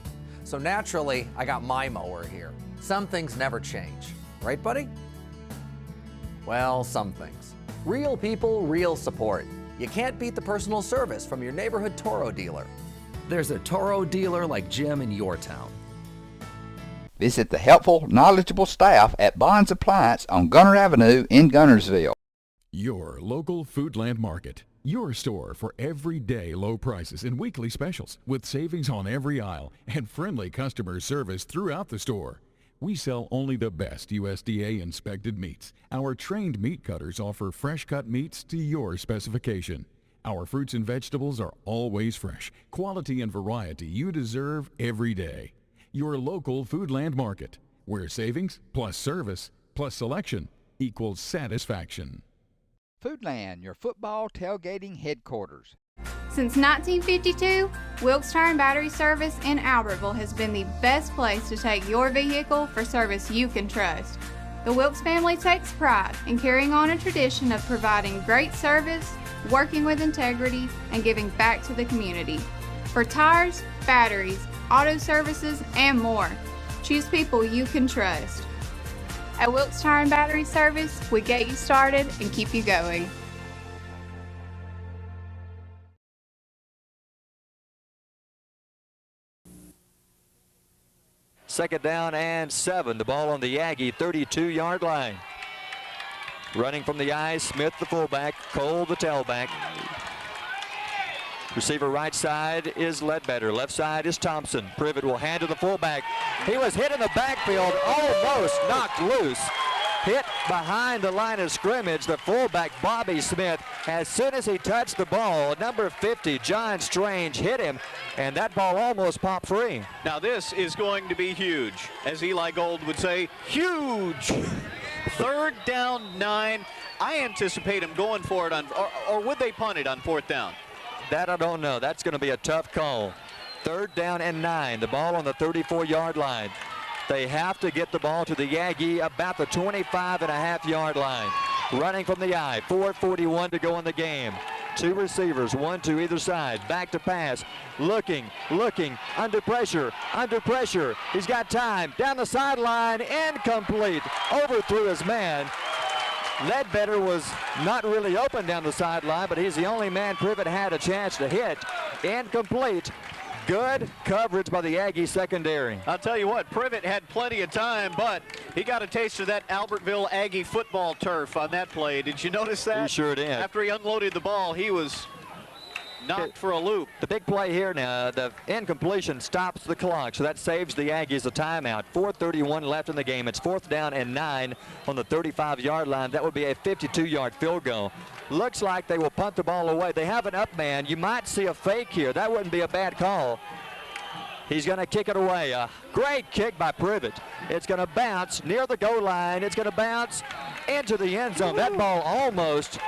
So naturally, I got my mower here. Some things never change. Right, buddy? Well, some things. Real people, real support. You can't beat the personal service from your neighborhood Toro dealer. There's a Toro dealer like Jim in your town. Visit the helpful, knowledgeable staff at Bond's Appliance on Gunner Avenue in Gunnersville. Your local Foodland Market. Your store for everyday low prices and weekly specials with savings on every aisle and friendly customer service throughout the store. We sell only the best USDA inspected meats. Our trained meat cutters offer fresh cut meats to your specification. Our fruits and vegetables are always fresh, quality and variety you deserve every day. Your local Foodland Market, where savings plus service plus selection equals satisfaction. Foodland, your football tailgating headquarters. Since 1952, Wilkes Tire and Battery Service in Albertville has been the best place to take your vehicle for service you can trust. The Wilkes family takes pride in carrying on a tradition of providing great service, working with integrity, and giving back to the community. For tires, batteries, auto services, and more, choose people you can trust. At Wilkes Tire and Battery Service, we get you started and keep you going. Second down and 7. The ball on the Aggie 32-yard line. Running from the I, Smith the fullback, Cole the tailback. Receiver right side is Ledbetter. Left side is Thompson. Privet will hand to the fullback. He was hit in the backfield, almost knocked loose. Hit behind the line of scrimmage, the fullback Bobby Smith. As soon as he touched the ball, number 50, John Strange, hit him, and that ball almost popped free. Now this is going to be huge. As Eli Gold would say, huge. Third down 9. I anticipate him going for it on, or would they punt it on 4th down? That I don't know. That's going to be a tough call. Third down and 9. The ball on the 34-yard line. They have to get the ball to the Aggie about the 25.5-yard line. Running from the I, 4:41 to go in the game. 2 receivers, 1 to either side. Back to pass. Looking, under pressure. He's got time. Down the sideline, incomplete. Overthrew his man. Ledbetter was not really open down the sideline, but he's the only man Privet had a chance to hit. Incomplete. Good coverage by the Aggie secondary. I'll tell you what, Privet had plenty of time, but he got a taste of that Albertville Aggie football turf on that play. Did you notice that? He sure did. After he unloaded the ball, he was knocked for a loop. The big play here now, the incompletion stops the clock, so that saves the Aggies a timeout. 4:31 left in the game. It's 4th down and 9 on the 35-yard line. That would be a 52-yard field goal. Looks like they will punt the ball away. They have an up man. You might see a fake here. That wouldn't be a bad call. He's going to kick it away. A great kick by Privet. It's going to bounce near the goal line. It's going to bounce into the end zone. That ball almost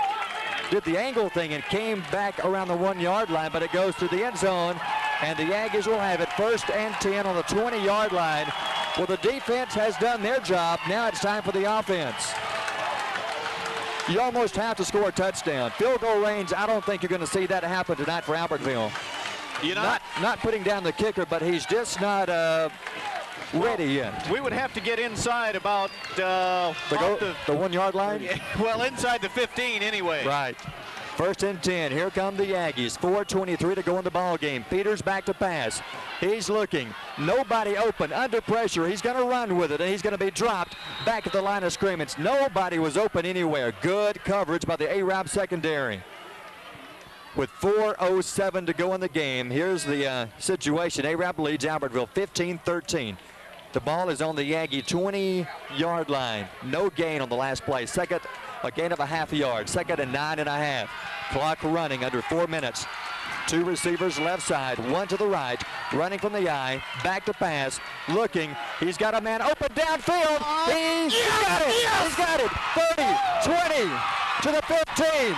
did the angle thing and came back around the 1-yard line, but it goes to the end zone, and the Aggies will have it 1st and 10 on the 20-yard line. Well, the defense has done their job. Now it's time for the offense. You almost have to score a touchdown. Field goal range, I don't think you're going to see that happen tonight for Albertville. Not putting down the kicker, but he's just not ready yet. We would have to get inside about the 1-yard line? Well, inside the 15 anyway. Right. 1st and 10. Here come the Aggies. 4:23 to go in the ball game. Peters back to pass. He's looking. Nobody open. Under pressure. He's going to run with it, and he's going to be dropped back at the line of scrimmage. Nobody was open anywhere. Good coverage by the Arab secondary. With 4:07 to go in the game, here's the situation. Arab leads Albertville 15-13. The ball is on the Aggie 20-yard line. No gain on the last play. A gain of a half a yard. 2nd and 9.5. Clock running under 4 minutes. 2 receivers left side, 1 to the right. Running from the I, back to pass. Looking, he's got a man open downfield. He's got it. He's got it. 30, 20 to the 15.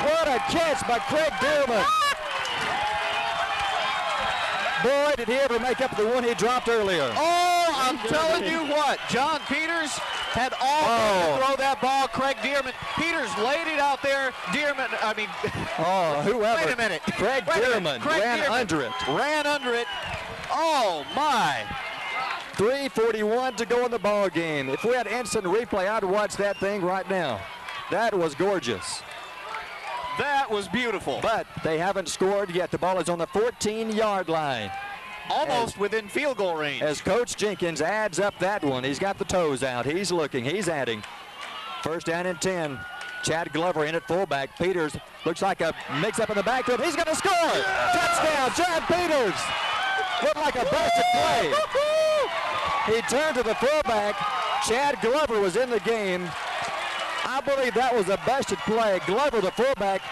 What a catch by Craig Dearman. Boy, did he ever make up the one he dropped earlier. Oh, I'm telling you what, John Peters had all to throw that ball. Craig Dearman. Peters laid it out there. Whoever. Wait a minute. Craig Dearman ran under it. Ran under it. Oh, my. 3:41 to go in the ball game. If we had instant replay, I'd watch that thing right now. That was gorgeous. That was beautiful. But they haven't scored yet. The ball is on the 14-yard line. Almost within field goal range. As Coach Jenkins adds up that one, he's got the toes out. He's looking. He's adding. 1st down and 10. Chad Glover in at fullback. Peters looks like a mix-up in the backfield. He's going to score! Touchdown, Chad Peters! Looked like a busted play. He turned to the fullback. Chad Glover was in the game. I believe that was a busted play. Glover, the fullback,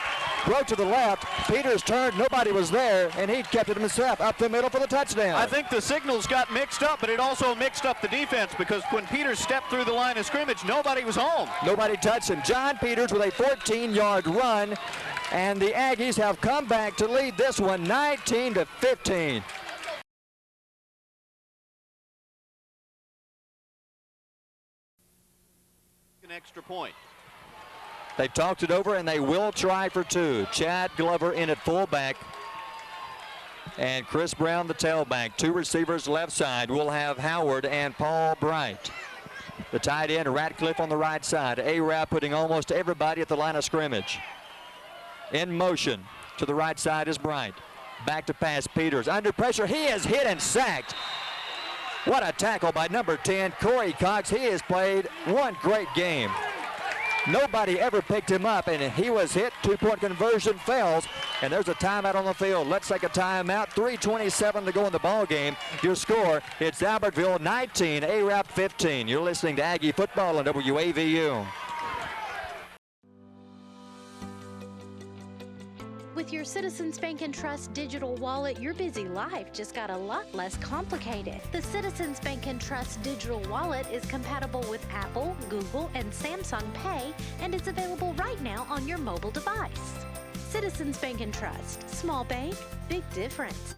broke to the left. Peters turned, nobody was there, and he kept it himself up the middle for the touchdown. I think the signals got mixed up, but it also mixed up the defense because when Peters stepped through the line of scrimmage, nobody was home. Nobody touched him. John Peters with a 14-yard run, and the Aggies have come back to lead this one 19-15. An extra point. They talked it over, and they will try for two. Chad Glover in at fullback, and Chris Brown the tailback. Two receivers left side. We'll have Howard and Paul Bright. The tight end, Ratcliffe on the right side. Arab putting almost everybody at the line of scrimmage. In motion to the right side is Bright. Back to pass, Peters. Under pressure, he is hit and sacked. What a tackle by number 10, Corey Cox. He has played one great game. Nobody ever picked him up, and he was hit. Two-point conversion fails, and there's a timeout on the field. Let's take a timeout. 3:27 to go in the ball game. Your score, it's Albertville 19, Arab 15. You're listening to Aggie Football on WAVU. With your Citizens Bank and Trust digital wallet, your busy life just got a lot less complicated. The Citizens Bank and Trust digital wallet is compatible with Apple, Google, and Samsung Pay, and is available right now on your mobile device. Citizens Bank and Trust. Small bank, big difference.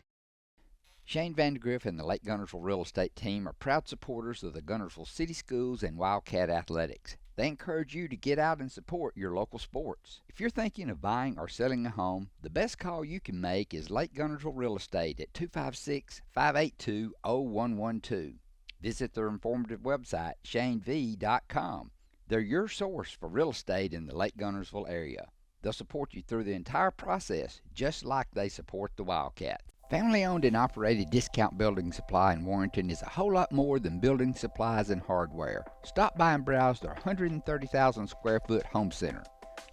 Shane Vandegrift and the Lake Gunnersville Real Estate Team are proud supporters of the Gunnersville City Schools and Wildcat Athletics. They encourage you to get out and support your local sports. If you're thinking of buying or selling a home, the best call you can make is Lake Gunnersville Real Estate at 256-582-0112. Visit their informative website, shanev.com. They're your source for real estate in the Lake Gunnersville area. They'll support you through the entire process, just like they support the Wildcat. Family-owned and operated Discount Building Supply in Warrenton is a whole lot more than building supplies and hardware. Stop by and browse their 130,000 square foot home center.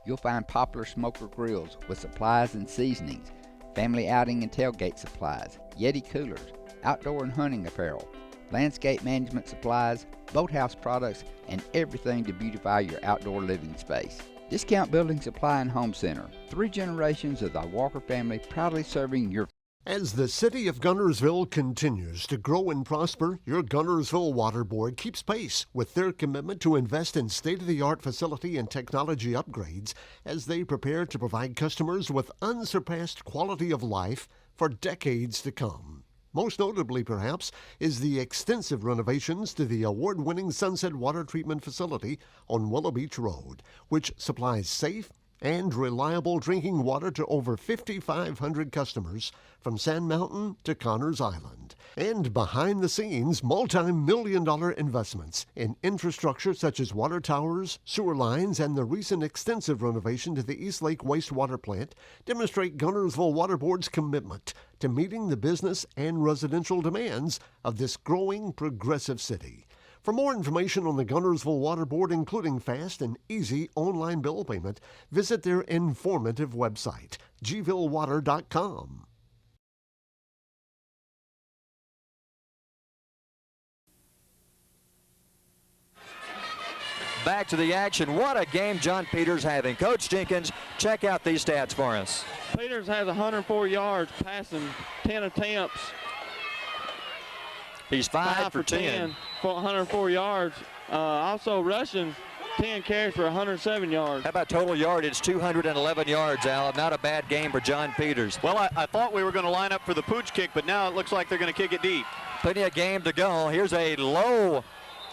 You'll find popular smoker grills with supplies and seasonings, family outing and tailgate supplies, Yeti coolers, outdoor and hunting apparel, landscape management supplies, boathouse products, and everything to beautify your outdoor living space. Discount Building Supply and Home Center. 3 generations of the Walker family proudly serving your. As the city of Gunnersville continues to grow and prosper, your Gunnersville Water Board keeps pace with their commitment to invest in state-of-the-art facility and technology upgrades as they prepare to provide customers with unsurpassed quality of life for decades to come. Most notably, perhaps, is the extensive renovations to the award-winning Sunset Water Treatment Facility on Willow Beach Road, which supplies safe and reliable drinking water to over 5,500 customers from Sand Mountain to Connors Island. And behind the scenes, multi-million-dollar investments in infrastructure such as water towers, sewer lines, and the recent extensive renovation to the East Lake wastewater plant demonstrate Gunnersville Water Board's commitment to meeting the business and residential demands of this growing progressive city. For more information on the Gunnersville Water Board, including fast and easy online bill payment, visit their informative website, gvillewater.com. Back to the action. What a game John Peters having. Coach Jenkins, check out these stats for us. Peters has 104 yards, passing 10 attempts. He's 5 for 10. For 104 yards. Also rushing 10 carries for 107 yards. How about total yardage? 211 yards, Al. Not a bad game for John Peters. Well, I thought we were going to line up for the pooch kick, but now it looks like they're going to kick it deep. Plenty of game to go. Here's a low,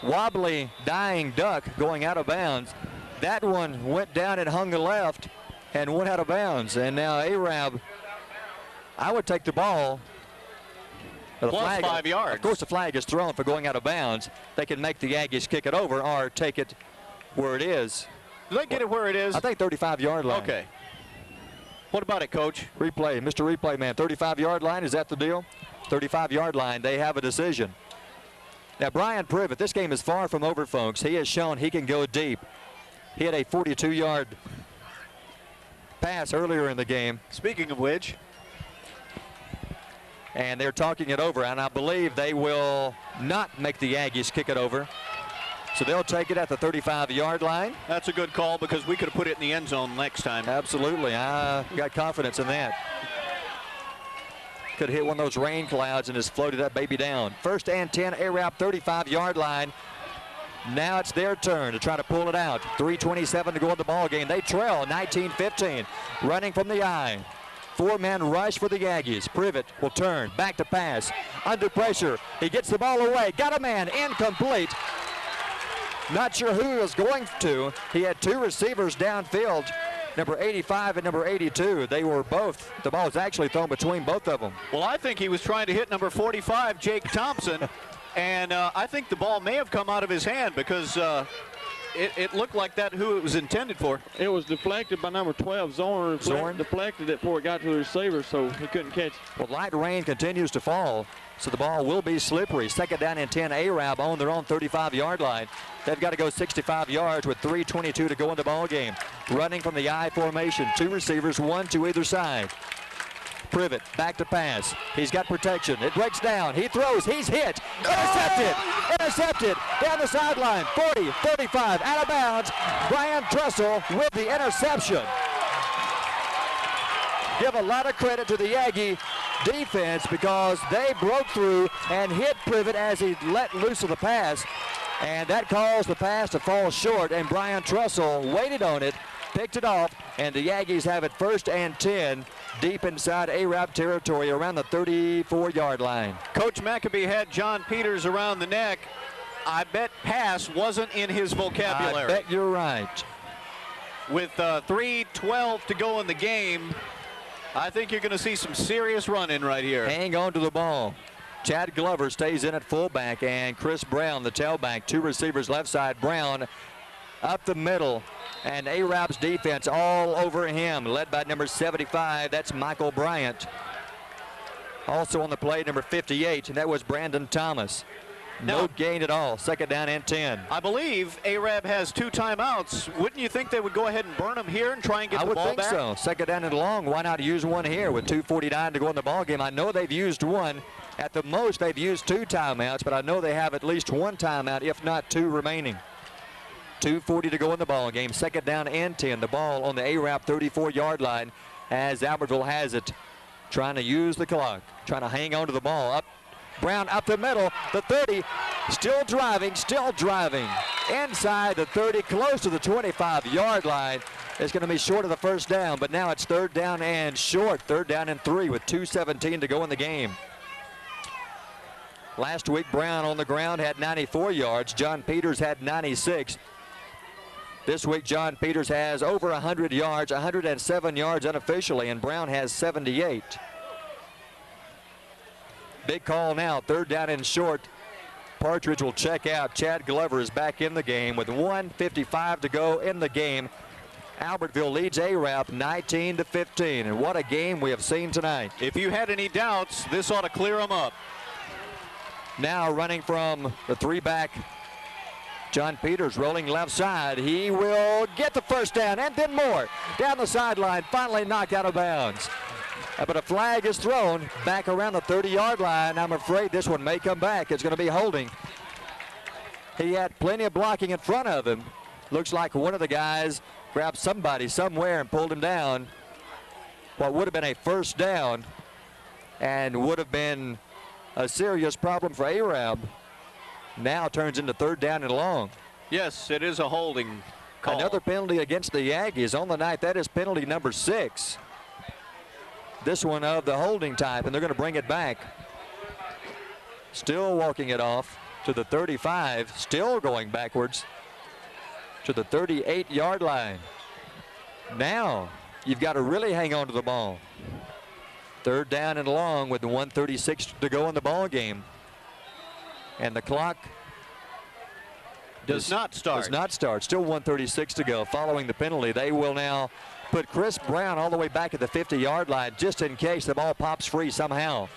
wobbly, dying duck going out of bounds. That one went down and hung the left and went out of bounds. And now Arab, I would take the ball. Plus flag, 5 yards. Of course, the flag is thrown for going out of bounds. They can make the Aggies kick it over or take it where it is. Do they get it where it is? I think 35-yard line. Okay. What about it, Coach? Replay, Mr. Replay Man. 35-yard line, is that the deal? 35-yard line, they have a decision. Now, Brian Privet, this game is far from over, folks. He has shown he can go deep. hit a 42-yard pass earlier in the game. Speaking of which. And they're talking it over, and I believe they will not make the Aggies kick it over. So they'll take it at the 35-yard line. That's a good call because we could have put it in the end zone next time. Absolutely. I got confidence in that. Could hit one of those rain clouds and just floated that baby down. 1st and 10, Arab 35-yard line. Now it's their turn to try to pull it out. 3:27 to go in the ball game. They trail 19-15. Running from the I. 4-man rush for the Aggies. Privet will turn. Back to pass. Under pressure. He gets the ball away. Got a man. Incomplete. Not sure who he was going to. He had 2 receivers downfield, number 85 and number 82. They were both, the ball was actually thrown between both of them. Well, I think he was trying to hit number 45, Jake Thompson, and I think the ball may have come out of his hand because it looked like that who it was intended for. It was deflected by number 12, Zorn. Zorn deflected it before it got to the receiver, so he couldn't catch it. Well, light rain continues to fall, so the ball will be slippery. 2nd down and 10, Arab on their own 35-yard line. They've got to go 65 yards with 3:22 to go in the ball game. Running from the I formation, 2 receivers, 1 to either side. Privet back to pass. He's got protection. It breaks down. He throws. He's hit. Intercepted. Intercepted. Down the sideline. 40, 35, out of bounds. Brian Trussell with the interception. Give a lot of credit to the Aggie defense because they broke through and hit Privet as he let loose of the pass. And that caused the pass to fall short, and Brian Trussell waited on it, picked it off, and the Aggies have it 1st and 10 deep inside Arab territory around the 34-yard line. Coach McAbee had John Peters around the neck. I bet pass wasn't in his vocabulary. I bet you're right. With 3:12 to go in the game, I think you're going to see some serious running right here. Hang on to the ball. Chad Glover stays in at fullback, and Chris Brown, the tailback. 2 receivers left side. Brown up the middle, and Arab's defense all over him, led by number 75. That's Michael Bryant. Also on the play, number 58, and that was Brandon Thomas. No gain at all. 2nd down and 10. I believe Arab has 2 timeouts. Wouldn't you think they would go ahead and burn them here and try and get the ball back? I would think so. 2nd down and long. Why not use one here with 2:49 to go in the ball game? I know they've used one. At the most, they've used 2 timeouts, but I know they have at least 1 timeout, if not 2 remaining. 2:40 to go in the ball game. 2nd down and 10. The ball on the Arab 34-yard line as Albertville has it. Trying to use the clock. Trying to hang on to the ball. Up. Brown up the middle. The 30. Still driving. Still driving. Inside the 30. Close to the 25-yard line. It's going to be short of the 1st down, but now it's 3rd down and short. 3rd down and 3 with 2:17 to go in the game. Last week, Brown on the ground had 94 yards. John Peters had 96. This week, John Peters has over 100 yards, 107 yards unofficially, and Brown has 78. Big call now, 3rd down and short. Partridge will check out. Chad Glover is back in the game with 1:55 to go in the game. Albertville leads Arab 19-15, and what a game we have seen tonight. If you had any doubts, this ought to clear them up. Now running from the 3-back, John Peters rolling left side. He will get the 1st down and then more. Down the sideline, finally knocked out of bounds. But a flag is thrown back around the 30-yard line. I'm afraid this one may come back. It's going to be holding. He had plenty of blocking in front of him. Looks like one of the guys grabbed somebody somewhere and pulled him down. What would have been a 1st down and would have been a serious problem for Arab. Now turns into 3rd down and long. Yes, it is a holding call. Another penalty against the Aggies on the night. That is penalty number 6. This one of the holding type, and they're going to bring it back. Still walking it off to the 35, still going backwards to the 38-yard line. Now you've got to really hang on to the ball. 3rd down and long with 1:36 to go in the ball game. And the clock does not start. Still 1:36 to go. Following the penalty, they will now put Chris Brown all the way back at the 50-yard line just in case the ball pops free somehow.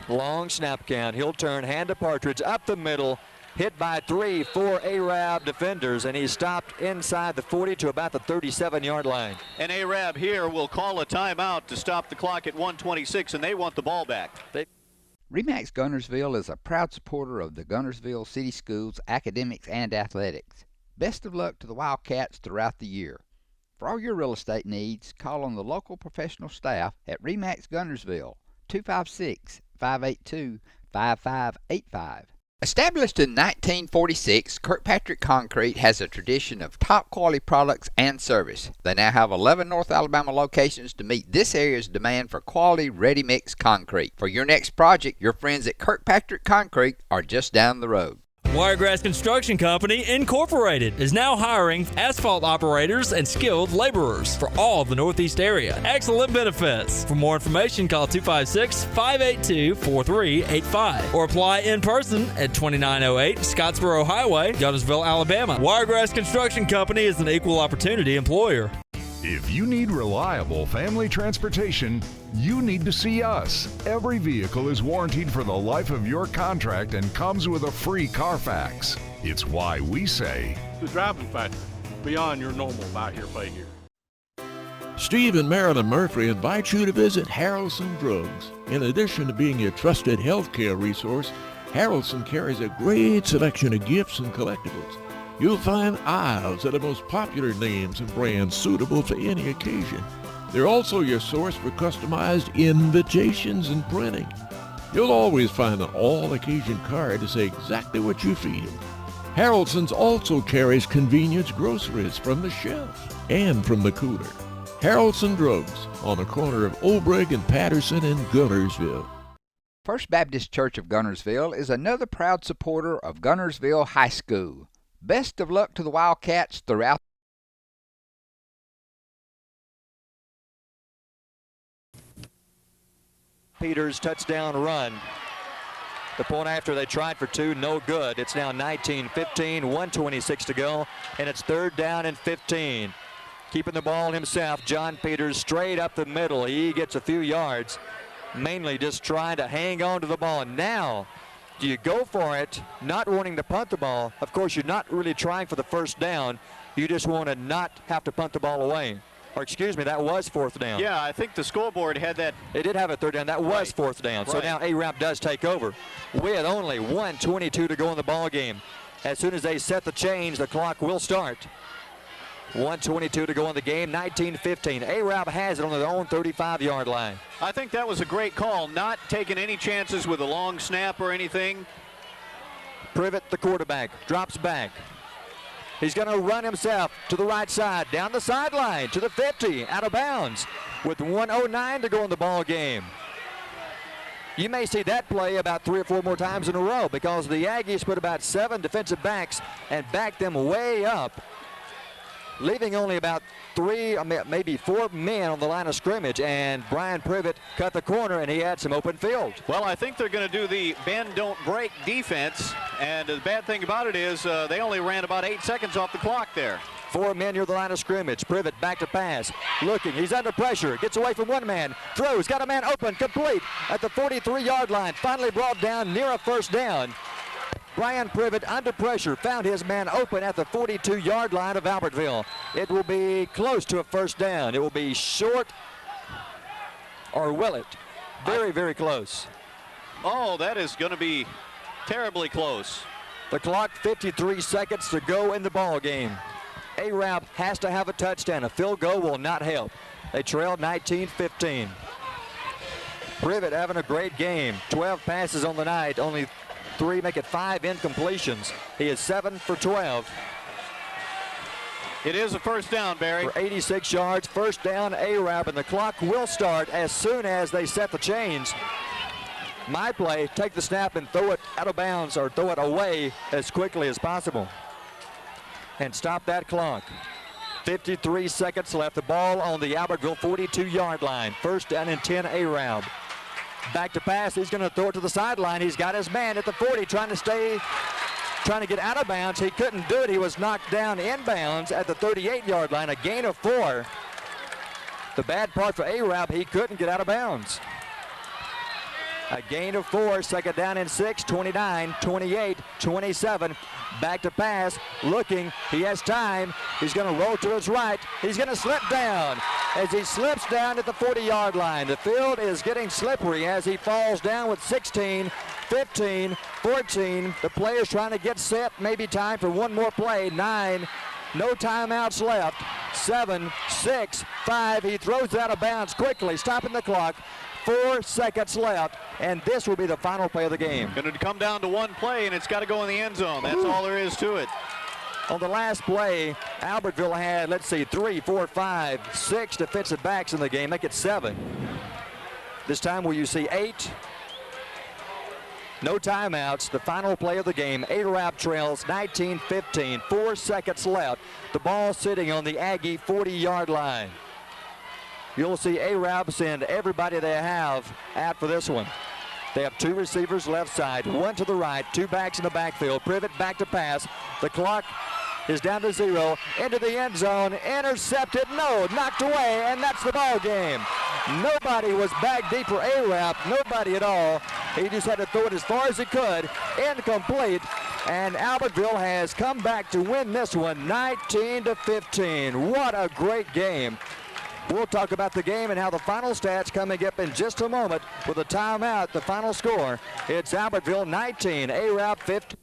Long snap count. He'll turn, hand to Partridge up the middle. hit by 4 Arab defenders, and he stopped inside the 40 to about the 37-yard line. And Arab here will call a timeout to stop the clock at 1:26, and they want the ball back. RE/MAX Gunnersville is a proud supporter of the Gunnersville City Schools academics and athletics. Best of luck to the Wildcats throughout the year. For all your real estate needs, call on the local professional staff at RE/MAX Gunnersville, 256-582-5585. Established in 1946, Kirkpatrick Concrete has a tradition of top quality products and service. They now have 11 North Alabama locations to meet this area's demand for quality ready-mix concrete. For your next project, your friends at Kirkpatrick Concrete are just down the road. Wiregrass Construction Company Incorporated is now hiring asphalt operators and skilled laborers for all of the Northeast area. Excellent benefits. For more information, call 256-582-4385 or apply in person at 2908 Scottsboro Highway, Gunnersville, Alabama. Wiregrass Construction Company is an equal opportunity employer. If you need reliable family transportation, you need to see us. Every vehicle is warranted for the life of your contract and comes with a free Carfax. It's why we say, the driving factor, beyond your normal buy here, pay here. Steve and Marilyn Murphy invite you to visit Harrelson Drugs. In addition to being your trusted healthcare resource, Harrelson carries a great selection of gifts and collectibles. You'll find aisles of the most popular names and brands suitable for any occasion. They're also your source for customized invitations and printing. You'll always find an all-occasion card to say exactly what you feel. Harrelson's also carries convenience groceries from the shelf and from the cooler. Harrelson Drugs on the corner of Olbrich and Patterson in Gunnersville. First Baptist Church of Gunnersville is another proud supporter of Gunnersville High School. Best of luck to the Wildcats throughout. Peters touchdown run. The point after they tried for 2, no good. It's now 19-15, 1:26 to go, and it's 3rd down and 15. Keeping the ball himself, John Peters straight up the middle. He gets a few yards, mainly just trying to hang on to the ball. And now, do you go for it, not wanting to punt the ball? Of course, you're not really trying for the first down. You just want to not have to punt the ball away. Or excuse me, that was 4th down. Yeah, I think the scoreboard had that. It did have a 3rd down. That was 4th down. So now Arab does take over with only 1:22 to go in the ball game. As soon as they set the change, the clock will start. 1:22 to go in the game, 19-15. Arab has it on their own 35-yard line. I think that was a great call, not taking any chances with a long snap or anything. Privet, the quarterback, drops back. He's going to run himself to the right side, down the sideline, to the 50, out of bounds, with 1:09 to go in the ball game. You may see that play about 3 or 4 more times in a row because the Aggies put about 7 defensive backs and backed them way up, leaving only about 3, maybe 4 men on the line of scrimmage, and Brian Privet cut the corner, and he had some open field. Well, I think they're going to do the bend, don't break defense, and the bad thing about it is they only ran about 8 seconds off the clock there. 4 men near the line of scrimmage. Privet back to pass. Looking, he's under pressure. Gets away from 1 man. Throws, got a man open, complete at the 43-yard line. Finally brought down near a 1st down. Brian Privet, under pressure, found his man open at the 42-yard line of Albertville. It will be close to a 1st down. It will be short, or will it? Very, very close. Oh, that is going to be terribly close. The clock, 53 seconds to go in the ball game. Arab has to have a touchdown. A field goal will not help. They trail 19-15. Privet having a great game. 12 passes on the night, only 3, make it 5 incompletions. He is 7 for 12. It is a 1st down, Barry. For 86 yards, 1st down, Arab, and the clock will start as soon as they set the chains. My play, take the snap and throw it out of bounds or throw it away as quickly as possible. And stop that clock. 53 seconds left. The ball on the Albertville 42-yard line. 1st down and 10, Arab. Back to pass. He's going to throw it to the sideline. He's got his man at the 40 trying to get out of bounds. He couldn't do it. He was knocked down inbounds at the 38-yard line. A gain of 4. The bad part for Arab, he couldn't get out of bounds. A gain of 4, second down and 6, 29, 28, 27. Back to pass, looking, he has time. He's going to roll to his right. He's going to slip down. As he slips down at the 40-yard line, the field is getting slippery as he falls down with 16, 15, 14. The players trying to get set, maybe time for one more play. 9, no timeouts left. 7, 6, 5. He throws it out of bounds quickly, stopping the clock. 4 seconds left, and this will be the final play of the game. Going to come down to one play, and it's got to go in the end zone. That's all there is to it. On the last play, Albertville had, let's see, 3, 4, 5, 6 defensive backs in the game. Make it 7. This time will you see 8? No timeouts. The final play of the game. A-Rap trails 19-15. 4 seconds left. The ball sitting on the Aggie 40-yard line. You'll see A-Rab send everybody they have out for this one. They have 2 receivers left side, 1 to the right, 2 backs in the backfield. Privet back to pass. The clock is down to 0. Into the end zone. Intercepted. No, knocked away, and that's the ball game. Nobody was back deep for A-Rab. Nobody at all. He just had to throw it as far as he could. Incomplete. And Albertville has come back to win this one 19-15. What a great game. We'll talk about the game and how the final stats coming up in just a moment with a timeout. The final score, it's Albertville 19, A-Rab 15.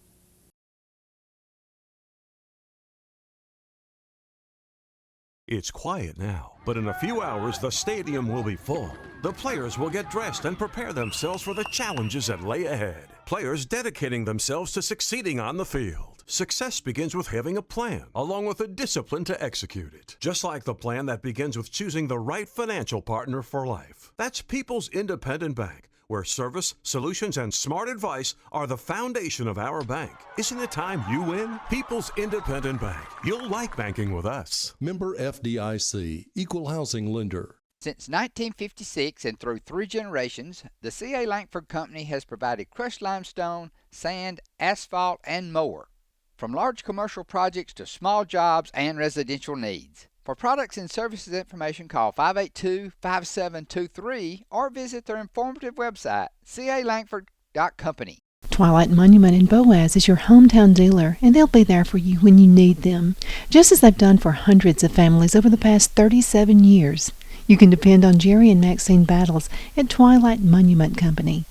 It's quiet now, but in a few hours the stadium will be full. The players will get dressed and prepare themselves for the challenges that lay ahead. Players dedicating themselves to succeeding on the field. Success begins with having a plan, along with the discipline to execute it. Just like the plan that begins with choosing the right financial partner for life. That's People's Independent Bank, where service, solutions, and smart advice are the foundation of our bank. Isn't it time you win? People's Independent Bank. You'll like banking with us. Member FDIC, Equal Housing Lender. Since 1956 and through 3 generations, the C.A. Langford Company has provided crushed limestone, sand, asphalt, and more. From large commercial projects to small jobs and residential needs. For products and services information, call 582-5723 or visit their informative website, calangford.company. Twilight Monument in Boaz is your hometown dealer, and they'll be there for you when you need them, just as they've done for hundreds of families over the past 37 years. You can depend on Jerry and Maxine Battles at Twilight Monument Company.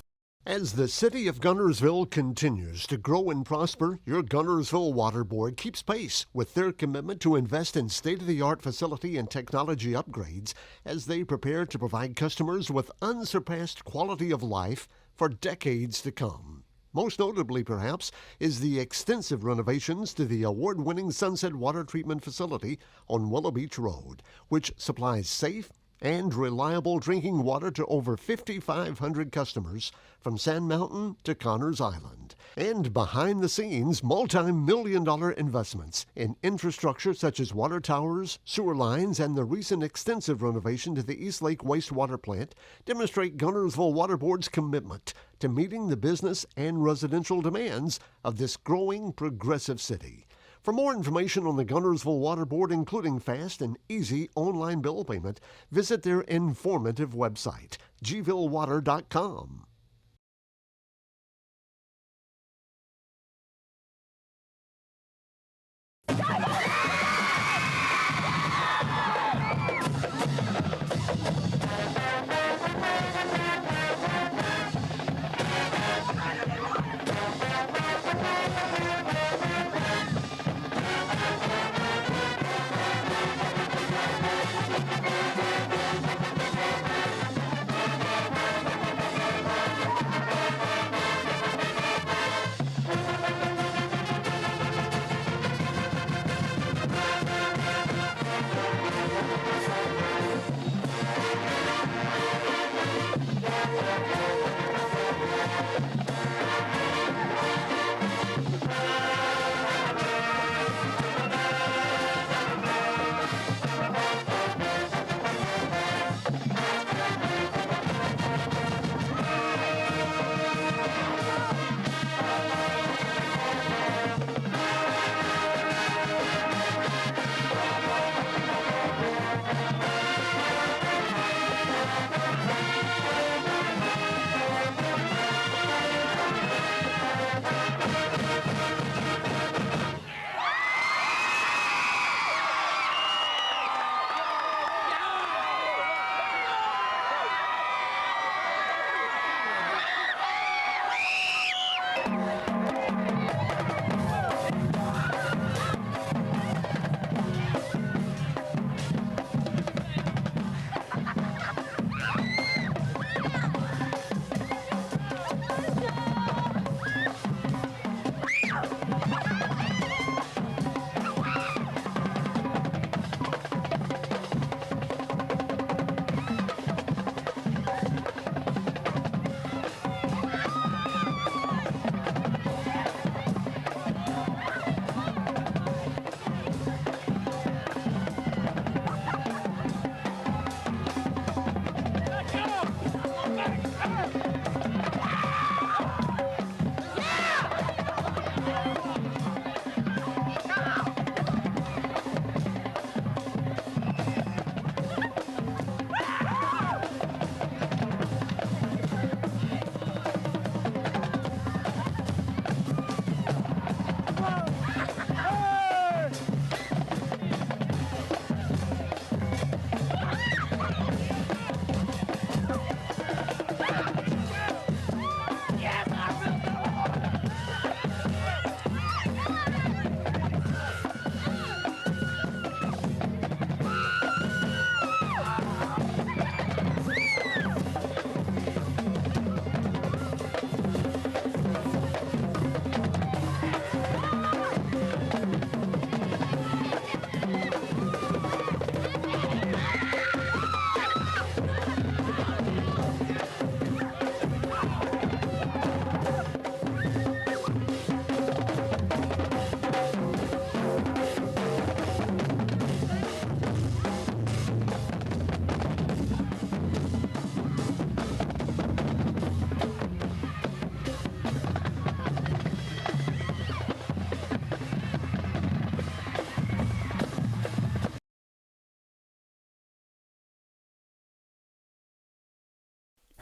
As the city of Guntersville continues to grow and prosper, your Guntersville Water Board keeps pace with their commitment to invest in state-of-the-art facility and technology upgrades as they prepare to provide customers with unsurpassed quality of life for decades to come. Most notably, perhaps, is the extensive renovations to the award-winning Sunset Water Treatment Facility on Willow Beach Road, which supplies safe and reliable drinking water to over 5,500 customers from Sand Mountain to Connors Island. And behind the scenes, multi-million-dollar investments in infrastructure such as water towers, sewer lines, and the recent extensive renovation to the East Lake wastewater plant demonstrate Guntersville Water Board's commitment to meeting the business and residential demands of this growing progressive city. For more information on the Guntersville Water Board, including fast and easy online bill payment, visit their informative website, gvillewater.com.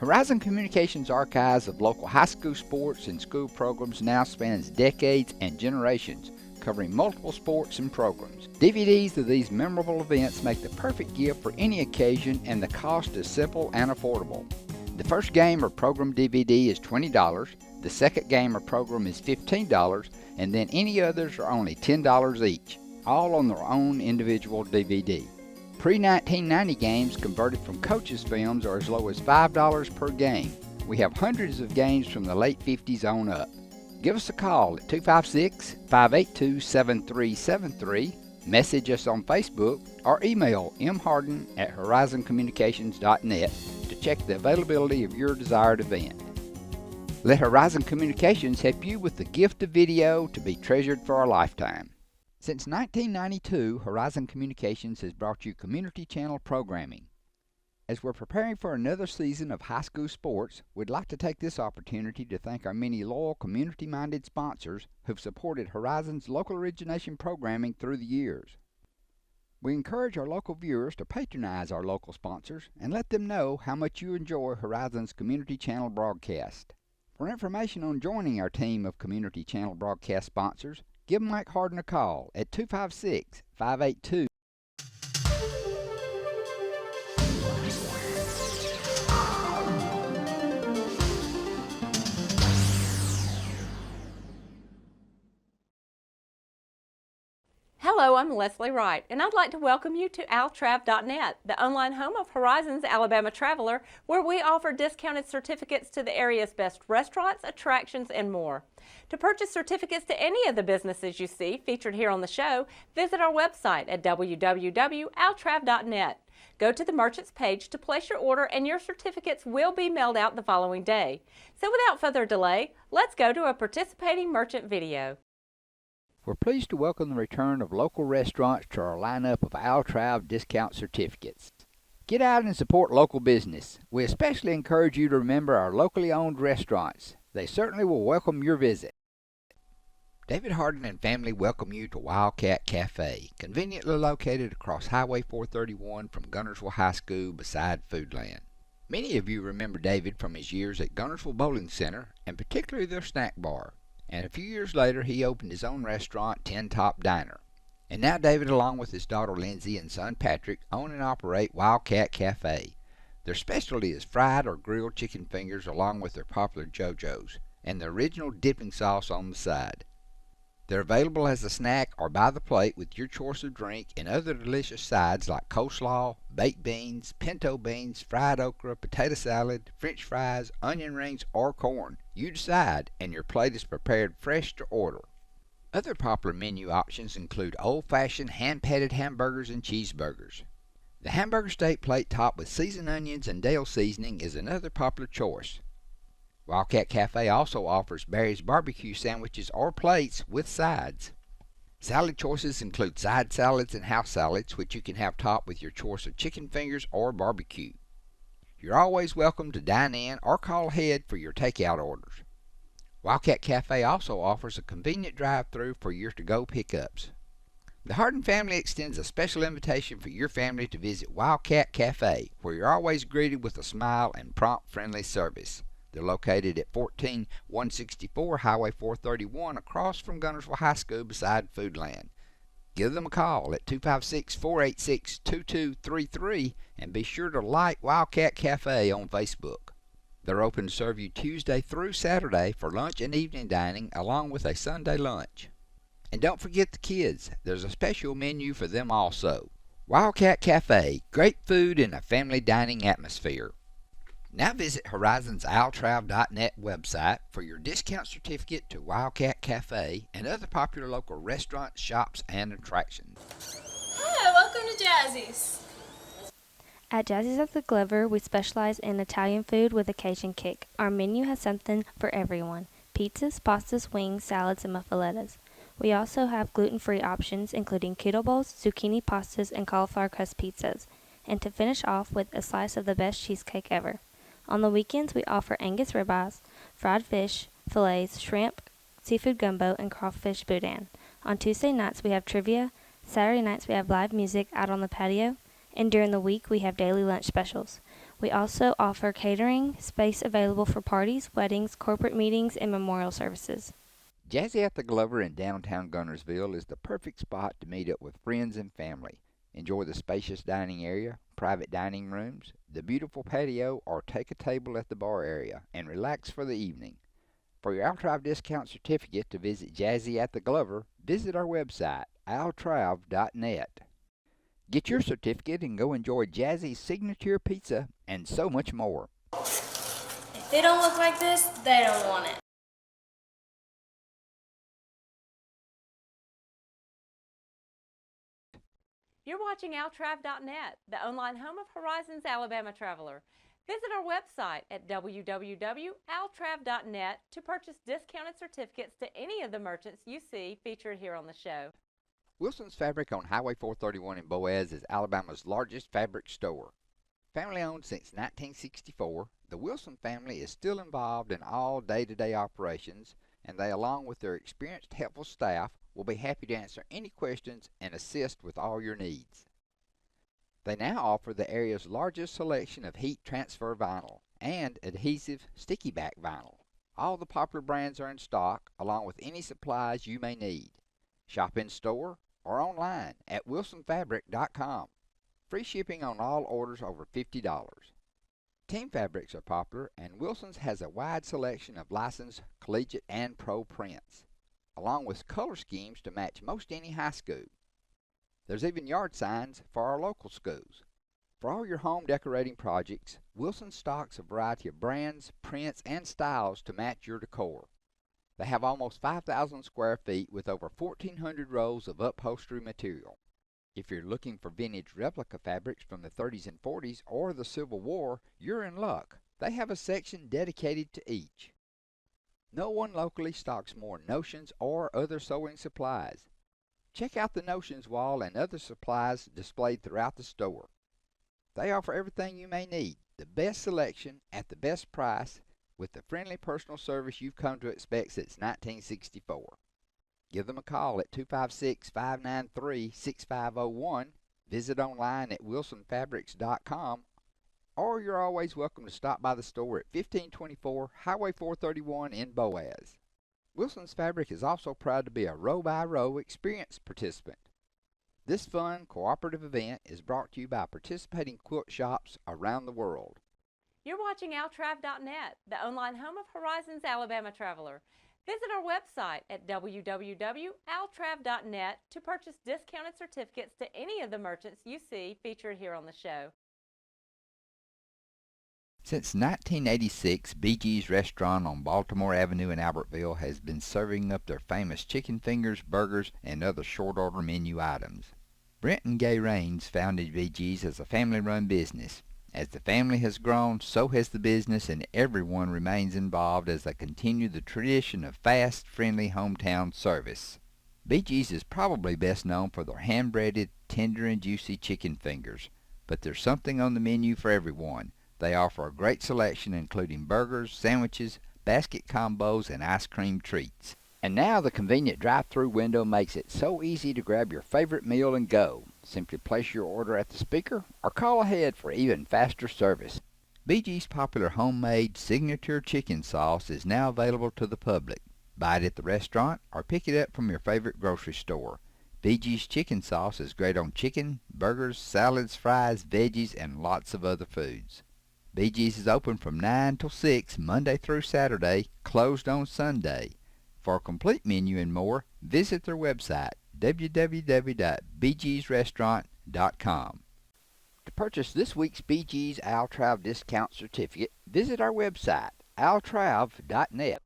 Horizon Communications' archives of local high school sports and school programs now spans decades and generations, covering multiple sports and programs. DVDs of these memorable events make the perfect gift for any occasion, and the cost is simple and affordable. The first game or program DVD is $20, the second game or program is $15, and then any others are only $10 each, all on their own individual DVD. Pre-1990 games converted from coaches' films are as low as $5 per game. We have hundreds of games from the late 50s on up. Give us a call at 256-582-7373, message us on Facebook, or email mharden@horizoncommunications.net to check the availability of your desired event. Let Horizon Communications help you with the gift of video to be treasured for a lifetime. Since 1992, Horizon Communications has brought you community channel programming. As we're preparing for another season of high school sports, we'd like to take this opportunity to thank our many loyal community-minded sponsors who've supported Horizon's local origination programming through the years. We encourage our local viewers to patronize our local sponsors and let them know how much you enjoy Horizon's community channel broadcast. For information on joining our team of community channel broadcast sponsors, give Mike Harden a call at 256-582. Hello, I'm Leslie Wright, and I'd like to welcome you to altrav.net, the online home of Horizon's Alabama Traveler, where we offer discounted certificates to the area's best restaurants, attractions, and more. To purchase certificates to any of the businesses you see featured here on the show, visit our website at www.altrav.net. Go to the Merchants page to place your order, and your certificates will be mailed out the following day. So without further delay, let's go to a participating merchant video. We're pleased to welcome the return of local restaurants to our lineup of Altrav discount certificates. Get out and support local business. We especially encourage you to remember our locally owned restaurants. They certainly will welcome your visit. David Harden and family welcome you to Wildcat Cafe, conveniently located across Highway 431 from Guntersville High School beside Foodland. Many of you remember David from his years at Guntersville Bowling Center, and particularly their snack bar. And a few years later, he opened his own restaurant, Tin Top Diner. And now David, along with his daughter Lindsay and son Patrick, own and operate Wildcat Cafe. Their specialty is fried or grilled chicken fingers along with their popular JoJo's, and the original dipping sauce on the side. They're available as a snack or by the plate with your choice of drink and other delicious sides like coleslaw, baked beans, pinto beans, fried okra, potato salad, french fries, onion rings, or corn. You decide, and your plate is prepared fresh to order. Other popular menu options include old-fashioned hand-patted hamburgers and cheeseburgers. The hamburger steak plate topped with seasoned onions and Dale seasoning is another popular choice. Wildcat Cafe also offers Barry's barbecue sandwiches or plates with sides. Salad choices include side salads and house salads, which you can have topped with your choice of chicken fingers or barbecue. You're always welcome to dine in or call ahead for your takeout orders. Wildcat Cafe also offers a convenient drive-thru for your to-go pickups. The Harden family extends a special invitation for your family to visit Wildcat Cafe, where you're always greeted with a smile and prompt, friendly service. They're located at 14164 Highway 431 across from Guntersville High School beside Foodland. Give them a call at 256-486-2233 and be sure to like Wildcat Cafe on Facebook. They're open to serve you Tuesday through Saturday for lunch and evening dining along with a Sunday lunch. And don't forget the kids. There's a special menu for them also. Wildcat Cafe, great food in a family dining atmosphere. Now visit Horizon's altrav.net website for your discount certificate to Wildcat Cafe and other popular local restaurants, shops, and attractions. Hi, welcome to Jazzy's. At Jazzy's at the Glover, we specialize in Italian food with a Cajun kick. Our menu has something for everyone: pizzas, pastas, wings, salads, and muffalettas. We also have gluten-free options, including keto bowls, zucchini pastas, and cauliflower crust pizzas. And to finish off with a slice of the best cheesecake ever. On the weekends, we offer Angus ribeyes, fried fish, fillets, shrimp, seafood gumbo, and crawfish boudin. On Tuesday nights, we have trivia. Saturday nights, we have live music out on the patio. And during the week, we have daily lunch specials. We also offer catering, space available for parties, weddings, corporate meetings, and memorial services. Jazzy at the Glover in downtown Gunnersville is the perfect spot to meet up with friends and family. Enjoy the spacious dining area, private dining rooms, the beautiful patio, or take a table at the bar area and relax for the evening. For your Altrive discount certificate to visit Jazzy at the Glover, visit our website, altrive.net. Get your certificate and go enjoy Jazzy's signature pizza and so much more. If they don't look like this, they don't want it. You're watching Altrive.net, the online home of Horizons Alabama Traveler. Visit our website at www.altrav.net to purchase discounted certificates to any of the merchants you see featured here on the show. Wilson's Fabric on Highway 431 in Boaz is Alabama's largest fabric store. Family owned since 1964, the Wilson family is still involved in all day-to-day operations, and they, along with their experienced, helpful staff, will be happy to answer any questions and assist with all your needs. They now offer the area's largest selection of heat transfer vinyl and adhesive sticky back vinyl. All the popular brands are in stock, along with any supplies you may need. Shop in store or online at wilsonfabric.com. Free shipping on all orders over $50. Team fabrics are popular, and Wilson's has a wide selection of licensed collegiate and pro prints, along with color schemes to match most any high school. There's even yard signs for our local schools. For all your home decorating projects, Wilson stocks a variety of brands, prints, and styles to match your decor. They have almost 5,000 square feet with over 1,400 rows of upholstery material. If you're looking for vintage replica fabrics from the 30s and 40s or the Civil War, you're in luck. They have a section dedicated to each. No one locally stocks more notions or other sewing supplies. Check out the notions wall and other supplies displayed throughout the store. They offer everything you may need, the best selection at the best price, with the friendly personal service you've come to expect since 1964. Give them a call at 256-593-6501, visit online at wilsonfabrics.com, or you're always welcome to stop by the store at 1524 Highway 431 in Boaz. Wilson's Fabric is also proud to be a row-by-row experience participant. This fun, cooperative event is brought to you by participating quilt shops around the world. You're watching Altrive.net, the online home of Horizons Alabama Traveler. Visit our website at www.altrav.net to purchase discounted certificates to any of the merchants you see featured here on the show. Since 1986, BG's restaurant on Baltimore Avenue in Albertville has been serving up their famous chicken fingers, burgers, and other short-order menu items. Brent and Gay Raines founded BG's as a family-run business. As the family has grown, so has the business, and everyone remains involved as they continue the tradition of fast, friendly hometown service. BG's is probably best known for their hand-breaded, tender and juicy chicken fingers, but there's something on the menu for everyone. They offer a great selection including burgers, sandwiches, basket combos, and ice cream treats. And now the convenient drive-through window makes it so easy to grab your favorite meal and go. Simply place your order at the speaker or call ahead for even faster service. BG's popular homemade signature chicken sauce is now available to the public. Buy it at the restaurant or pick it up from your favorite grocery store. BG's chicken sauce is great on chicken, burgers, salads, fries, veggies, and lots of other foods. BG's is open from 9 till 6 Monday through Saturday, closed on Sunday. For a complete menu and more, visit their website, www.bgsrestaurant.com. To purchase this week's BG's Altrive discount certificate, visit our website, altrive.net.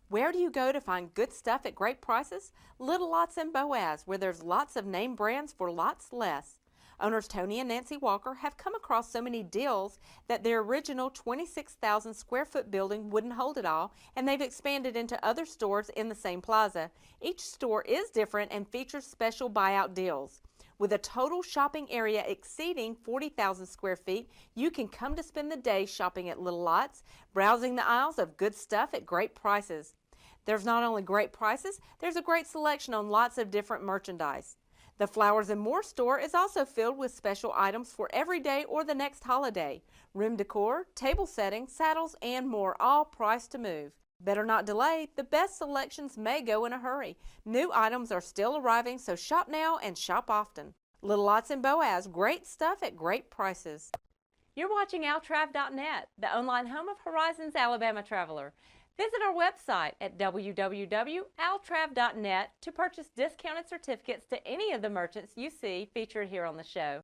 Where do you go to find good stuff at great prices? Little Lots in Boaz, where there's lots of name brands for lots less. Owners Tony and Nancy Walker have come across so many deals that their original 26,000 square foot building wouldn't hold it all, and they've expanded into other stores in the same plaza. Each store is different and features special buyout deals. With a total shopping area exceeding 40,000 square feet, you can come to spend the day shopping at Little Lots, browsing the aisles of good stuff at great prices. There's not only great prices, there's a great selection on lots of different merchandise. The Flowers and More store is also filled with special items for every day or the next holiday. Room decor, table settings, saddles, and more, all priced to move. Better not delay, the best selections may go in a hurry. New items are still arriving, so shop now and shop often. Little Lots and Boaz, great stuff at great prices. You're watching altrav.net, the online home of Horizons Alabama Traveler. Visit our website at www.altrav.net to purchase discounted certificates to any of the merchants you see featured here on the show.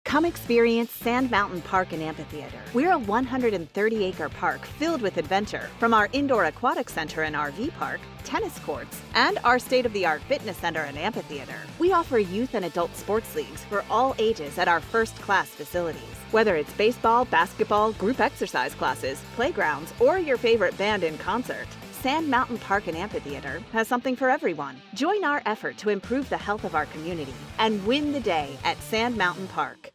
Come experience Sand Mountain Park and Amphitheater. We're a 130-acre park filled with adventure. From our indoor aquatic center and RV park, tennis courts, and our state-of-the-art fitness center and amphitheater. We offer youth and adult sports leagues for all ages at our first-class facilities. Whether it's baseball, basketball, group exercise classes, playgrounds, or your favorite band in concert, Sand Mountain Park and Amphitheater has something for everyone. Join our effort to improve the health of our community and win the day at Sand Mountain Park.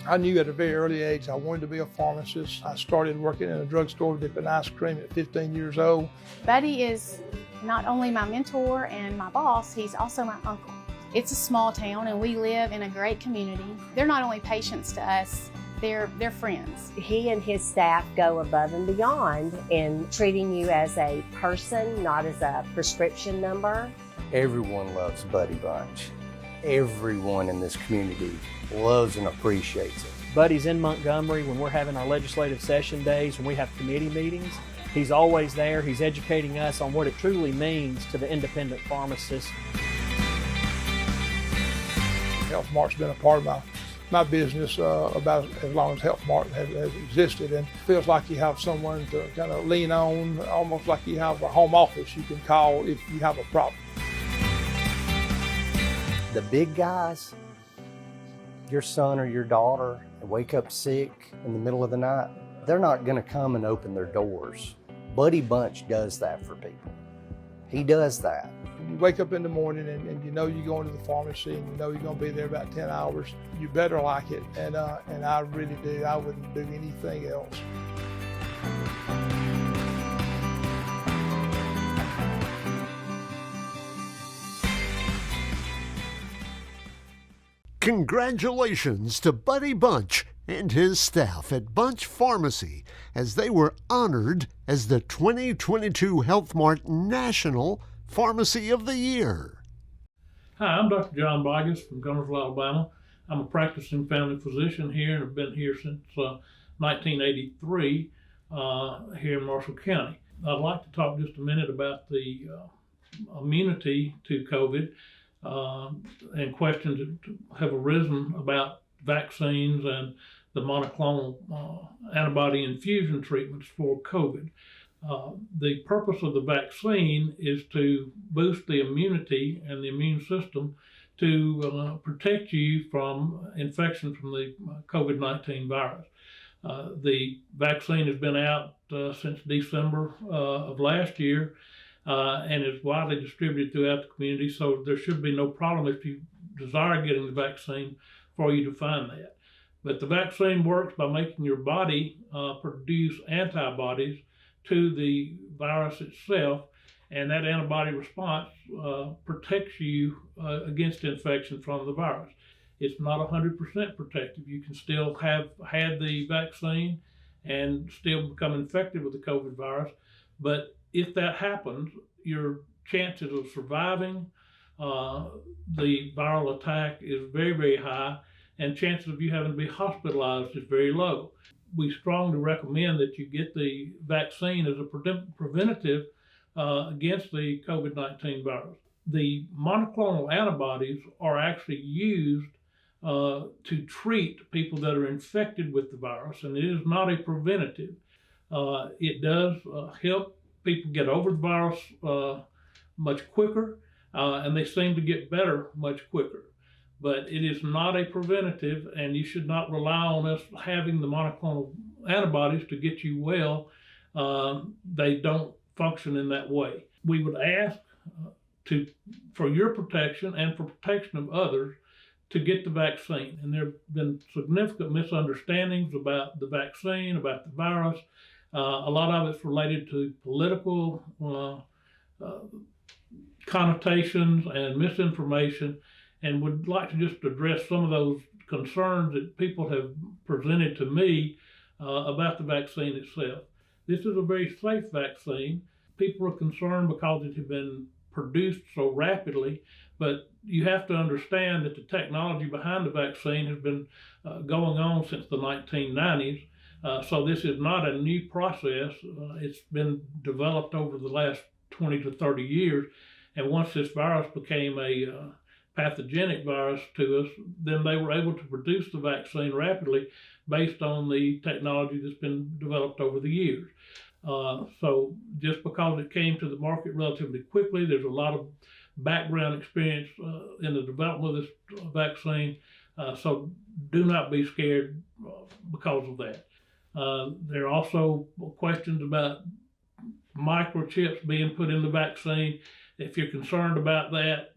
I knew at a very early age I wanted to be a pharmacist. I started working in a drugstore dipping ice cream at 15 years old. Buddy is not only my mentor and my boss, he's also my uncle. It's a small town and we live in a great community. They're not only patients to us, they're friends. He and his staff go above and beyond in treating you as a person, not as a prescription number. Everyone loves Buddy Bunch. Everyone in this community loves and appreciates it. Buddy's in Montgomery when we're having our legislative session days, when we have committee meetings. He's always there. He's educating us on what it truly means to the independent pharmacist. Health Mart's been a part of my business about as long as Health Mart has existed, and it feels like you have someone to kind of lean on, almost like you have a home office you can call if you have a problem. The big guys, your son or your daughter wake up sick in the middle of the night, they're not going to come and open their doors. Buddy Bunch does that for people. He does that. You wake up in the morning and you know you're going to the pharmacy and you know you're going to be there about 10 hours. You better like it, and I really do. I wouldn't do anything else. Congratulations to Buddy Bunch and his staff at Bunch Pharmacy as they were honored as the 2022 Health Mart National Pharmacy of the Year. Hi, I'm Dr. John Boggess from Gunnersville, Alabama. I'm a practicing family physician here and have been here since 1983 here in Marshall County. I'd like to talk just a minute about the immunity to COVID and questions that have arisen about vaccines and the monoclonal antibody infusion treatments for COVID. The purpose of the vaccine is to boost the immunity and the immune system to protect you from infection from the COVID-19 virus. The vaccine has been out since December of last year and is widely distributed throughout the community, so there should be no problem if you desire getting the vaccine for you to find that. But the vaccine works by making your body produce antibodies to the virus itself, and that antibody response protects you against infection from the virus. It's not 100% protective. You can still have had the vaccine and still become infected with the COVID virus, but if that happens, your chances of surviving the viral attack is very, very high, and chances of you having to be hospitalized is very low. We strongly recommend that you get the vaccine as a preventative against the COVID-19 virus. The monoclonal antibodies are actually used to treat people that are infected with the virus, and it is not a preventative. It does help people get over the virus much quicker, and they seem to get better much quicker. But it is not a preventative, and you should not rely on us having the monoclonal antibodies to get you well. They don't function in that way. We would ask for your protection and for protection of others to get the vaccine. And there have been significant misunderstandings about the vaccine, about the virus. A lot of it's related to political connotations and misinformation, and would like to just address some of those concerns that people have presented to me about the vaccine itself. This is a very safe vaccine. People are concerned because it has been produced so rapidly, but you have to understand that the technology behind the vaccine has been going on since the 1990s. So this is not a new process. It's been developed over the last 20 to 30 years. And once this virus became a pathogenic virus to us, then they were able to produce the vaccine rapidly based on the technology that's been developed over the years. So just because it came to the market relatively quickly, there's a lot of background experience in the development of this vaccine. So do not be scared because of that. There are also questions about microchips being put in the vaccine. If you're concerned about that,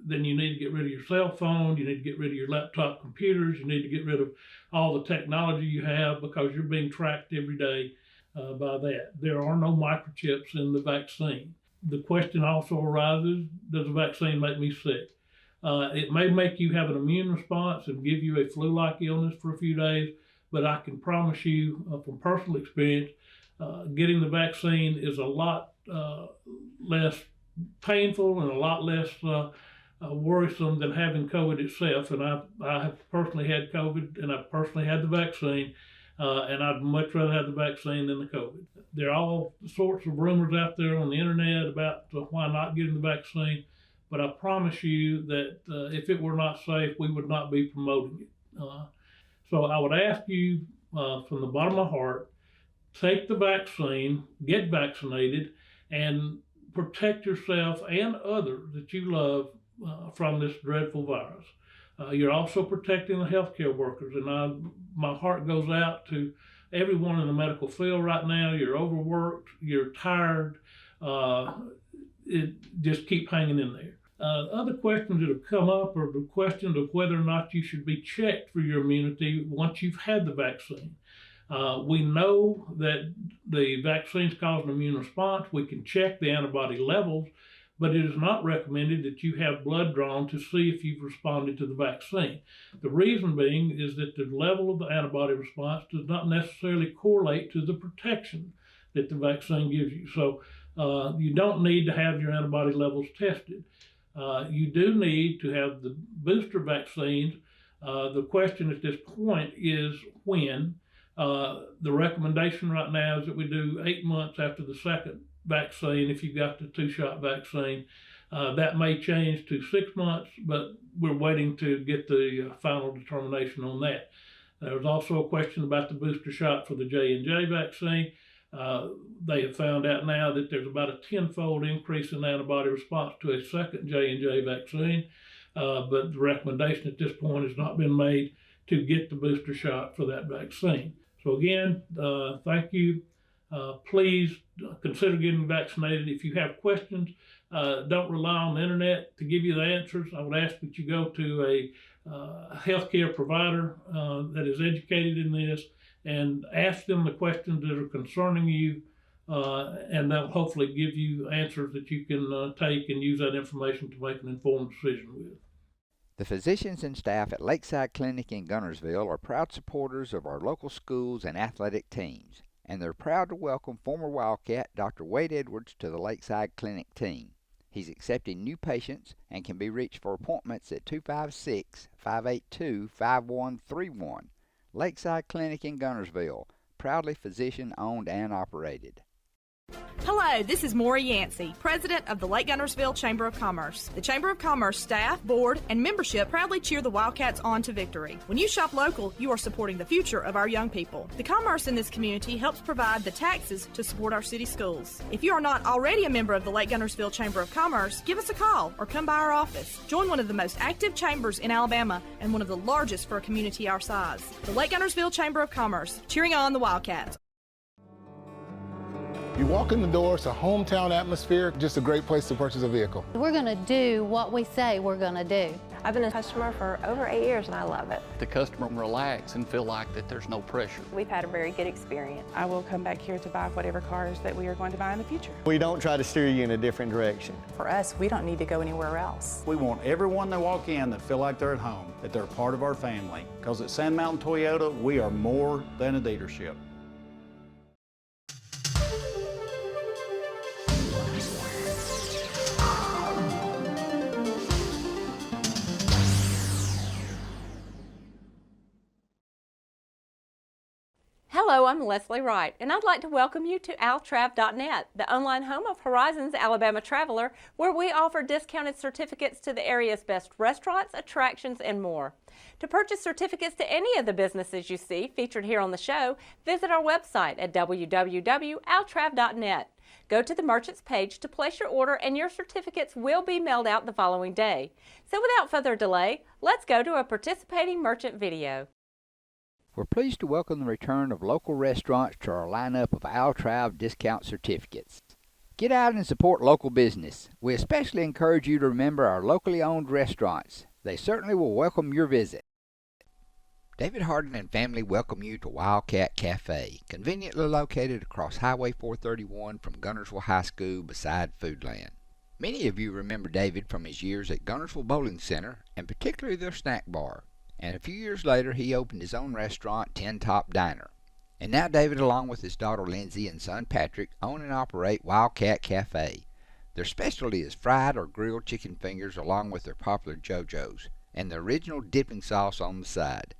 then you need to get rid of your cell phone, you need to get rid of your laptop computers, you need to get rid of all the technology you have because you're being tracked every day by that. There are no microchips in the vaccine. The question also arises, does the vaccine make me sick? It may make you have an immune response and give you a flu-like illness for a few days, but I can promise you from personal experience, getting the vaccine is a lot less painful and a lot less worrisome than having COVID itself. And I have personally had COVID, and I personally had the vaccine, and I'd much rather have the vaccine than the COVID. There are all sorts of rumors out there on the internet about why not getting the vaccine, but I promise you that if it were not safe, we would not be promoting it. So I would ask you from the bottom of my heart, take the vaccine, get vaccinated, and protect yourself and others that you love from this dreadful virus. You're also protecting the healthcare workers, and my heart goes out to everyone in the medical field right now. You're overworked, you're tired, just keep hanging in there. Other questions that have come up are the questions of whether or not you should be checked for your immunity once you've had the vaccine. We know that the vaccines cause an immune response. We can check the antibody levels, but it is not recommended that you have blood drawn to see if you've responded to the vaccine. The reason being is that the level of the antibody response does not necessarily correlate to the protection that the vaccine gives you. So you don't need to have your antibody levels tested. You do need to have the booster vaccines. The question at this point is when. The recommendation right now is that we do 8 months after the second vaccine if you got the 2-shot vaccine. That may change to 6 months, but we're waiting to get the final determination on that. There's also a question about the booster shot for the J&J vaccine. They have found out now that there's about a 10-fold increase in antibody response to a second J&J vaccine, but the recommendation at this point has not been made to get the booster shot for that vaccine. So again, thank you. Please consider getting vaccinated. If you have questions, don't rely on the internet to give you the answers. I would ask that you go to a healthcare provider that is educated in this and ask them the questions that are concerning you, and they'll hopefully give you answers that you can take and use that information to make an informed decision with. The physicians and staff at Lakeside Clinic in Guntersville are proud supporters of our local schools and athletic teams, and they're proud to welcome former Wildcat Dr. Wade Edwards to the Lakeside Clinic team. He's accepting new patients and can be reached for appointments at 256-582-5131. Lakeside Clinic in Guntersville, proudly physician-owned and operated. Hello, this is Maury Yancey, President of the Lake Guntersville Chamber of Commerce. The Chamber of Commerce staff, board, and membership proudly cheer the Wildcats on to victory. When you shop local, you are supporting the future of our young people. The commerce in this community helps provide the taxes to support our city schools. If you are not already a member of the Lake Guntersville Chamber of Commerce, give us a call or come by our office. Join one of the most active chambers in Alabama and one of the largest for a community our size. The Lake Guntersville Chamber of Commerce, cheering on the Wildcats. You walk in the door, it's a hometown atmosphere, just a great place to purchase a vehicle. We're going to do what we say we're going to do. I've been a customer for over 8 years and I love it. The customer can relax and feel like that there's no pressure. We've had a very good experience. I will come back here to buy whatever cars that we are going to buy in the future. We don't try to steer you in a different direction. For us, we don't need to go anywhere else. We want everyone that walk in that feel like they're at home, that they're part of our family. Because at Sand Mountain Toyota, we are more than a dealership. Hello, I'm Leslie Wright, and I'd like to welcome you to altrav.net, the online home of Horizons Alabama Traveler, where we offer discounted certificates to the area's best restaurants, attractions, and more. To purchase certificates to any of the businesses you see featured here on the show, visit our website at www.altrav.net. Go to the Merchants page to place your order, and your certificates will be mailed out the following day. So without further delay, let's go to a participating merchant video. We're pleased to welcome the return of local restaurants to our lineup of Altrav discount certificates. Get out and support local business. We especially encourage you to remember our locally owned restaurants. They certainly will welcome your visit. David Harden and family welcome you to Wildcat Cafe, conveniently located across Highway 431 from Guntersville High School beside Foodland. Many of you remember David from his years at Guntersville Bowling Center, and particularly their snack bar. And a few years later, he opened his own restaurant, Tin Top Diner. And now David, along with his daughter Lindsay and son Patrick, own and operate Wildcat Cafe. Their specialty is fried or grilled chicken fingers along with their popular JoJo's and the original dipping sauce on the side.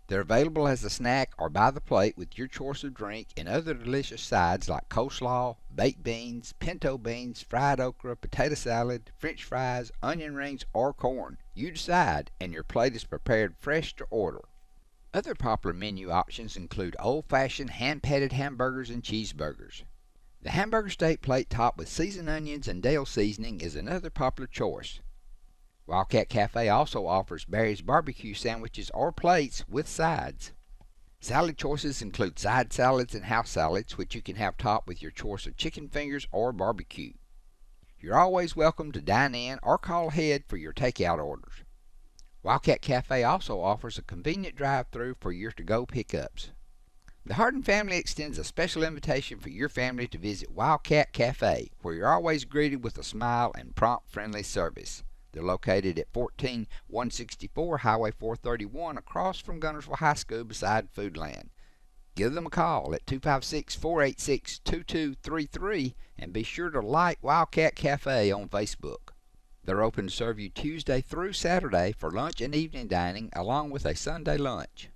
They're available as a snack or by the plate with your choice of drink and other delicious sides like coleslaw, baked beans, pinto beans, fried okra, potato salad, french fries, onion rings, or corn. You decide, and your plate is prepared fresh to order. Other popular menu options include old-fashioned hand-patted hamburgers and cheeseburgers. The hamburger steak plate topped with seasoned onions and Dale seasoning is another popular choice. Wildcat Cafe also offers Barry's barbecue sandwiches or plates with sides. Salad choices include side salads and house salads, which you can have topped with your choice of chicken fingers or barbecue. You're always welcome to dine in or call ahead for your takeout orders. Wildcat Cafe also offers a convenient drive-thru for your to-go pickups. The Harden family extends a special invitation for your family to visit Wildcat Cafe, where you're always greeted with a smile and prompt, friendly service. They're located at 14164 Highway 431 across from Guntersville High School beside Foodland. Give them a call at 256-486-2233 and be sure to like Wildcat Cafe on Facebook. They're open to serve you Tuesday through Saturday for lunch and evening dining along with a Sunday lunch.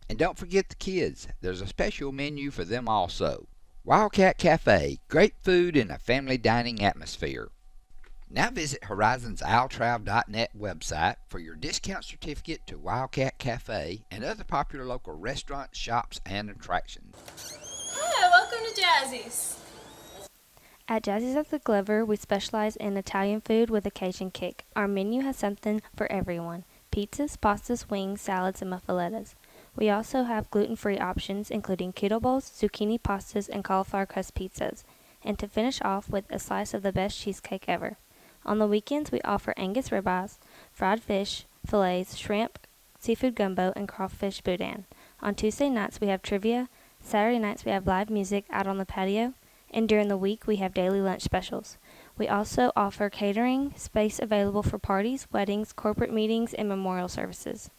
And don't forget the kids. There's a special menu for them also. Wildcat Cafe, great food in a family dining atmosphere. Now visit Horizons Altrav.net website for your discount certificate to Wildcat Cafe and other popular local restaurants, shops, and attractions. Hi, welcome to Jazzy's. At Jazzy's at the Glover, we specialize in Italian food with a Cajun kick. Our menu has something for everyone: pizzas, pastas, wings, salads, and muffalettas. We also have gluten-free options, including keto bowls, zucchini pastas, and cauliflower crust pizzas. And to finish off with a slice of the best cheesecake ever. On the weekends, we offer Angus ribeyes, fried fish, fillets, shrimp, seafood gumbo, and crawfish boudin. On Tuesday nights, we have trivia. Saturday nights, we have live music out on the patio. And during the week, we have daily lunch specials. We also offer catering, space available for parties, weddings, corporate meetings, and memorial services.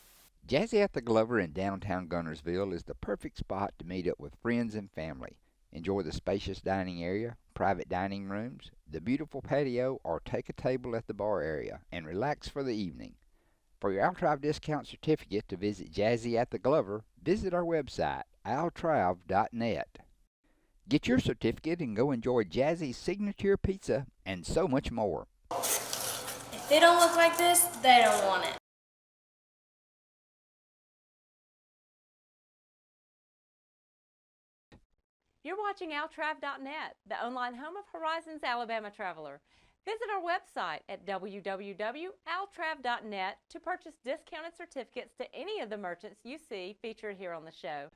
Jazzy at the Glover in downtown Guntersville is the perfect spot to meet up with friends and family. Enjoy the spacious dining area, private dining rooms, the beautiful patio, or take a table at the bar area and relax for the evening. For your Altrav discount certificate to visit Jazzy at the Glover, visit our website, altrav.net. Get your certificate and go enjoy Jazzy's signature pizza and so much more. If they don't look like this, they don't want it. You're watching altrav.net, the online home of Horizons Alabama Traveler. Visit our website at www.altrav.net to purchase discounted certificates to any of the merchants you see featured here on the show.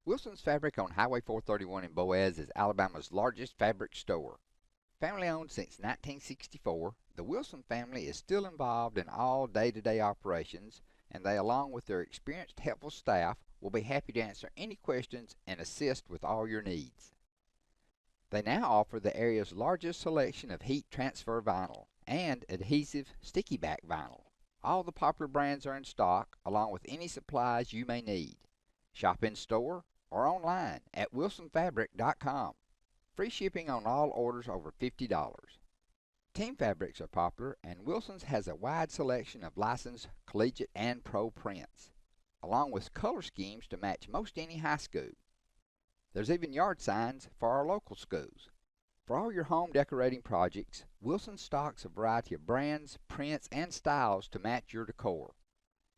Wilson's Fabric on Highway 431 in Boaz is Alabama's largest fabric store. Family owned since 1964, the Wilson family is still involved in all day-to-day operations, and they, along with their experienced, helpful staff, will be happy to answer any questions and assist with all your needs. They now offer the area's largest selection of heat transfer vinyl and adhesive sticky back vinyl. All the popular brands are in stock, along with any supplies you may need. Shop in store or online at wilsonfabric.com. Free shipping on all orders over $50. Team fabrics are popular, and Wilson's has a wide selection of licensed collegiate and pro prints, along with color schemes to match most any high school. There's even yard signs for our local schools. For all your home decorating projects, Wilson stocks a variety of brands, prints, and styles to match your decor.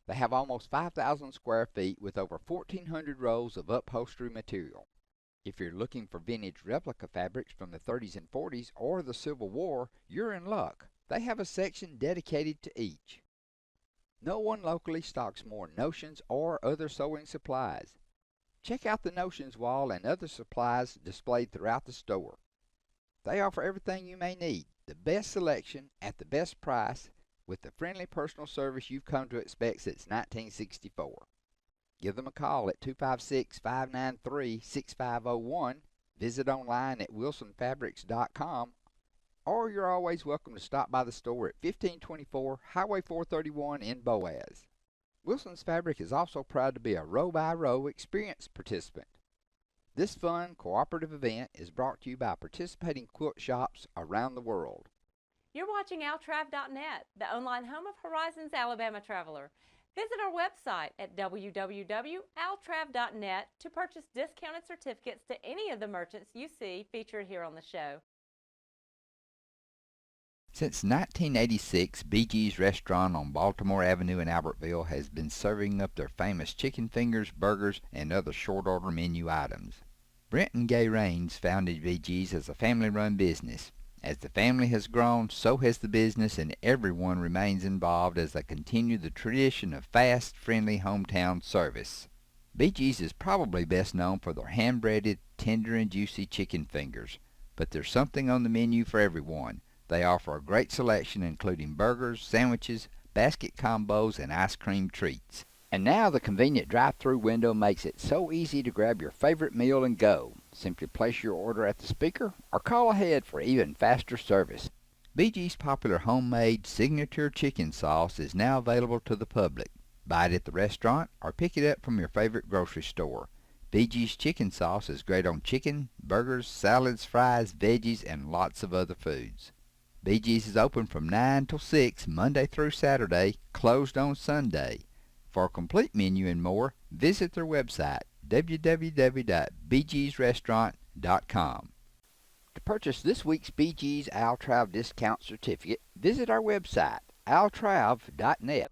They have almost 5,000 square feet with over 1,400 rows of upholstery material. If you're looking for vintage replica fabrics from the 30s and 40s or the Civil War, you're in luck. They have a section dedicated to each. No one locally stocks more notions or other sewing supplies. Check out the notions wall and other supplies displayed throughout the store. They offer everything you may need, the best selection at the best price, with the friendly personal service you've come to expect since 1964. Give them a call at 256-593-6501, visit online at wilsonfabrics.com, or you're always welcome to stop by the store at 1524 Highway 431 in Boaz. Wilson's Fabric is also proud to be a row-by-row experience participant. This fun, cooperative event is brought to you by participating quilt shops around the world. You're watching altrav.net, the online home of Horizons Alabama Traveler. Visit our website at www.altrav.net to purchase discounted certificates to any of the merchants you see featured here on the show. Since 1986, BG's restaurant on Baltimore Avenue in Albertville has been serving up their famous chicken fingers, burgers, and other short-order menu items. Brent and Gay Raines founded BG's as a family-run business. As the family has grown, so has the business, and everyone remains involved as they continue the tradition of fast, friendly hometown service. BG's is probably best known for their hand-breaded, tender and juicy chicken fingers, but there's something on the menu for everyone. They offer a great selection including burgers, sandwiches, basket combos, and ice cream treats. And now the convenient drive-through window makes it so easy to grab your favorite meal and go. Simply place your order at the speaker or call ahead for even faster service. BG's popular homemade signature chicken sauce is now available to the public. Buy it at the restaurant or pick it up from your favorite grocery store. BG's chicken sauce is great on chicken, burgers, salads, fries, veggies, and lots of other foods. BG's is open from 9 till 6 Monday through Saturday, closed on Sunday. For a complete menu and more, visit their website, www.bgsrestaurant.com. To purchase this week's BG's Altrav discount certificate, visit our website, altrav.net.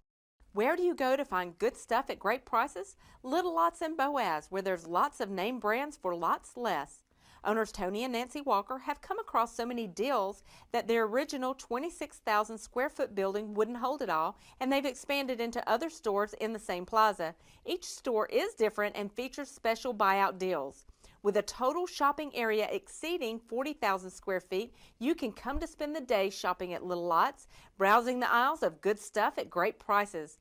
Where do you go to find good stuff at great prices? Little Lots in Boaz, where there's lots of name brands for lots less. Owners Tony and Nancy Walker have come across so many deals that their original 26,000 square foot building wouldn't hold it all, and they've expanded into other stores in the same plaza. Each store is different and features special buyout deals. With a total shopping area exceeding 40,000 square feet, you can come to spend the day shopping at Little Lots, browsing the aisles of good stuff at great prices.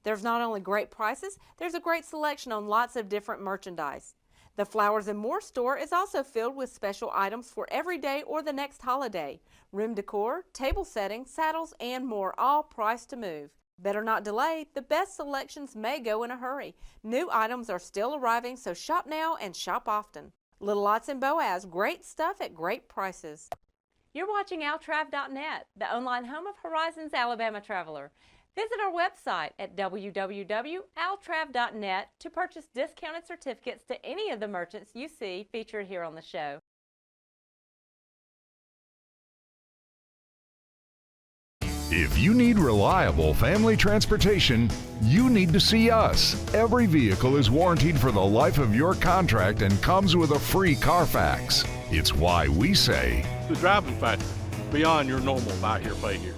There's not only great prices, there's a great selection on lots of different merchandise. The Flowers and More store is also filled with special items for every day or the next holiday. Room decor, table settings, saddles, and more, all priced to move. Better not delay, the best selections may go in a hurry. New items are still arriving, so shop now and shop often. Little Lots in Boaz, great stuff at great prices. You're watching altrav.net, the online home of Horizons Alabama Traveler. Visit our website at www.altrav.net to purchase discounted certificates to any of the merchants you see featured here on the show. If you need reliable family transportation, you need to see us. Every vehicle is warranted for the life of your contract and comes with a free Carfax. It's why we say, the driving factor, beyond your normal buy here, pay here.